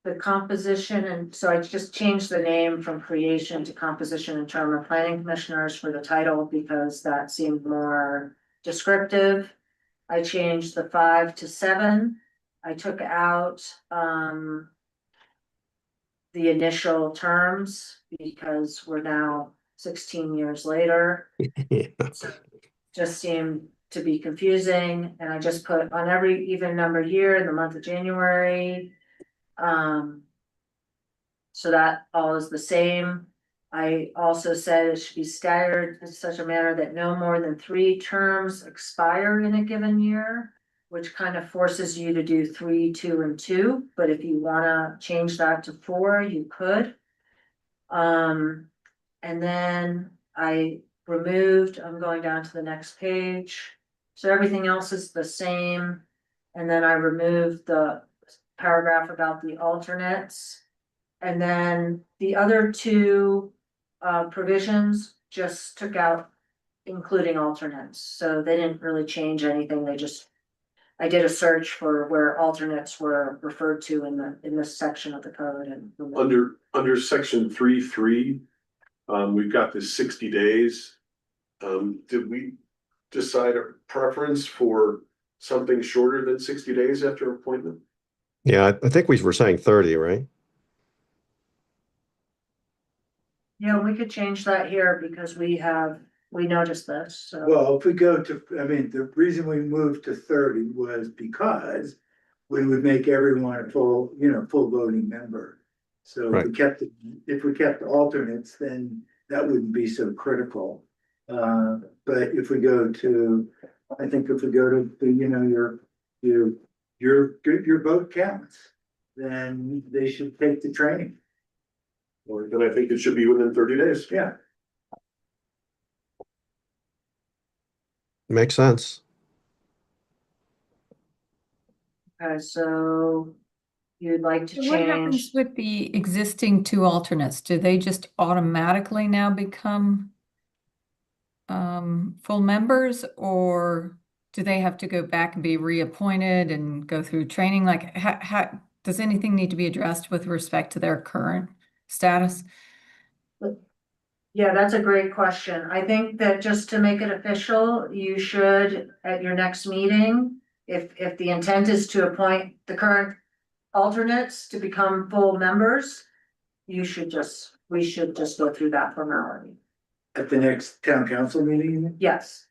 the composition, and so I just changed the name from creation to composition and term of planning commissioners for the title because that seemed more descriptive. I changed the 5 to 7. I took out, the initial terms because we're now 16 years later. So just seemed to be confusing, and I just put on every even number year in the month of January. So that all is the same. I also said it should be staggered in such a manner that no more than 3 terms expire in a given year, which kind of forces you to do 3, 2, and 2. But if you wanna change that to 4, you could. And then I removed, I'm going down to the next page. So everything else is the same. And then I removed the paragraph about the alternates. And then the other 2 provisions just took out including alternates. So they didn't really change anything. I did a search for where alternates were referred to in this section of the code and. Under section 3.3, we've got this 60 days. Did we decide a preference for something shorter than 60 days after appointment? Yeah, I think we were saying 30, right? Yeah, we could change that here because we noticed this, so. Well, if we go to, I mean, the reason we moved to 30 was because we would make everyone a full voting member. So if we kept alternates, then that wouldn't be so critical. But if we go to, I think if we go to your vote counts, then they should take the training. Or then I think it should be within 30 days. Yeah. Makes sense. Okay, so you'd like to So what happens change, with the existing 2 alternates? Do they just automatically now become full members, or do they have to go back and be reappointed and go through training? Like, how does anything need to be addressed with respect to their current status? yeah, that's a great question. I think that just to make it official, you should, at your next meeting, if the intent is to appoint the current alternates to become full members, we should just go through that formality. At the next town council meeting? Yes.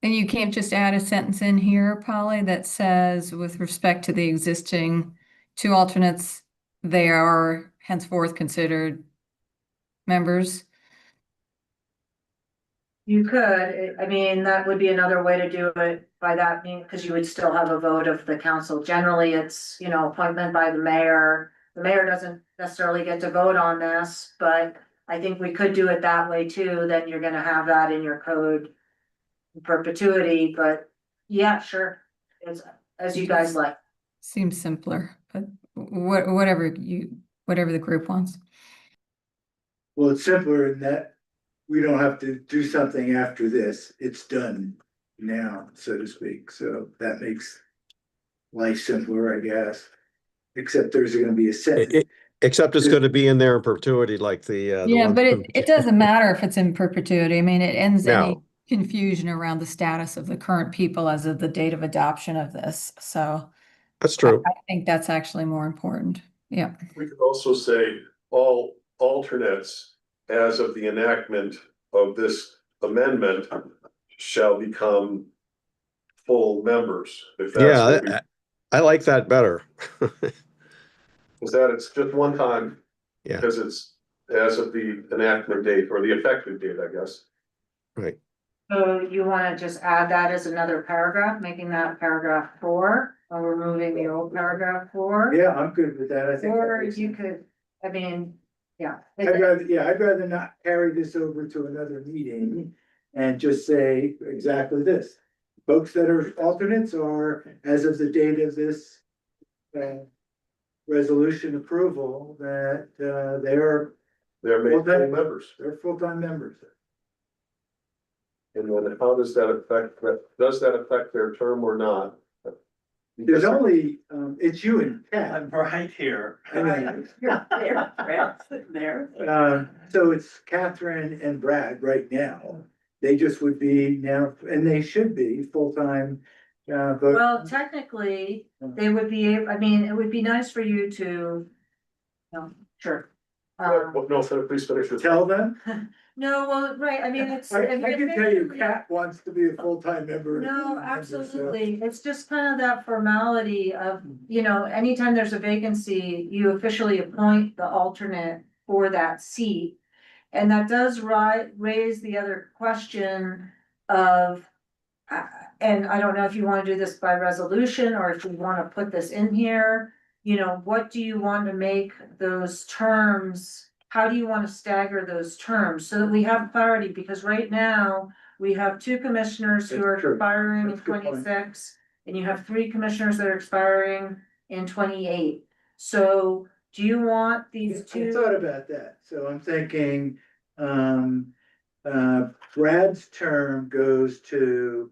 And you can't just add a sentence in here, Polly, that says with respect to the existing 2 alternates, they are henceforth considered members. You could, I mean, that would be another way to do it by that mean, because you would still have a vote of the council. Generally, it's, appointment by the mayor. The mayor doesn't necessarily get to vote on this, but I think we could do it that way too. Then you're gonna have that in your code in perpetuity, but yeah, sure. It's as you guys like. Seems simpler, but whatever the group wants. Well, it's simpler in that we don't have to do something after this. It's done now, so to speak. So that makes life simpler, I guess. Except there's gonna be a sentence. Except it's going to be in there in perpetuity, like the Yeah, one but from- it doesn't matter if it's in perpetuity. I mean, it ends any No. confusion around the status of the current people as of the date of adoption of this. So That's true. I think that's actually more important. Yeah. We could also say all alternates as of the enactment of this amendment shall become full members. If that's what we- Yeah, I like that better. is that it's just one time. Yeah. Because it's as of the enactment date or the effective date, I guess. Right. So you wanna just add that as another paragraph, making that paragraph 4, or removing the old paragraph 4? Yeah, I'm good with that. I think. that Or makes you sense. could, I mean, yeah. I'd rather not carry this over to another meeting and just say exactly this. Folks that are alternates are, as of the date of this resolution approval, that they're They're made full members. full-time members. And then how does that affect their term or not? There's only, it's you and Ted. I'm right here. I know. There. So it's Catherine and Brad right now. They just would be now, and they should be full-time, but. Well, technically, they would be, I mean, it would be nice for you to, sure, No, please finish your. Tell them. No, well, right, I mean, it's. I mean, can tell you, basically- Kat wants to be a full-time member. No, member, so- absolutely. It's just kind of that formality of, anytime there's a vacancy, you officially appoint the alternate for that seat. And that does raise the other question of, and I don't know if you want to do this by resolution or if you want to put this in here. What do you want to make those terms? How do you want to stagger those terms so that we have clarity? Because right now, we have 2 commissioners who That's are true. expiring in That's a good point. 26, and you have 3 commissioners that are expiring in 28. So do you want these I thought 2? about that, so I'm thinking, Brad's term goes to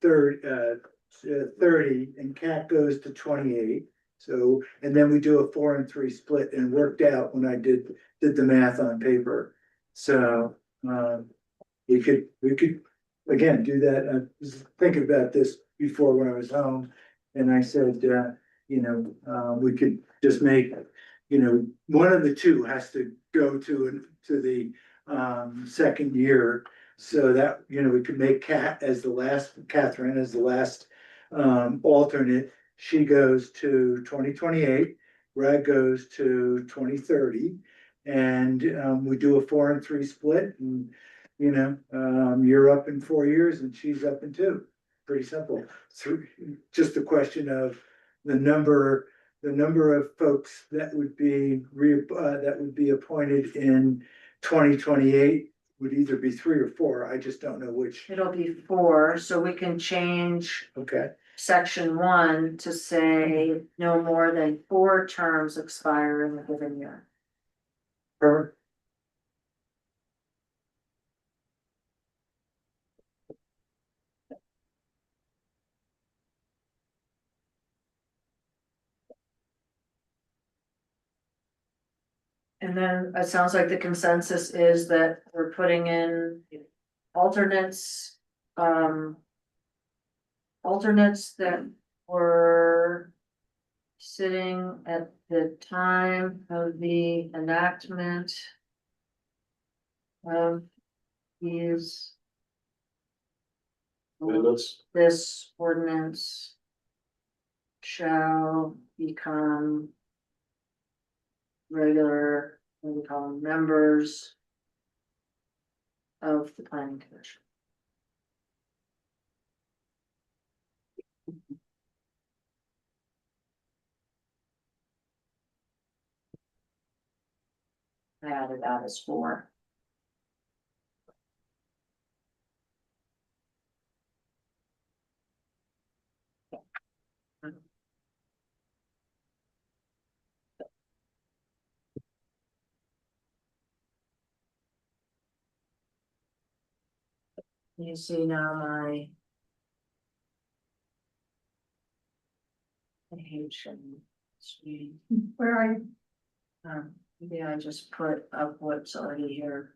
30 and Kat goes to 28. So, and then we do a 4 and 3 split and worked out when I did the math on paper. So, we could, again, do that. I was thinking about this before when I was home. And I said, we could just make, one of the 2 has to go to the second year. So that, we could make Catherine as the last alternate. She goes to 2028, Brad goes to 2030. And we do a 4 and 3 split and, you're up in 4 years and she's up in 2. Pretty simple. Just a question of the number of folks that would be appointed in 2028 would either be 3 or 4. I just don't know which. It'll be 4, so we can change Okay. section 1 to say no more than 4 terms expire in a given year. Perfect. And then it sounds like the consensus is that we're putting in alternates, alternates that were sitting at the time of the enactment of these, this ordinance shall become regular, what do we call them, members of the planning commission. I added that as 4. You see now my page and screen. Where are you? Maybe I just put up what's already here.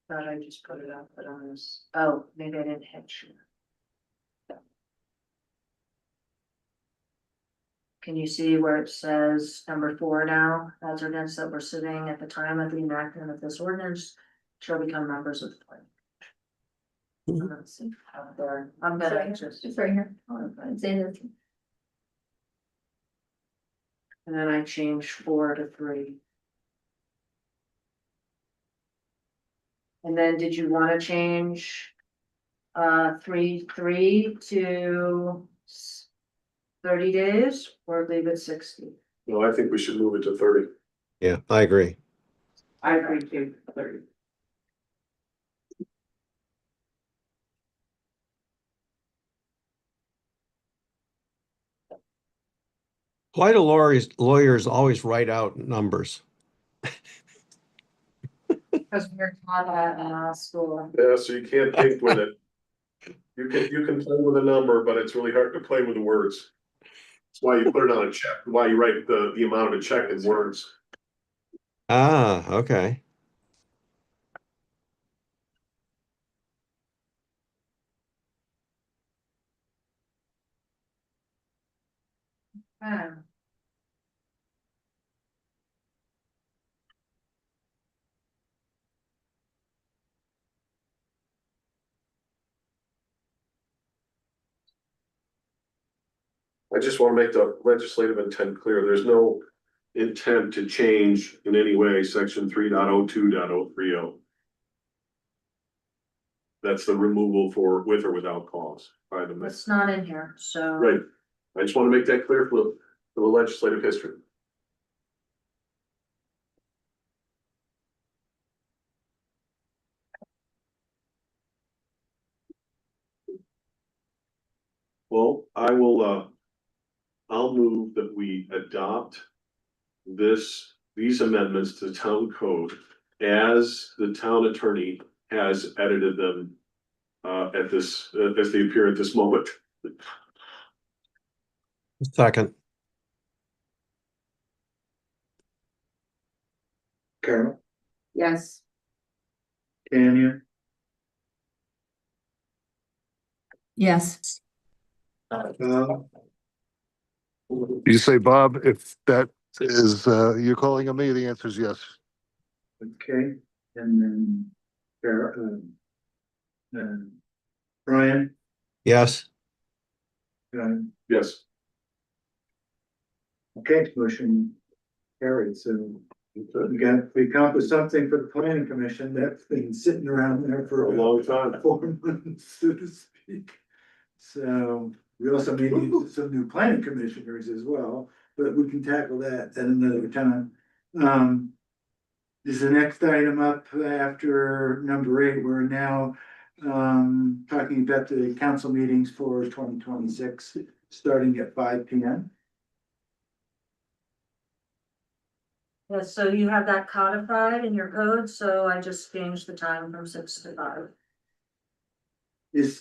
Thought I just put it up, but on this, oh, maybe I didn't hit share. Can you see where it says number 4 now, alternates that were sitting at the time of the enactment of this ordinance shall become members of the planning. Let's see, up there, I'm gonna just, It's right here. It's in this. and then I changed 4 to 3. And then did you wanna change 3 to 30 days or leave it 60? No, I think we should move it to 30. Yeah, I agree. I agree too, 30. Why do lawyers always write out numbers? Because we're taught that in school. Yeah, so you can't think with it. You can play with a number, but it's really hard to play with the words. That's why you put it on a check, why you write the amount of a check in words. Ah, okay. I just want to make the legislative intent clear. There's no intent to change in any way section 3.02.030. That's the removal for with or without cause by the. It's not in here, so. Right. I just want to make that clear for the legislative history. Well, I'll move that we adopt these amendments to town code as the town attorney has edited them as they appear at this moment. Second. Carol, Yes. Tanya, Yes. You say, Bob, if that is, you're calling on me, the answer is yes. okay, and then Brian, Yes. Yes. okay, motion carried, so we accomplished something for the planning commission that's been sitting around there for A long time. 4 months, so to speak. So we also may need some new planning commissioners as well, but we can tackle that at another time. Is the next item up after number 8? We're now talking about the council meetings for 2026, starting at 5 p.m. Yeah, so you have that codified in your code, so I just changed the time from 6 to 5. Is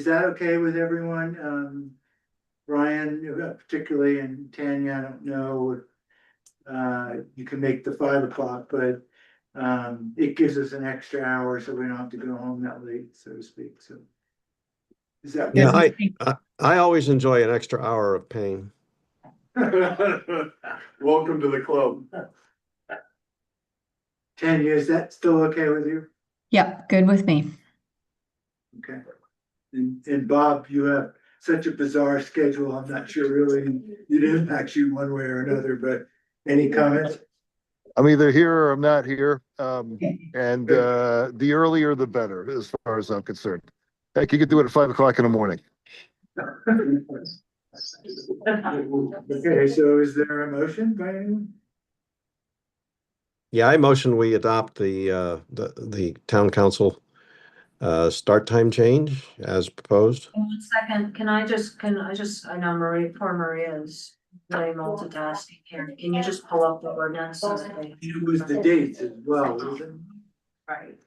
that okay with everyone? Brian, particularly, and Tanya, I don't know. You can make the 5 o'clock, but it gives us an extra hour, so we don't have to go home that late, so to speak, so. Is that? Yeah, I always enjoy an extra hour of pain. Welcome to the club. Tanya, is that still okay with you? Yep, good with me. Okay. And Bob, you have such a bizarre schedule, I'm not sure really it impacts you one way or another, but any comments? I'm either here or I'm not here. And the earlier the better, as far as I'm concerned. Heck, you could do it at 5 o'clock in the morning. Okay, so is there a motion by anyone? Yeah, I motion we adopt the town council start time change as proposed. 1 second, I know poor Maria is really multitasking here. Can you just pull up the ordinance? It was the dates as well, wasn't it? Right.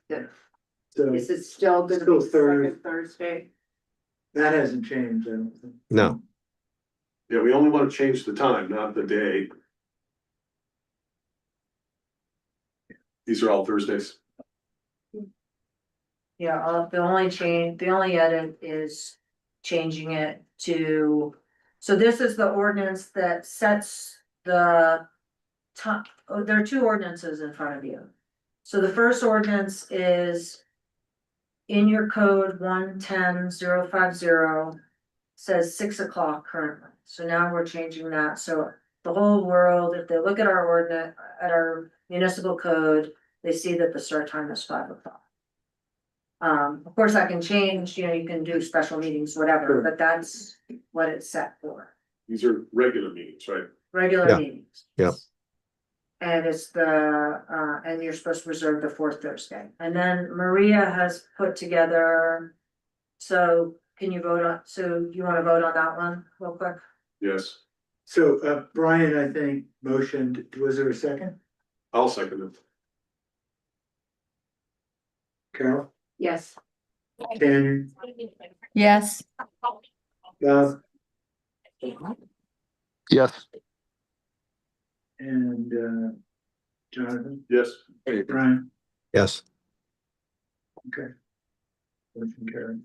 So Is it still gonna Still be second Thursday? that hasn't changed, I don't think. No. Yeah, we only want to change the time, not the day. These are all Thursdays. Yeah, the only edit is changing it to, so this is the ordinance that sets the time, there are 2 ordinances in front of you. So the first ordinance is in your code 110050, says 6 o'clock currently. So now we're changing that. So the whole world, if they look at our ordinance, at our municipal code, they see that the start time is 5 o'clock. Of course, that can change, you can do special meetings, whatever, but that's what it's set for, These are regular meetings, right? regular Yeah. meetings. Yeah. And it's and you're supposed to reserve the 4th Thursday. And then Maria has put together, so can you you wanna vote on that one real quick? Yes, So Brian, I think motioned, was there a second? I'll second it. Carol, Yes. Tanya, Yes. Bob, Yes. and Jonathan, Yes. Brian, Yes. okay. Motion carried.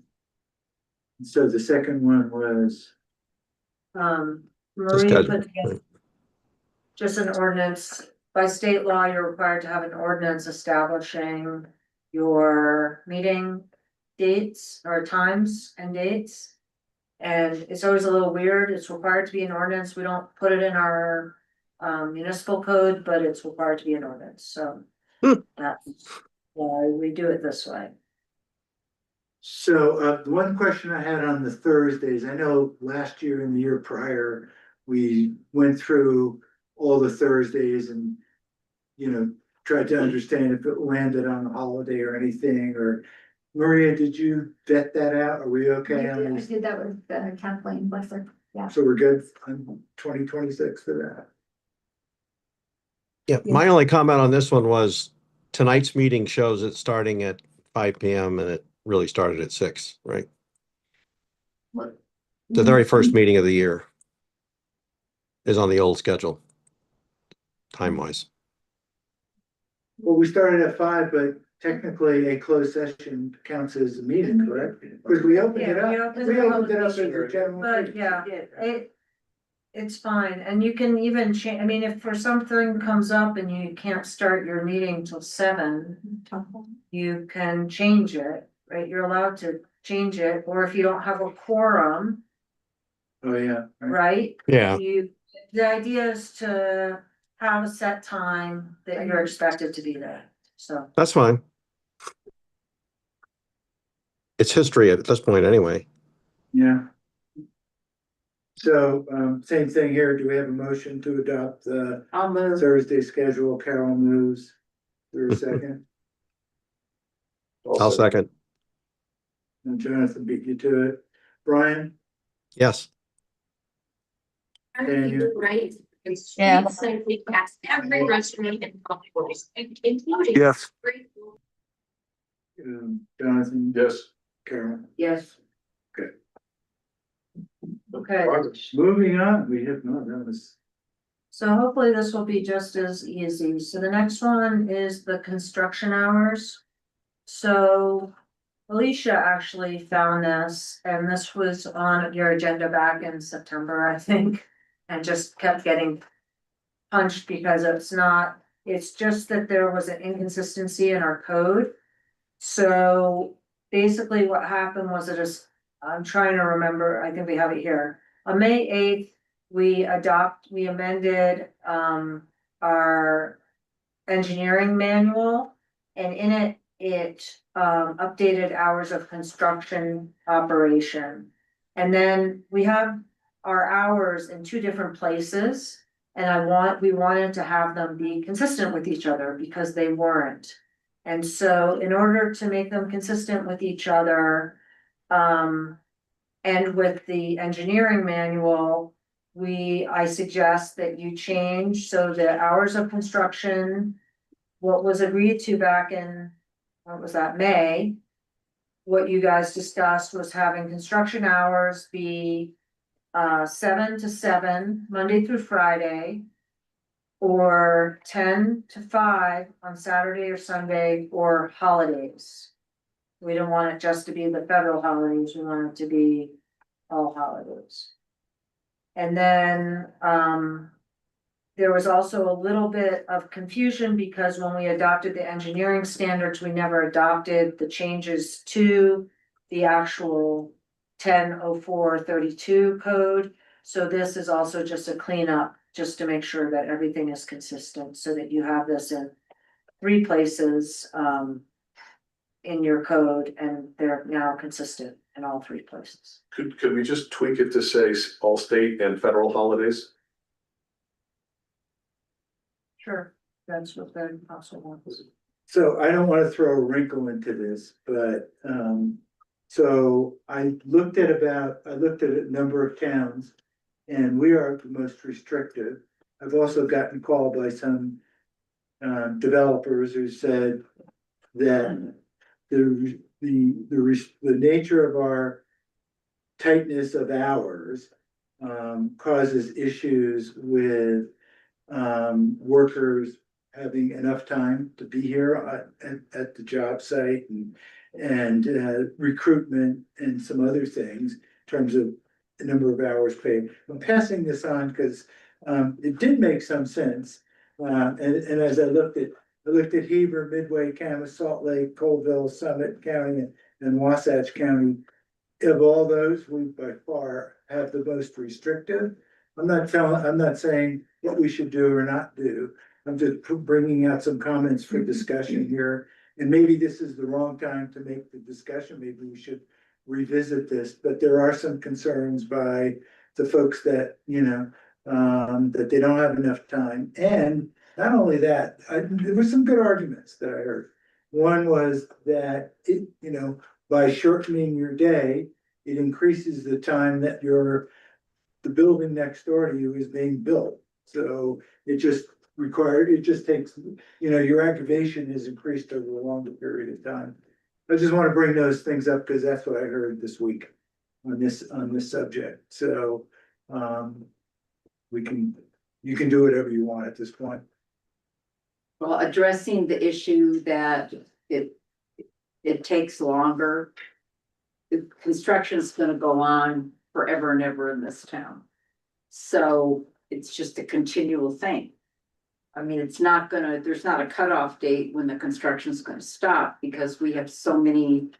So the second one was Marie Just put together just an ordinance. By state law, you're required to have an ordinance establishing your meeting dates or times and dates. And it's always a little weird. It's required to be an ordinance. We don't put it in our municipal code, but it's required to be an ordinance. So that's why we do it this way. So, the one question I had on the Thursdays, I know last year and the year prior, we went through all the Thursdays and, you know, tried to understand if it landed on a holiday or anything, or Maria, did you vet that out? Are we okay on I this? did that with Kathleen, bless her, yeah. So we're good on 2026 for that? Yeah, my only comment on this one was tonight's meeting shows it starting at 5 PM and it really started at 6, right? What- The very first meeting of the year is on the old schedule, time-wise. Well, we started at 5, but technically a closed session counts as a meeting, correct? Because we opened it Yeah, we up, opened we it up opened it up as this a year, general. but meeting. yeah, it's fine, and you can even change, I mean, if for something comes up and you can't start your meeting till 7, you can change it, right? You're allowed to change it, or if you don't have a quorum, Oh, yeah. right. right? Yeah, The idea is to have a set time that you're expected to be there, so. that's fine. It's history at this point anyway. Yeah. So, same thing here. Do we have a motion to adopt the I'll move. Thursday schedule? Carol moves. There a second? I'll second. And Jonathan beat you to it. Brian? Yes. And you? Right. Yeah. Simply past every restaurant in Concourse, including. Yes. Jonathan? Yes. Carol? Yes. Okay. Okay, Moving on, we have not, that was, so hopefully this will be just as easy. So the next one is the construction hours. So Alicia actually found this, and this was on your agenda back in September, I think, and just kept getting punched because it's just that there was an inconsistency in our code. So basically what happened was I'm trying to remember, I think we have it here. On May 8th, we amended our engineering manual, and in it updated hours of construction operation. And then we have our hours in 2 different places, and we wanted to have them be consistent with each other because they weren't. And so in order to make them consistent with each other, and with the engineering manual, I suggest that you change, so the hours of construction, what was agreed to back in, what was that, May? What you guys discussed was having construction hours be 7 to 7, Monday through Friday, or 10 to 5 on Saturday or Sunday or holidays. We don't want it just to be the federal holidays, we want it to be all holidays. And then, there was also a little bit of confusion because when we adopted the engineering standards, we never adopted the changes to the actual 100432 code. So this is also just a cleanup, just to make sure that everything is consistent, so that you have this in 3 places, in your code, and they're now consistent in all 3 places. Could we just tweak it to say all state and federal holidays? Sure, that's what the council wants. so I don't wanna throw a wrinkle into this, but, so I looked at a number of towns. And we are the most restrictive. I've also gotten called by some developers who said that the nature of our tightness of hours causes issues with workers having enough time to be here at the job site and recruitment and some other things in terms of number of hours paid. I'm passing this on because it did make some sense. And as I looked at Heber, Midway, Camas, Salt Lake, Colville, Summit County, and Wasatch County. Of all those, we by far have the most restrictive. I'm not saying what we should do or not do. I'm just bringing out some comments for discussion here. And maybe this is the wrong time to make the discussion. Maybe we should revisit this, but there are some concerns by the folks that, that they don't have enough time. And not only that, there were some good arguments that I heard. One was that by shortening your day, it increases the time that the building next door to you is being built. So it just takes, your aggravation is increased over a longer period of time. I just want to bring those things up because that's what I heard this week on this subject. So you can do whatever you want at this point. Well, addressing the issue that it takes longer. The construction is gonna go on forever and ever in this town. So it's just a continual thing. I mean, there's not a cutoff date when the construction is gonna stop because we have so many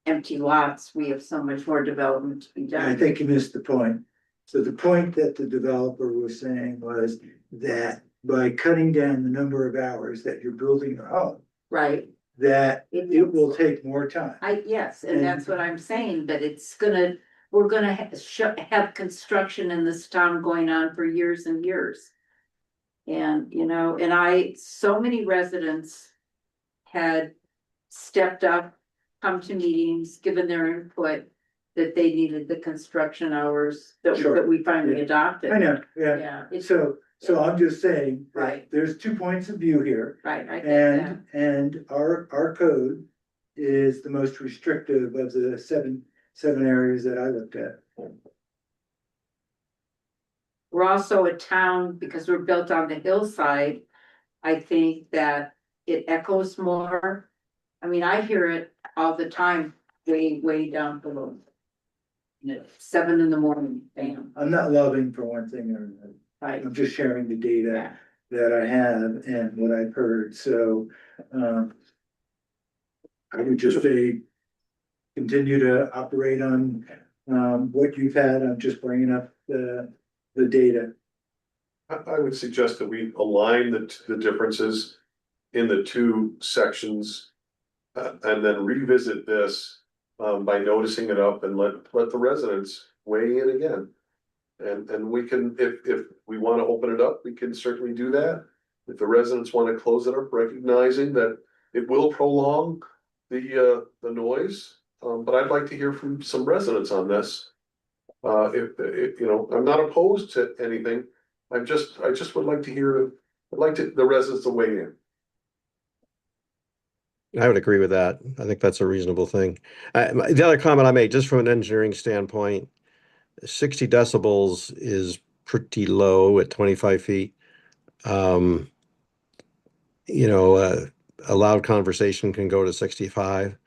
empty lots. We have so much more development to be done. I think you missed the point. So the point that the developer was saying was that by cutting down the number of hours that you're building your home, Right. that it will take more time. Yes, and that's what I'm saying, but we're gonna have construction in this town going on for years and years. And, so many residents had stepped up, come to meetings, given their input that they needed the construction hours that Sure. we finally adopted. I know, yeah. Yeah, So I'm just saying. that Right. There's 2 points of view here. right, I get that. And our code is the most restrictive of the seven areas that I looked at. We're also a town, because we're built on the hillside, I think that it echoes more. I mean, I hear it all the time, way down below. 7 a.m, bam, I'm not loving for one thing or another. right, I'm just sharing the data yeah, that I have and what I've heard, so, I would just say, continue to operate on, what you've had. I'm just bringing up the data. I would suggest that we align the differences in the two sections. And then revisit this by noticing it up and let the residents weigh in again. And we can, if we want to open it up, we can certainly do that. If the residents want to close it up, recognizing that it will prolong the noise. But I'd like to hear from some residents on this. If I'm not opposed to anything. I just would like to hear, the residents to weigh in. I would agree with that. I think that's a reasonable thing. The other comment I made, just from an engineering standpoint, 60 decibels is pretty low at 25 feet. A loud conversation can go to 65,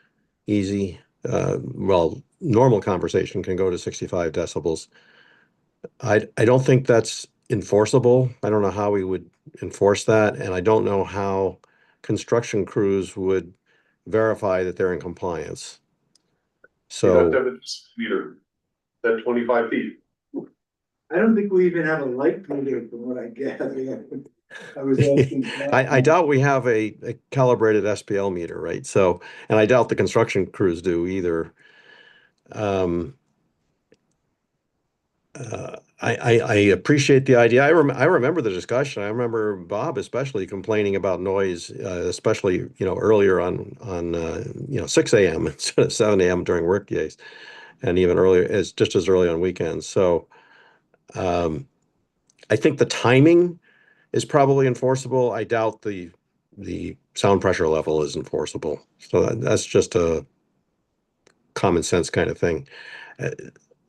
easy. Normal conversation can go to 65 decibels. I don't think that's enforceable. I don't know how we would enforce that, and I don't know how construction crews would verify that they're in compliance. You have to So have a meter at 25 feet. I don't think we even have a light meter from what I gather. I was asking. I doubt we have a calibrated SPL meter, right? So, and I doubt the construction crews do either. I appreciate the idea. I remember the discussion. I remember Bob especially complaining about noise, especially, earlier on 6 a.m. instead of 7 a.m. during work days, and even earlier, just as early on weekends. So I think the timing is probably enforceable. I doubt the sound pressure level is enforceable. So that's just a common sense kind of thing.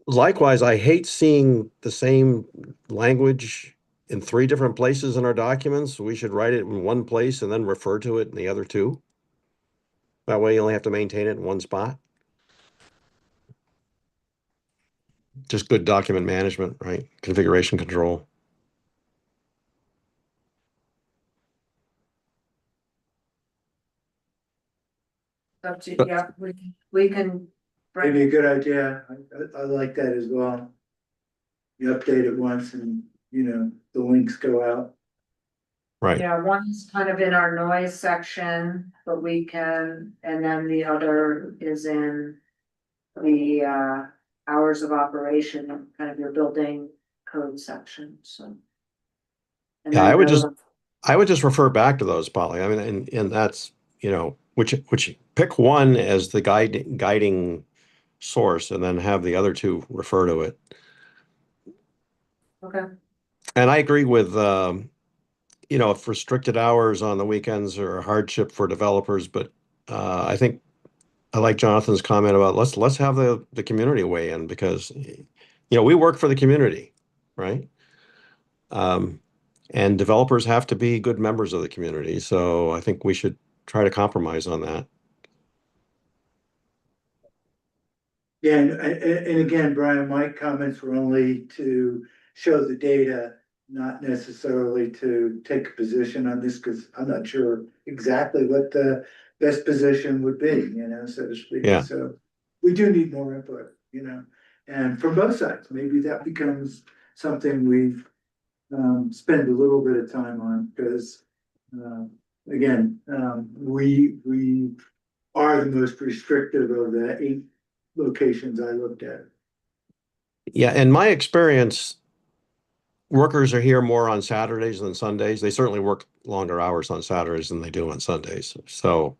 Likewise, I hate seeing the same language in 3 different places in our documents. We should write it in one place and then refer to it in the other 2. That way you only have to maintain it in one spot. just good document management, right? Configuration control. Up to, yeah, we can. bring Maybe a good idea. I like that as well. You update it once and, you know, the links go out. Right. Yeah, one's kind of in our noise section, but we can, and then the other is in the hours of operation, kind of your building code section, so. And Yeah, then I would just refer back to those, Polly. I mean, and that's, you know, which pick one as the guiding source and then have the other two refer to it. Okay, And I agree with, you know, if restricted hours on the weekends are a hardship for developers, but I think I like Jonathan's comment about let's have the community weigh in because, you know, we work for the community, right? And developers have to be good members of the community. So I think we should try to compromise on that. Yeah, and again, Brian, my comments were only to show the data, not necessarily to take a position on this, because I'm not sure exactly what the best position would be, you know, so to speak. Yeah. So we do need more input, you know, and from both sides, maybe that becomes something we've spend a little bit of time on, because again, we are the most restrictive of the 8 locations I looked at. Yeah, in my experience, workers are here more on Saturdays than Sundays. They certainly work longer hours on Saturdays than they do on Sundays. So,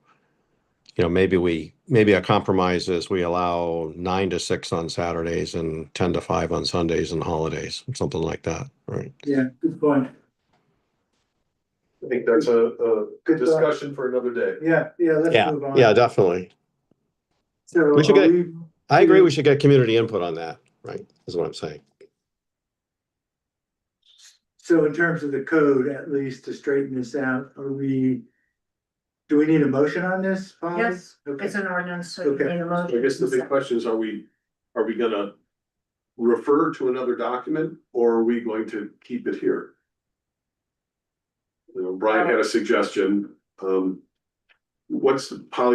you know, maybe a compromise is we allow 9 to 6 on Saturdays and 10 to 5 on Sundays and holidays, something like that, right? Yeah, good point. I think that's a Good thought. discussion for another day. Yeah, let's move on. Yeah, definitely. So We should are get- I agree we should get community input on that, right? Is what I'm saying. So in terms of the code, at least to straighten this out, do we need a motion on this? Polly? yes, Okay. it's an ordinance, so you Okay. need a So motion. I guess the big question is, are we gonna refer to another document or are we going to keep it here? You know, Brian had a suggestion. Polly,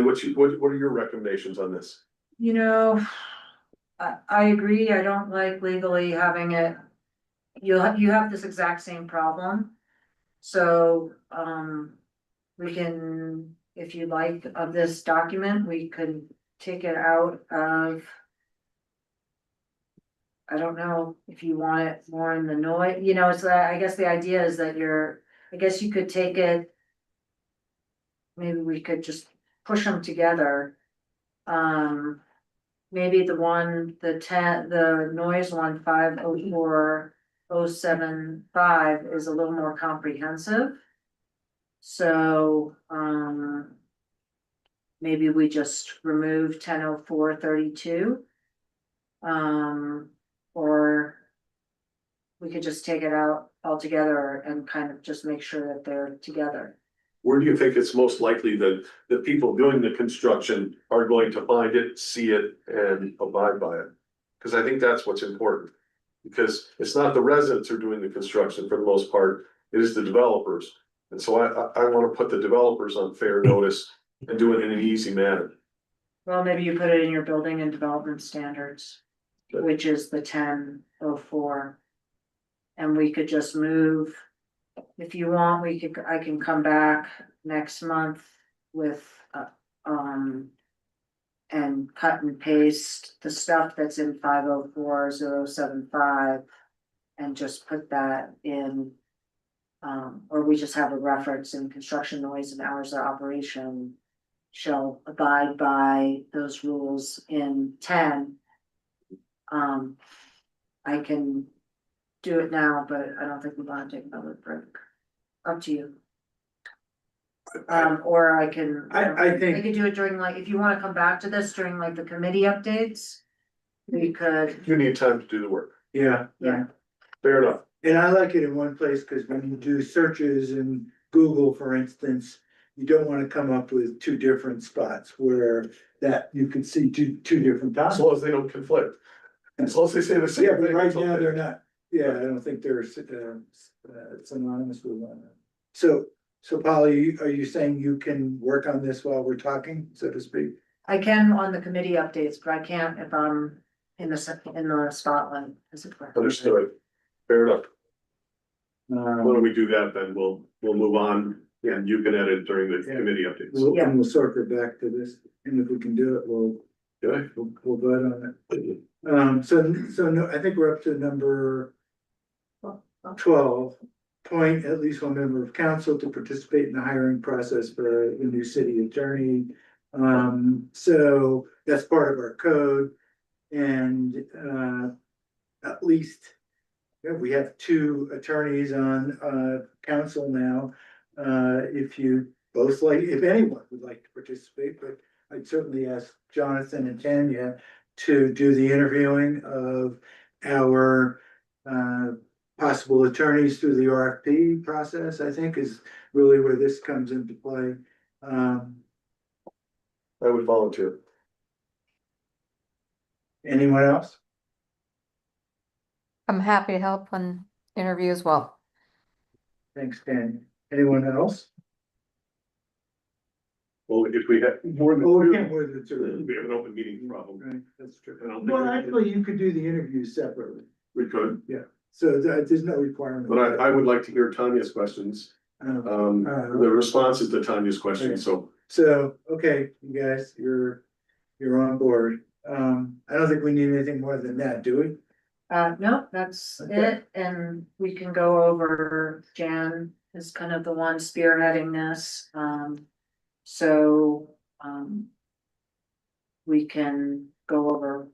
what are your recommendations on this? You know, I agree, I don't like legally having it. You have this exact same problem. So, we can, if you like, of this document, we could take it out of. I don't know if you want it more in the noise, you know, it's, I guess the idea is that I guess you could take it. Maybe we could just push them together. Maybe the noise one, 504075 is a little more comprehensive. So, maybe we just remove 100432. Or we could just take it out altogether and kind of just make sure that they're together. Where do you think it's most likely that the people doing the construction are going to find it, see it, and abide by it? Because I think that's what's important. Because it's not the residents who are doing the construction for the most part, it is the developers. And so I want to put the developers on fair notice and do it in an easy manner. Well, maybe you put it in your building and development standards, which is the 1004. And we could just move, if you want, I can come back next month with, and cut and paste the stuff that's in 504075 and just put that in. Or we just have a reference in construction noise and hours of operation shall abide by those rules in 10. I can do it now, but I don't think we want to take another break. Up to you. Or I can. I think- We could do it during, like, if you wanna come back to this during like the committee updates. We could, You need time to do the work. Yeah. Fair enough. And I like it in one place, because when you do searches in Google, for instance, you don't want to come up with 2 different spots where that you could see two different As times. long as they don't conflict. As long as they say the same Yeah, but thing. right it's now okay. they're not, yeah, I don't think they're, synonymous with one another. So, Polly, are you saying you can work on this while we're talking, so to speak? I can on the committee updates, but I can't if I'm in the spotlight, as it were. Understood. Fair enough. Why don't Um, we do that then? We'll move on and you can edit during the Yeah. committee updates. and we'll circle back to this, and if we can do it, Okay. we'll vote on it. So no, I think we're up to number 12. Appoint at least one member of council to participate in the hiring process for the new city attorney. So that's part of our code. And at least we have 2 attorneys on council now. If you both like, if anyone would like to participate, but I'd certainly ask Jonathan and Tanya to do the interviewing of our possible attorneys through the RFP process, I think is really where this comes into play. I would volunteer. Anyone else? I'm happy to help on interview as well. Thanks, Tanya. Anyone else? Well, if we have more than Oh, we two, can't more than 2. we have an open meeting problem. Right, that's true. I don't think Well, we- actually, you could do the interviews separately, We could, so there's no requirement. but I would like to hear Tanya's questions. The responses to Tanya's questions, so. So, okay, you guys, you're on board. I don't think we need anything more than that, do we? No, that's Okay. it, and we can go over, Jan is kind of the one spearheading this, we can go over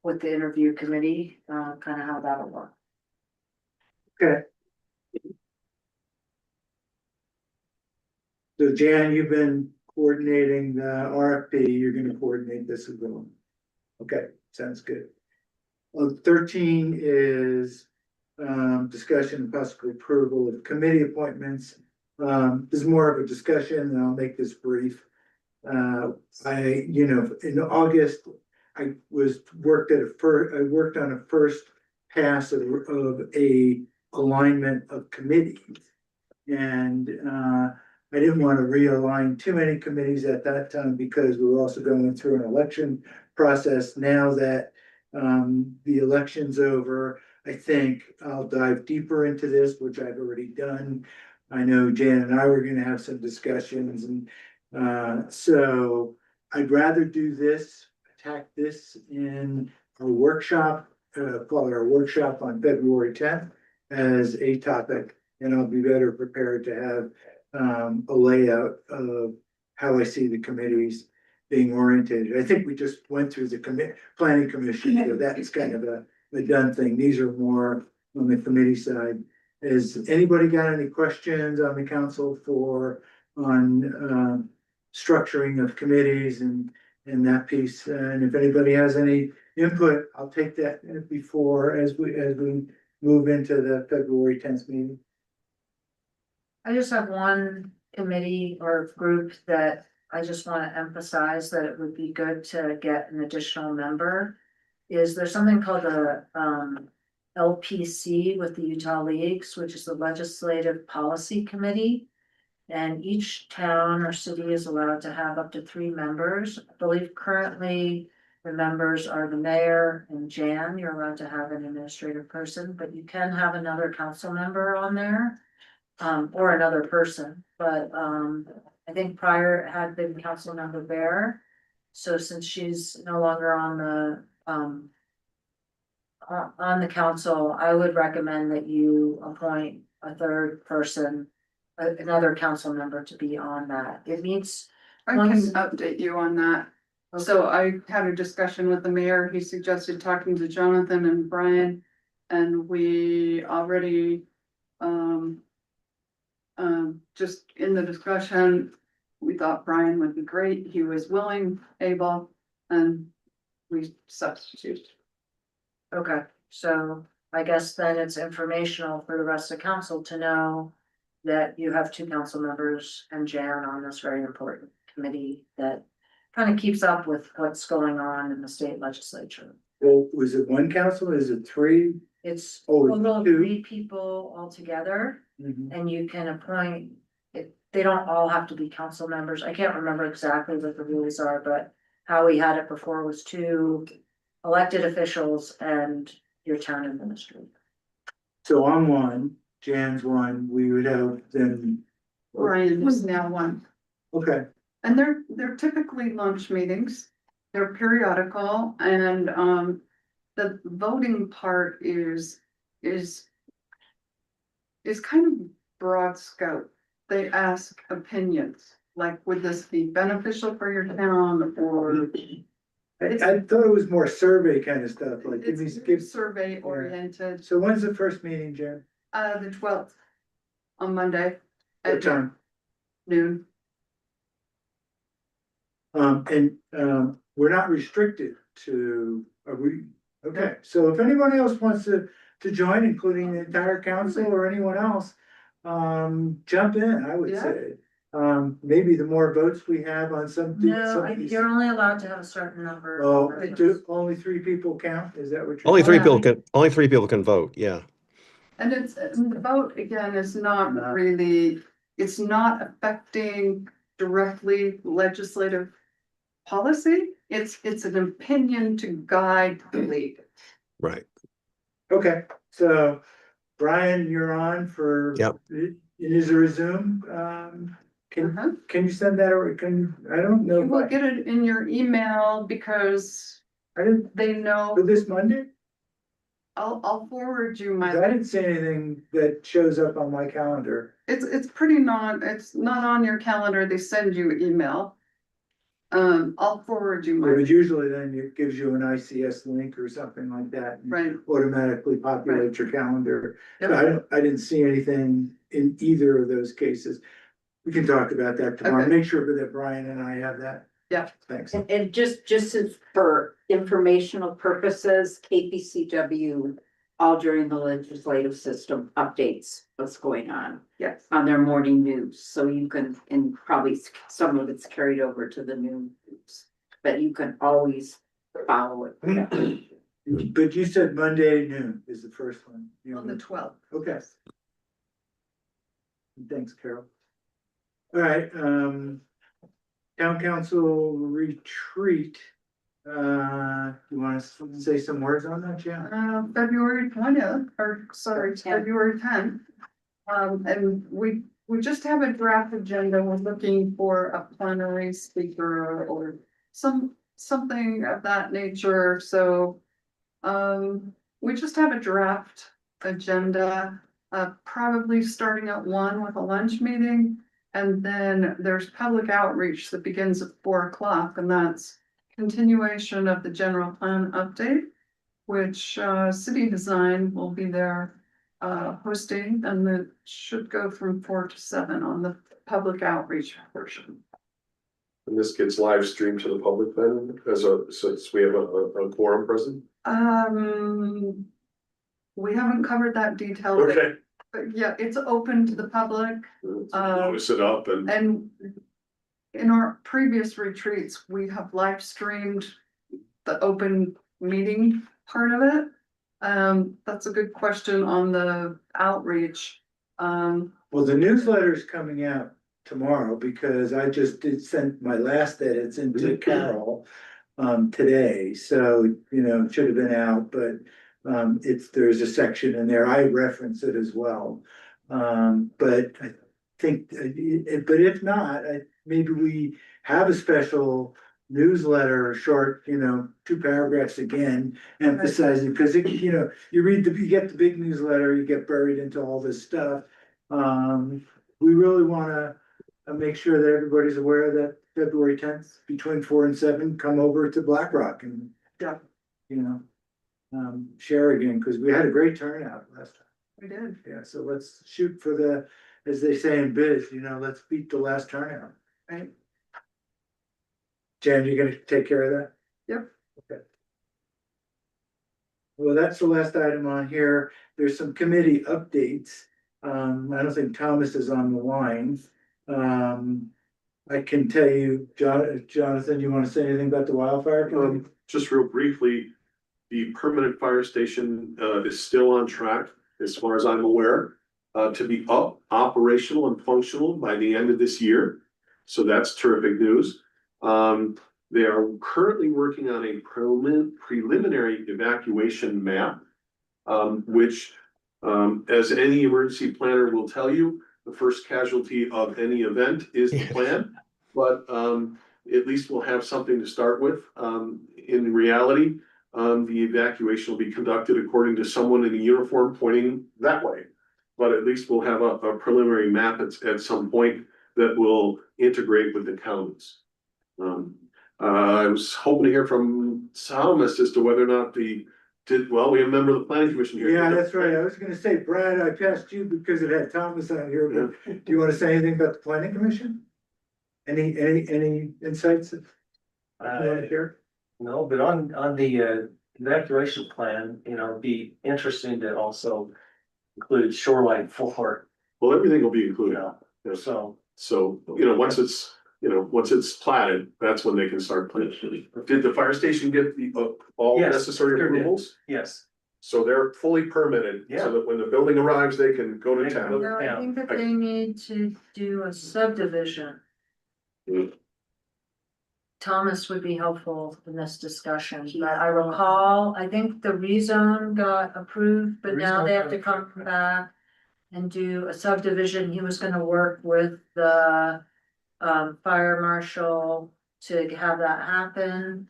with the interview committee, kind of how that'll work. Okay. So Jan, you've been coordinating the RFP, you're gonna coordinate this as well. Okay, sounds good. 13 is discussion and possible approval of committee appointments. This is more of a discussion, and I'll make this brief. In August, I worked on a first pass of a alignment of committees. And I didn't want to realign too many committees at that time because we were also going through an election process. Now that the election's over, I think I'll dive deeper into this, which I've already done. I know Jan and I were gonna have some discussions, and so I'd rather do this, attack this in our workshop, call it our workshop on February 10th as a topic, and I'll be better prepared to have a layout of how I see the committees being orientated. I think we just went through the planning commission, so that's kind of a done thing. These are more on the committee side. Has anybody got any questions on the council on structuring of committees and that piece? And if anybody has any input, I'll take that before as we move into the February 10th meeting. I just have one committee or group that I just want to emphasize that it would be good to get an additional member. Is there's something called the LPC with the Utah Leagues, which is the Legislative Policy Committee. And each town or city is allowed to have up to 3 members. I believe currently the members are the mayor and Jan. You're allowed to have an administrative person, but you can have another council member on there. Or another person, but I think prior it had been Councilmember Bear. So since she's no longer on the council, I would recommend that you appoint a 3rd person, another council member to be on that. It means I can update you on that. So I had a discussion with the mayor. He suggested talking to Jonathan and Brian. And we already, just in the discussion, we thought Brian would be great. He was willing, able, and we substitute. Okay, so I guess then it's informational for the rest of council to know that you have 2 council members and Jan on this very important committee that kind of keeps up with what's going on in the state legislature. Well, was it one council? Is it three? It's Oh, total of two. 3 people altogether, Mhm. and you can appoint. They don't all have to be council members. I can't remember exactly what the rules are, but how we had it before was 2 elected officials and your town administrator. So I'm one, Jan's one, we would have then, Ryan is now one. okay, And they're typically lunch meetings. They're periodical and, the voting part is kind of broad scope. They ask opinions, like, would this be beneficial for your town or? I thought it was more survey kind of stuff, like give me, It's survey oriented, so when's the first meeting, Jan? the 12th on Monday What at time? noon. We're not restricted to, are we, okay, so if anyone else wants to join, including the entire council or anyone else. Jump in, I would Yeah. say, maybe the more votes we have on some. You're only allowed to have a certain number. Oh, only 3 people count, is that what you're? Only three Yeah. people can, only 3 people can vote, yeah. And the vote again is not really, it's not affecting directly legislative policy. It's an opinion to guide the league. Right. Okay, so Brian, you're on for. Yep. Is there a Zoom? Can you send that or I don't know. You will get it in your email because I didn't, they know, for this Monday? I'll forward you I my, didn't see anything that shows up on my calendar. it's it's not on your calendar. They send you email. I'll forward you But my, usually then it gives you an ICS link or something like that. and right. Automatically populate your calendar. Yep. So I didn't see anything in either of those cases. We can talk about that tomorrow. Okay. Make sure that Brian and I have that. Yeah. Thanks. And just as for informational purposes, KPCW, all during the legislative system updates what's going on Yes. on their morning news. So you can, and probably some of it's carried over to the noon news, but you can always follow it. But you said Monday noon is the first one. On the 12th. Okay. Thanks, Carol. All right, town council retreat. You wanna say some words on that, Jan? February 20th, or sorry, 10th. February 10th. And we just have a draft agenda. We're looking for a plenary speaker or something of that nature, so. We just have a draft agenda, probably starting at 1 with a lunch meeting. And then there's public outreach that begins at 4 o'clock, and that's continuation of the general plan update. Which city design will be there hosting, and it should go from 4 to 7 on the public outreach portion. And this gets live streamed to the public then, since we have a quorum present? We haven't covered that detail. but- Okay. But yeah, it's open to the public. Notice it up and. And in our previous retreats, we have live streamed the open meeting part of it. That's a good question on the outreach. Well, the newsletter's coming out tomorrow because I just did send my last edits into Carol. Today, so, it should have been out, but, there's a section in there, I reference it as well. But I think, but if not, maybe we have a special newsletter, short, 2 paragraphs again, emphasizing, because you you get the big newsletter, you get buried into all this stuff. We really wanna make sure that everybody's aware that February 10th, between 4 and 7, come over to Black Rock and, Yeah. Share again, because we had a great turnout last time. We did. Yeah, so let's shoot for the, as they say in biz, let's beat the last turnout. Right. Jan, you gonna take care of that? Yep. Okay. Well, that's the last item on here. There's some committee updates. I don't think Thomas is on the line. I can tell you, Jonathan, you wanna say anything about the wildfire committee? Just real briefly, the permanent fire station, is still on track, as far as I'm aware, to be operational and functional by the end of this year. So that's terrific news. They are currently working on a preliminary evacuation map, which, as any emergency planner will tell you, the first casualty of any event is the plan. But at least we'll have something to start with. In reality, the evacuation will be conducted according to someone in a uniform pointing that way. But at least we'll have a preliminary map at some point that will integrate with the counties. I was hoping to hear from Thomas as to whether or not we have a member of the planning commission here. Yeah, that's right. I was gonna say, Brad, I passed you because it had Thomas on here, but do you wanna say anything about the planning commission? Any insights? You wanna share? No, but on the evacuation plan, it'd be interesting to also include shoreline for, Well, everything will be included. so. So, once it's platted, that's when they can start planning. Did the fire station get the, all Yes, necessary sure did. approvals? Yes. So they're fully permitted, Yeah. so that when the building arrives, they can go to They can go town. to No, I think that they need to do a subdivision. Mm. Thomas would be helpful in this discussion, but I recall, I think the rezone got approved, but now they have to come back and do a subdivision. He was gonna work with the fire marshal to have that happen.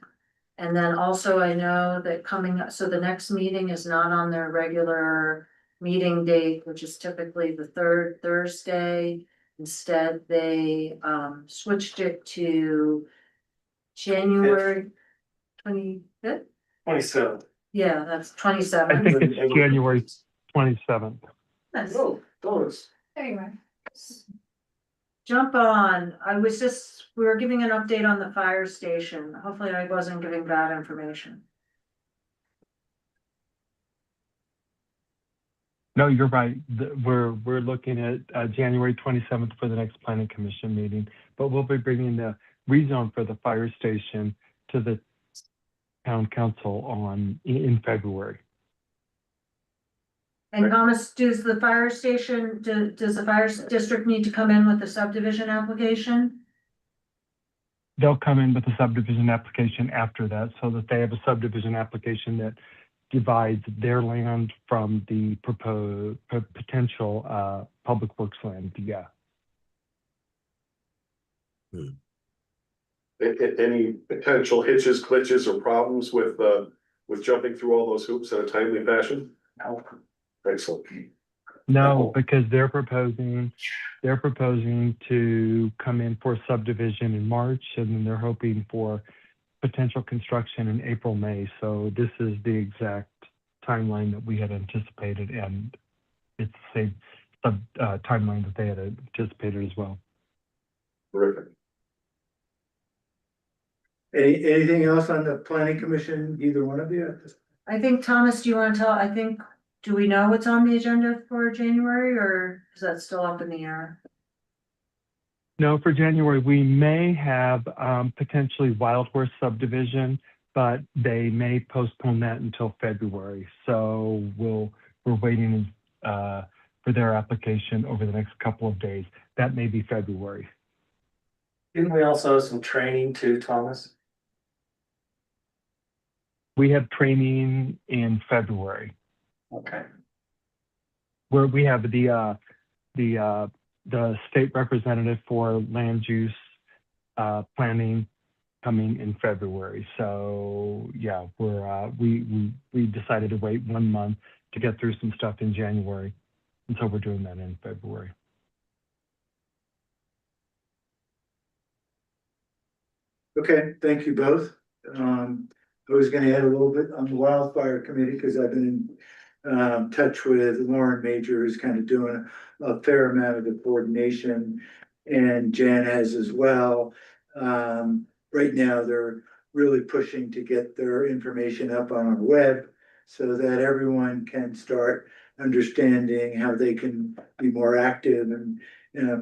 And then also I know that coming up, so the next meeting is not on their regular meeting date, which is typically the third Thursday. Instead, they switched it to January 25th. 27. Yeah, that's 27th. I think it's January 27th. Oh, Thomas. Anyway. Jump on. We were giving an update on the fire station. Hopefully I wasn't giving bad information. No, you're right. We're looking at January 27th for the next planning commission meeting, but we'll be bringing the rezone for the fire station to the town council in February. And Thomas, does the fire station, does the fire district need to come in with a subdivision application? They'll come in with a subdivision application after that, so that they have a subdivision application that divides their land from the proposed potential public works land. Yeah. Any potential hitches, glitches, or problems with jumping through all those hoops in a timely fashion? No. Excellent. No, because they're proposing to come in for subdivision in March, and then they're hoping for potential construction in April, May. So this is the exact timeline that we had anticipated, and it's the same timeline that they had anticipated as well. Terrific. Anything else on the planning commission, either one of you? I think, Thomas, do you want to tell, do we know what's on the agenda for January, or is that still up in the air? No, for January, we may have potentially Wild Horse subdivision, but they may postpone that until February. So we're waiting for their application over the next couple of days. That may be February. Didn't we also have some training too, Thomas? We have training in February, Okay. where we have the state representative for land use planning coming in February. So yeah, we decided to wait 1 month to get through some stuff in January, and so we're doing that in February. Okay, thank you both. I was gonna add a little bit on the wildfire committee, because I've been in touch with Lauren Major, who's kind of doing a fair amount of the coordination, and Jan has as well. Right now, they're really pushing to get their information up on our web so that everyone can start understanding how they can be more active, and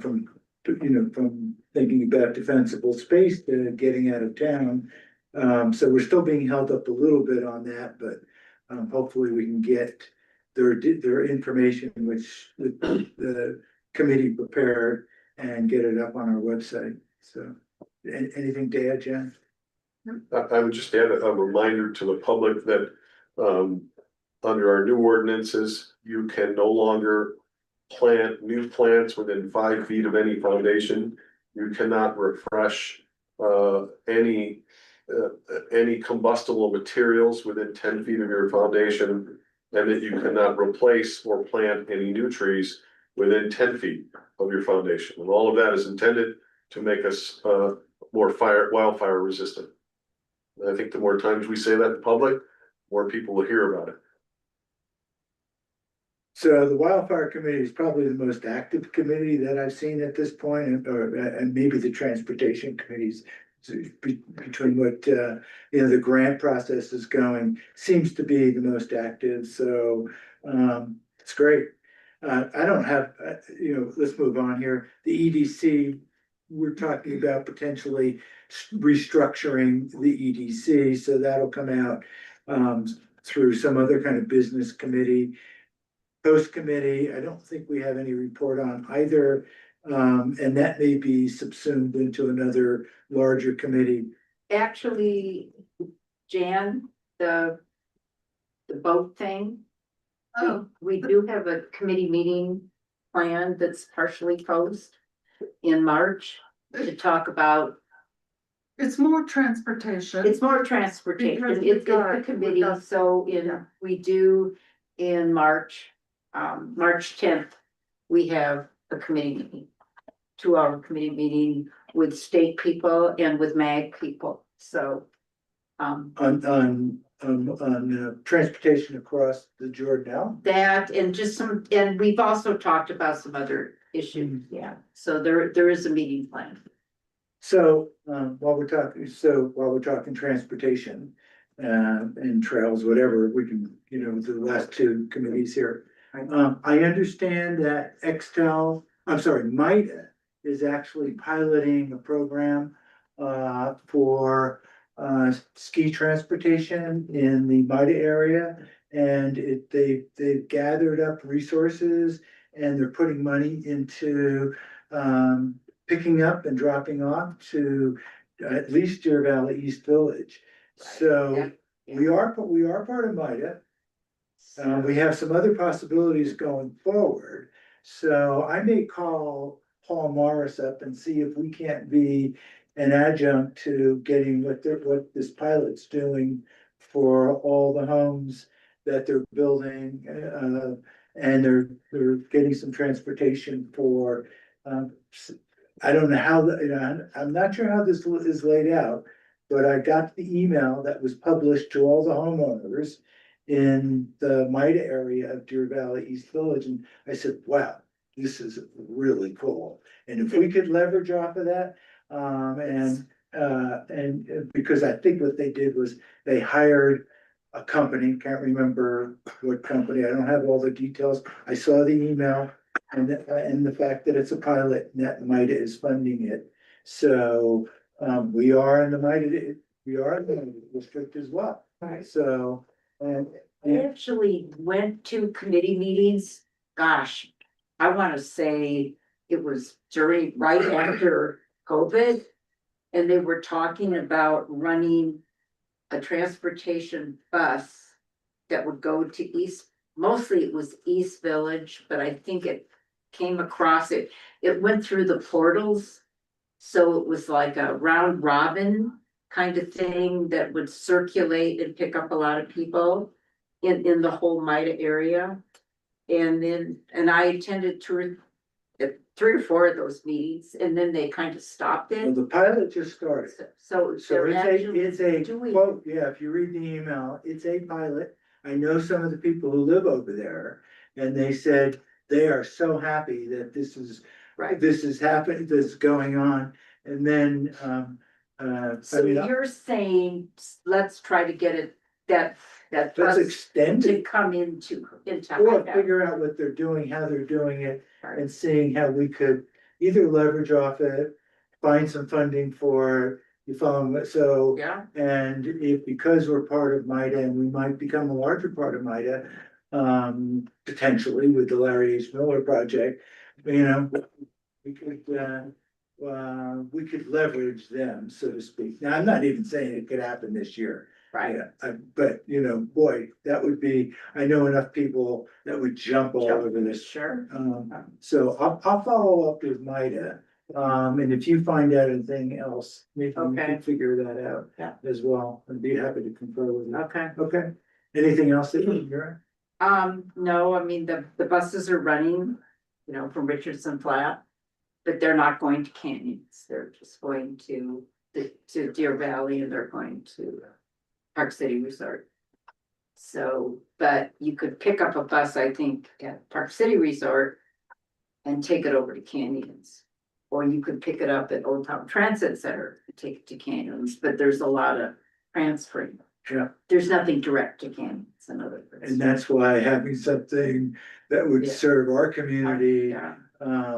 from thinking about defensible space to getting out of town. So we're still being held up a little bit on that, but hopefully we can get their information, which the committee prepared, and get it up on our website. So, anything to add, Jen? I would just add a reminder to the public that, under our new ordinances, you can no longer plant new plants within 5 feet of any foundation. You cannot refresh, any combustible materials within 10 feet of your foundation. And that you cannot replace or plant any new trees within 10 feet of your foundation. And all of that is intended to make us, more wildfire resistant. And I think the more times we say that in public, more people will hear about it. So the wildfire committee is probably the most active committee that I've seen at this point, and maybe the transportation committees. Between what, the grant process is going, seems to be the most active, so, it's great. I don't have, let's move on here. The EDC, we're talking about potentially restructuring the EDC, so that'll come out, through some other kind of business committee. Post committee, I don't think we have any report on either, and that may be subsumed into another larger committee. Actually, Jan, the boat thing. Oh. We do have a committee meeting planned that's partially closed in March to talk about. It's more transportation. It's more transportation. Because we've It's got- a committee, we've got- so yeah. we do in March, March 10th, we have a committee meeting. 2-hour committee meeting with state people and with MAG people, so. On transportation across the Jordan. That and just some, and we've also talked about some other issues, yeah, so there is a meeting planned. So, while we're talking transportation, and trails, whatever, we can, the last two committees here. I understand that MIDA is actually piloting a program, for, ski transportation in the MIDA area. And they've gathered up resources, and they're putting money into, picking up and dropping off to at least Deer Valley East Village. So we are part of MIDA. We have some other possibilities going forward. So I may call Paul Morris up and see if we can't be an adjunct to getting what this pilot's doing for all the homes that they're building. And they're getting some transportation for, I don't know how, I'm not sure how this is laid out, but I got the email that was published to all the homeowners in the MIDA area of Deer Valley East Village, and I said, wow, this is really cool. And if we could leverage off of that, and because I think what they did was they hired a company, can't remember what company, I don't have all the details. I saw the email and the fact that it's a pilot and that MIDA is funding it. So, we are in the MIDA district as well. Right. So, and I actually went to committee meetings, gosh, I wanna say it was right after COVID. And they were talking about running a transportation bus that would go to mostly it was East Village, but I think it came across it went through the portals. So it was like a round robin kind of thing that would circulate and pick up a lot of people in the whole MIDA area. And I attended 3 or 4 of those meetings, and then they kind of stopped well, it. the pilot just started. So So they're it's a actually doing. quote, yeah, if you read the email, it's a pilot. I know some of the people who live over there, and they said they are so happy that this is happening, this is going on. And then, So you're saying, let's try to get it, that let's bus extend to it, come into. or figure out what they're doing, how they're doing it, and seeing how we could either leverage off it, find some funding for You follow me? So. Yeah. And if, because we're part of MIDA and we might become a larger part of MIDA, potentially with the Larry H. Miller project, you know, we could leverage them, so to speak. Now, I'm not even saying it could happen this year. Right. Yeah, but you know, boy, that would be, I know enough people that would jump all over this. Sure. So I'll follow up with MIDA. And if you find out anything else, maybe we Okay. can figure that out Yeah. as well. I'd be happy to confer with you. Okay. Okay. Anything else that you're? No, I mean, the buses are running, you know, from Richardson Flat. But they're not going to Canyons, they're just going to Deer Valley and they're going to Park City Resort. So, but you could pick up a bus, I think, at Park City Resort and take it over to Canyons. Or you could pick it up at Old Town Transit Center and take it to Canyons, but there's a lot of transferring. Yeah. There's nothing direct to Canyons, in other words. And that's why having something that would Yeah. serve our community, Yeah.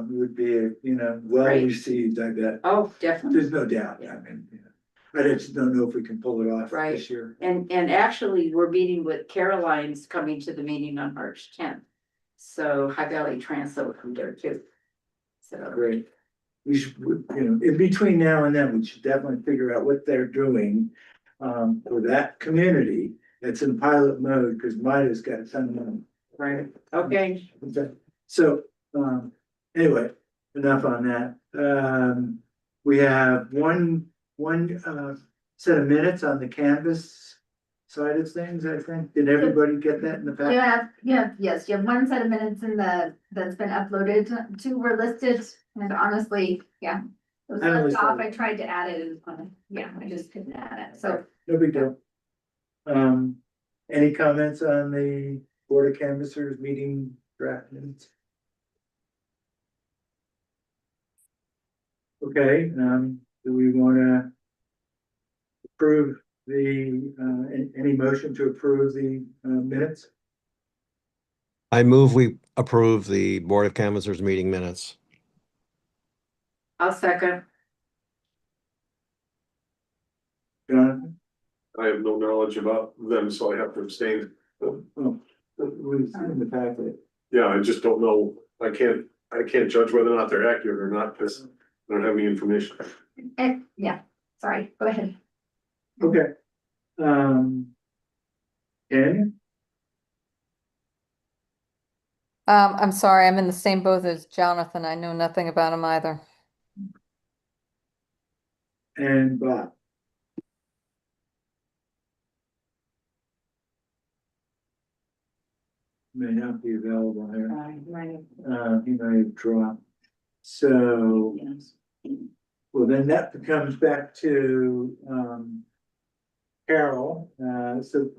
would be, you know, well Right. received, I bet. Oh, definitely. There's no doubt. I mean, you know, I just don't know if we can pull it off Right. this year. And actually, we're meeting with Caroline's coming to the meeting on March 10th. So High Valley Transit will come there too. So, Great. We should, you know, in between now and then, we should definitely figure out what they're doing for that community that's in pilot mode, because MIDA's got a ton of money. right, okay, Okay. So, anyway, enough on that. We have one set of minutes on the Canvas side of things, I think. Did everybody get that in the pack? Yes, you have one set of minutes that's been uploaded, two were listed, and honestly, yeah. It was I always left off, thought- I tried to add it, I just couldn't add it, so. No big deal. Any comments on the Board of Canvassers meeting draft minutes? Okay, do we wanna approve any motion to approve the minutes? I move we approve the Board of Canvassers meeting minutes. I'll second. Jonathan? I have no knowledge about them, so I have to abstain. Oh, it was in the packet. Yeah, I just don't know. I can't judge whether or not they're accurate or not, because I don't have any information. Yeah, sorry, go ahead. Okay. Ken? I'm sorry, I'm in the same boat as Jonathan. I know nothing about him either. And Bob? May not be available here. He may have dropped. So, well, then that comes back to, Carol, so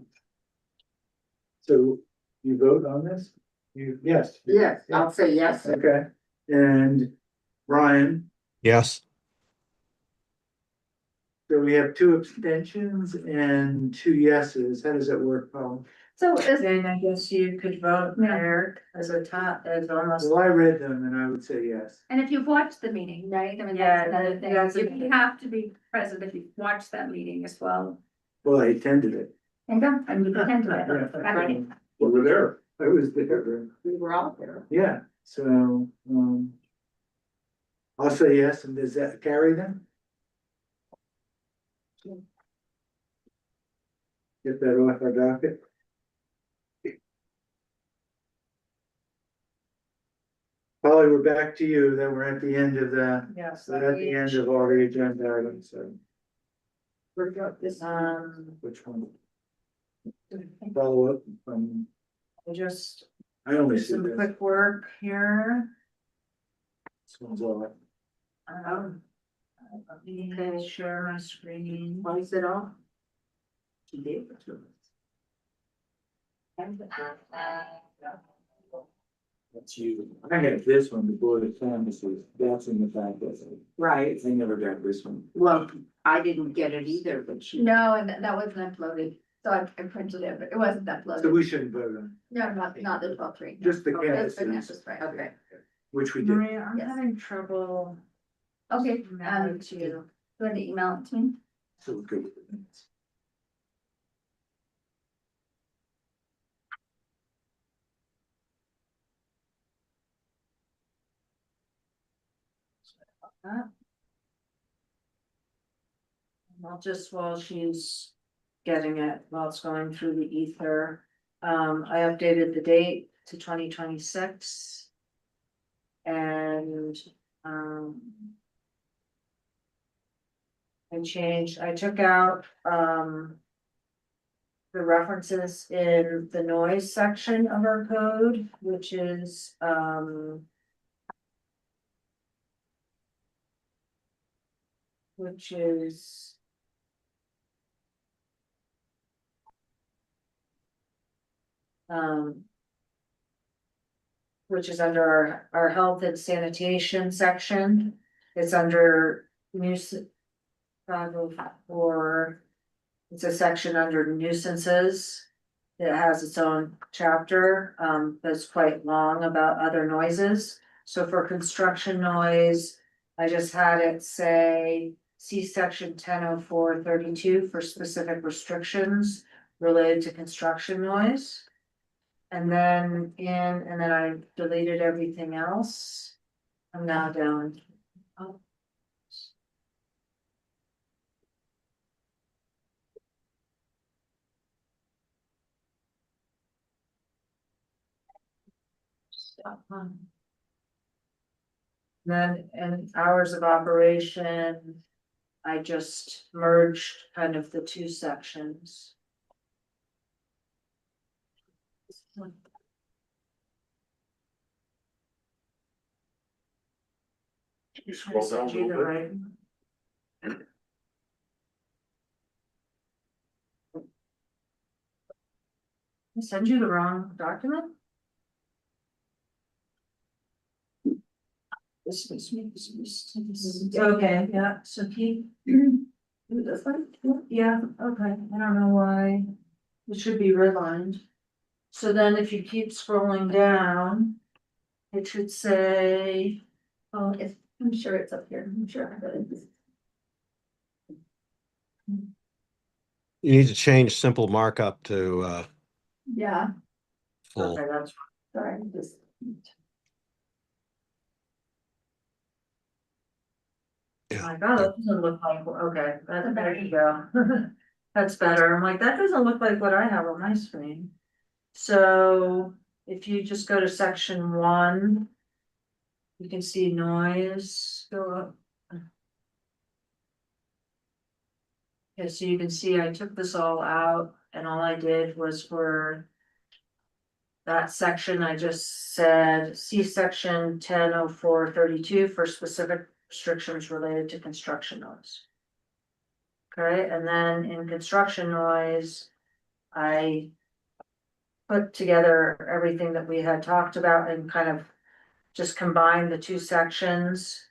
you vote on this? Yes. Yes, I'll say yes. Okay, and Brian, Yes, so we have two abstentions and two yeses. How does that work, Paul? So Then I guess you could vote Eric as a top, as almost. Well, I read them and I would say yes. and if you've watched the meeting, right, I mean, Yeah, that's another thing, that's you okay. have to be present if you've watched that meeting as well. Well, I attended it. And you attend to it. Yeah. That meeting. We were there. I was there. We were all there. Yeah, so, I'll say yes, and does that carry them? Get that off our docket. Polly, we're back to you, then we're at the end of the, Yes. we're at the end of all the agenda items, so We got this. which one? Follow up from, Just I only see some this, quick work here. this one's all. Let me share my screen. Why is it off? She gave it to us. That's you. I have this one, the Board of Canvassers, that's in the back, that's it. Right, I never got this one. well, I didn't get it either, but she. No, and that wasn't uploaded, so I printed it, but it wasn't So uploaded. we shouldn't vote on, No, not the 12-3. Just the Okay, that's canvases. right. Okay. which we did. Maria, I'm Yes. having trouble. Okay, Now to you want to email it to me? So good with the minutes. Well, just while she's getting it, while it's going through the ether, I updated the date to 2026. And, I took out, the references in the noise section of our code, which is, which is under our health and sanitation section. It's under nuisance. 504, it's a section under nuisances. It has its own chapter, that's quite long about other noises. So for construction noise, I just had it say, see section 1004-32 for specific restrictions related to construction noise. And then I deleted everything else. I'm now down. Oh. Then in hours of operation, I just merged kind of the two sections. You scroll down a little bit. Right. I send you the wrong document? Okay, yeah, so keep. This one? Yeah, okay, I don't know why. It should be redlined. So then if you keep scrolling down, it should say. Oh, I'm sure it's up here, I'm sure it is. You need to change simple markup to Yeah, full. Okay, that's. sorry, just. Yeah. My God, that doesn't look like, okay, there you go. That's better. I'm like, that doesn't look like what I have on my screen. So if you just go to section 1. You can see noise go up. Yeah, so you can see I took this all out and all I did was for. That section, I just said, see section 1004-32 for specific restrictions related to construction noise. Okay, and then in construction noise, I put together everything that we had talked about and kind of just combined the two sections.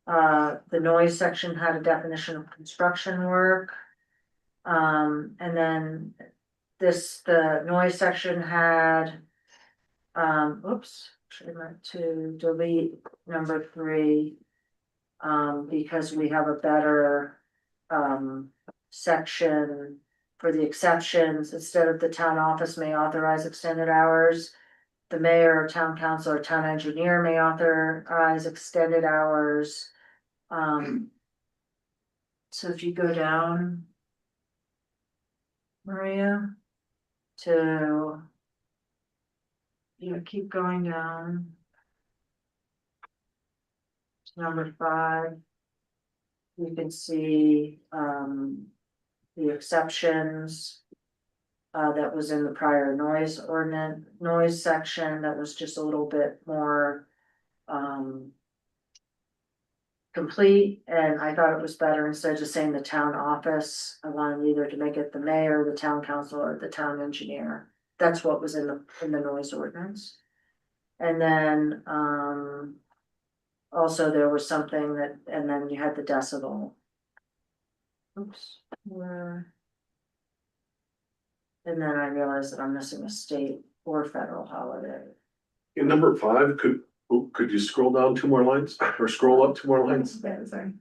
The noise section had a definition of construction work. And then the noise section had, oops, I meant to delete number 3. Because we have a better, section for the exceptions. Instead of the town office may authorize extended hours, the mayor, town council, or town engineer may authorize extended hours. So if you go down, Maria, to, keep going down. To number 5. You can see, the exceptions. That was in the prior noise section that was just a little bit more. Complete, and I thought it was better instead of just saying the town office, I wanted either to make it the mayor, the town council, or the town engineer. That's what was in the noise ordinance. And then, also there was something that, and then you had the decibel. Oops, and then I realized that I'm missing a state or federal holiday. In number 5, could you scroll down 2 more lines or scroll up 2 more lines? Sorry.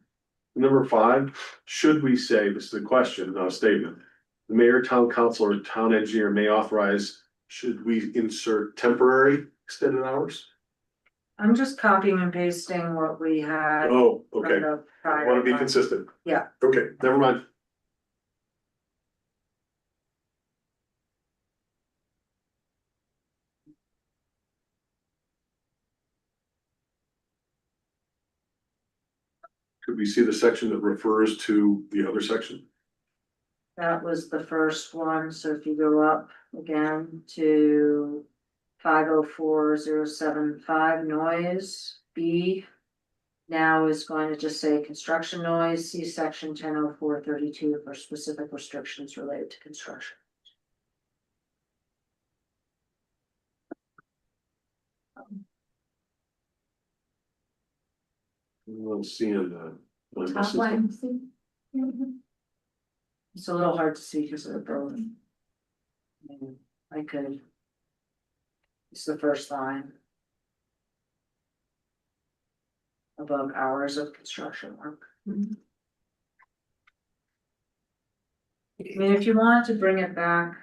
Number 5, should we say, this is a question, not a statement. The mayor, town council, or town engineer may authorize, should we insert temporary extended hours? I'm just copying and pasting what we had. Oh, from okay. the I prior wanna be one. consistent. Yeah. Okay, never mind. Could we see the section that refers to the other section? That was the first one, so if you go up again to 504075 noise, B. Now is going to just say construction noise, see section 100432 for specific restrictions related to construction. I'm seeing that. Top line, see? It's a little hard to see because of the building. I could. It's the first line. Above hours of construction work. I mean, if you wanted to bring it back,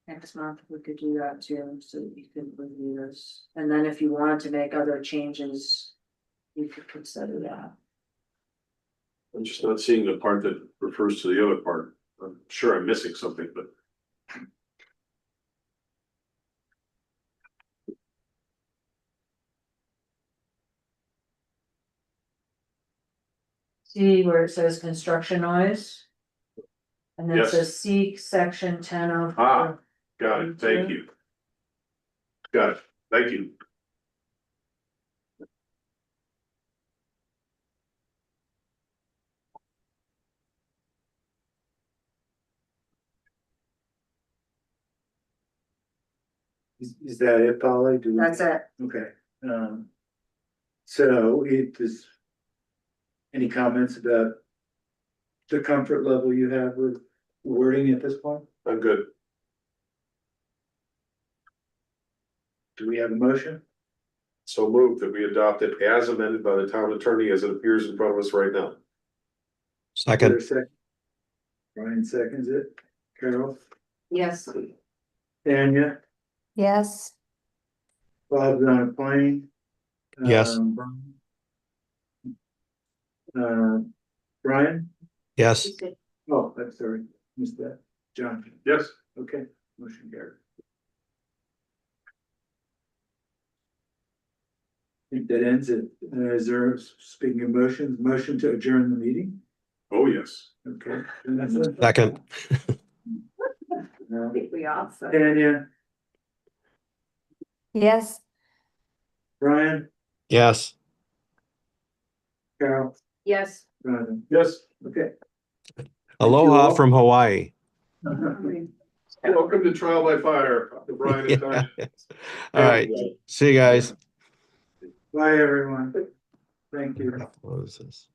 next month, we could do that too, so that you could review this. And then if you wanted to make other changes, you could consider that. I'm just not seeing the part that refers to the other part. I'm sure I'm missing something, but. See where it says construction noise? And then it Yes. says seek section 1004. Ah, got it. Thank you. Got it. Thank you. Is that it, Polly? Do we- That's it. Okay, so it is. Any comments about the comfort level you have with wording at this point? I'm good. Do we have a motion? So moved that we adopt it as amended by the town attorney as it appears in front of us right now. Is there Second, a second? Brian seconds it. Carol, Yes. Tanya, Yes. Bob's on a plane. Yes. Brian? yes. Oh, I'm sorry, missed that. John? Yes. Okay, motion carried. I think that ends it. Is there, speaking of motions, motion to adjourn the meeting? Oh, yes. Okay. Vanessa? Second, I think we all said. Tanya, Yes. Brian, yes. Carol, Yes. Jonathan, Yes. okay. Aloha all. from Hawaii. Welcome to trial by fire, Brian and Tanya. All right, see you guys. Bye, everyone. Thank you. What is this?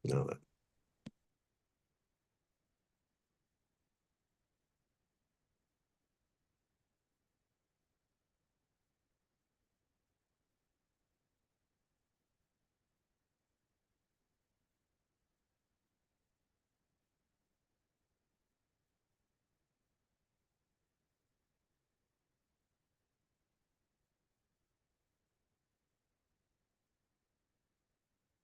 No, that.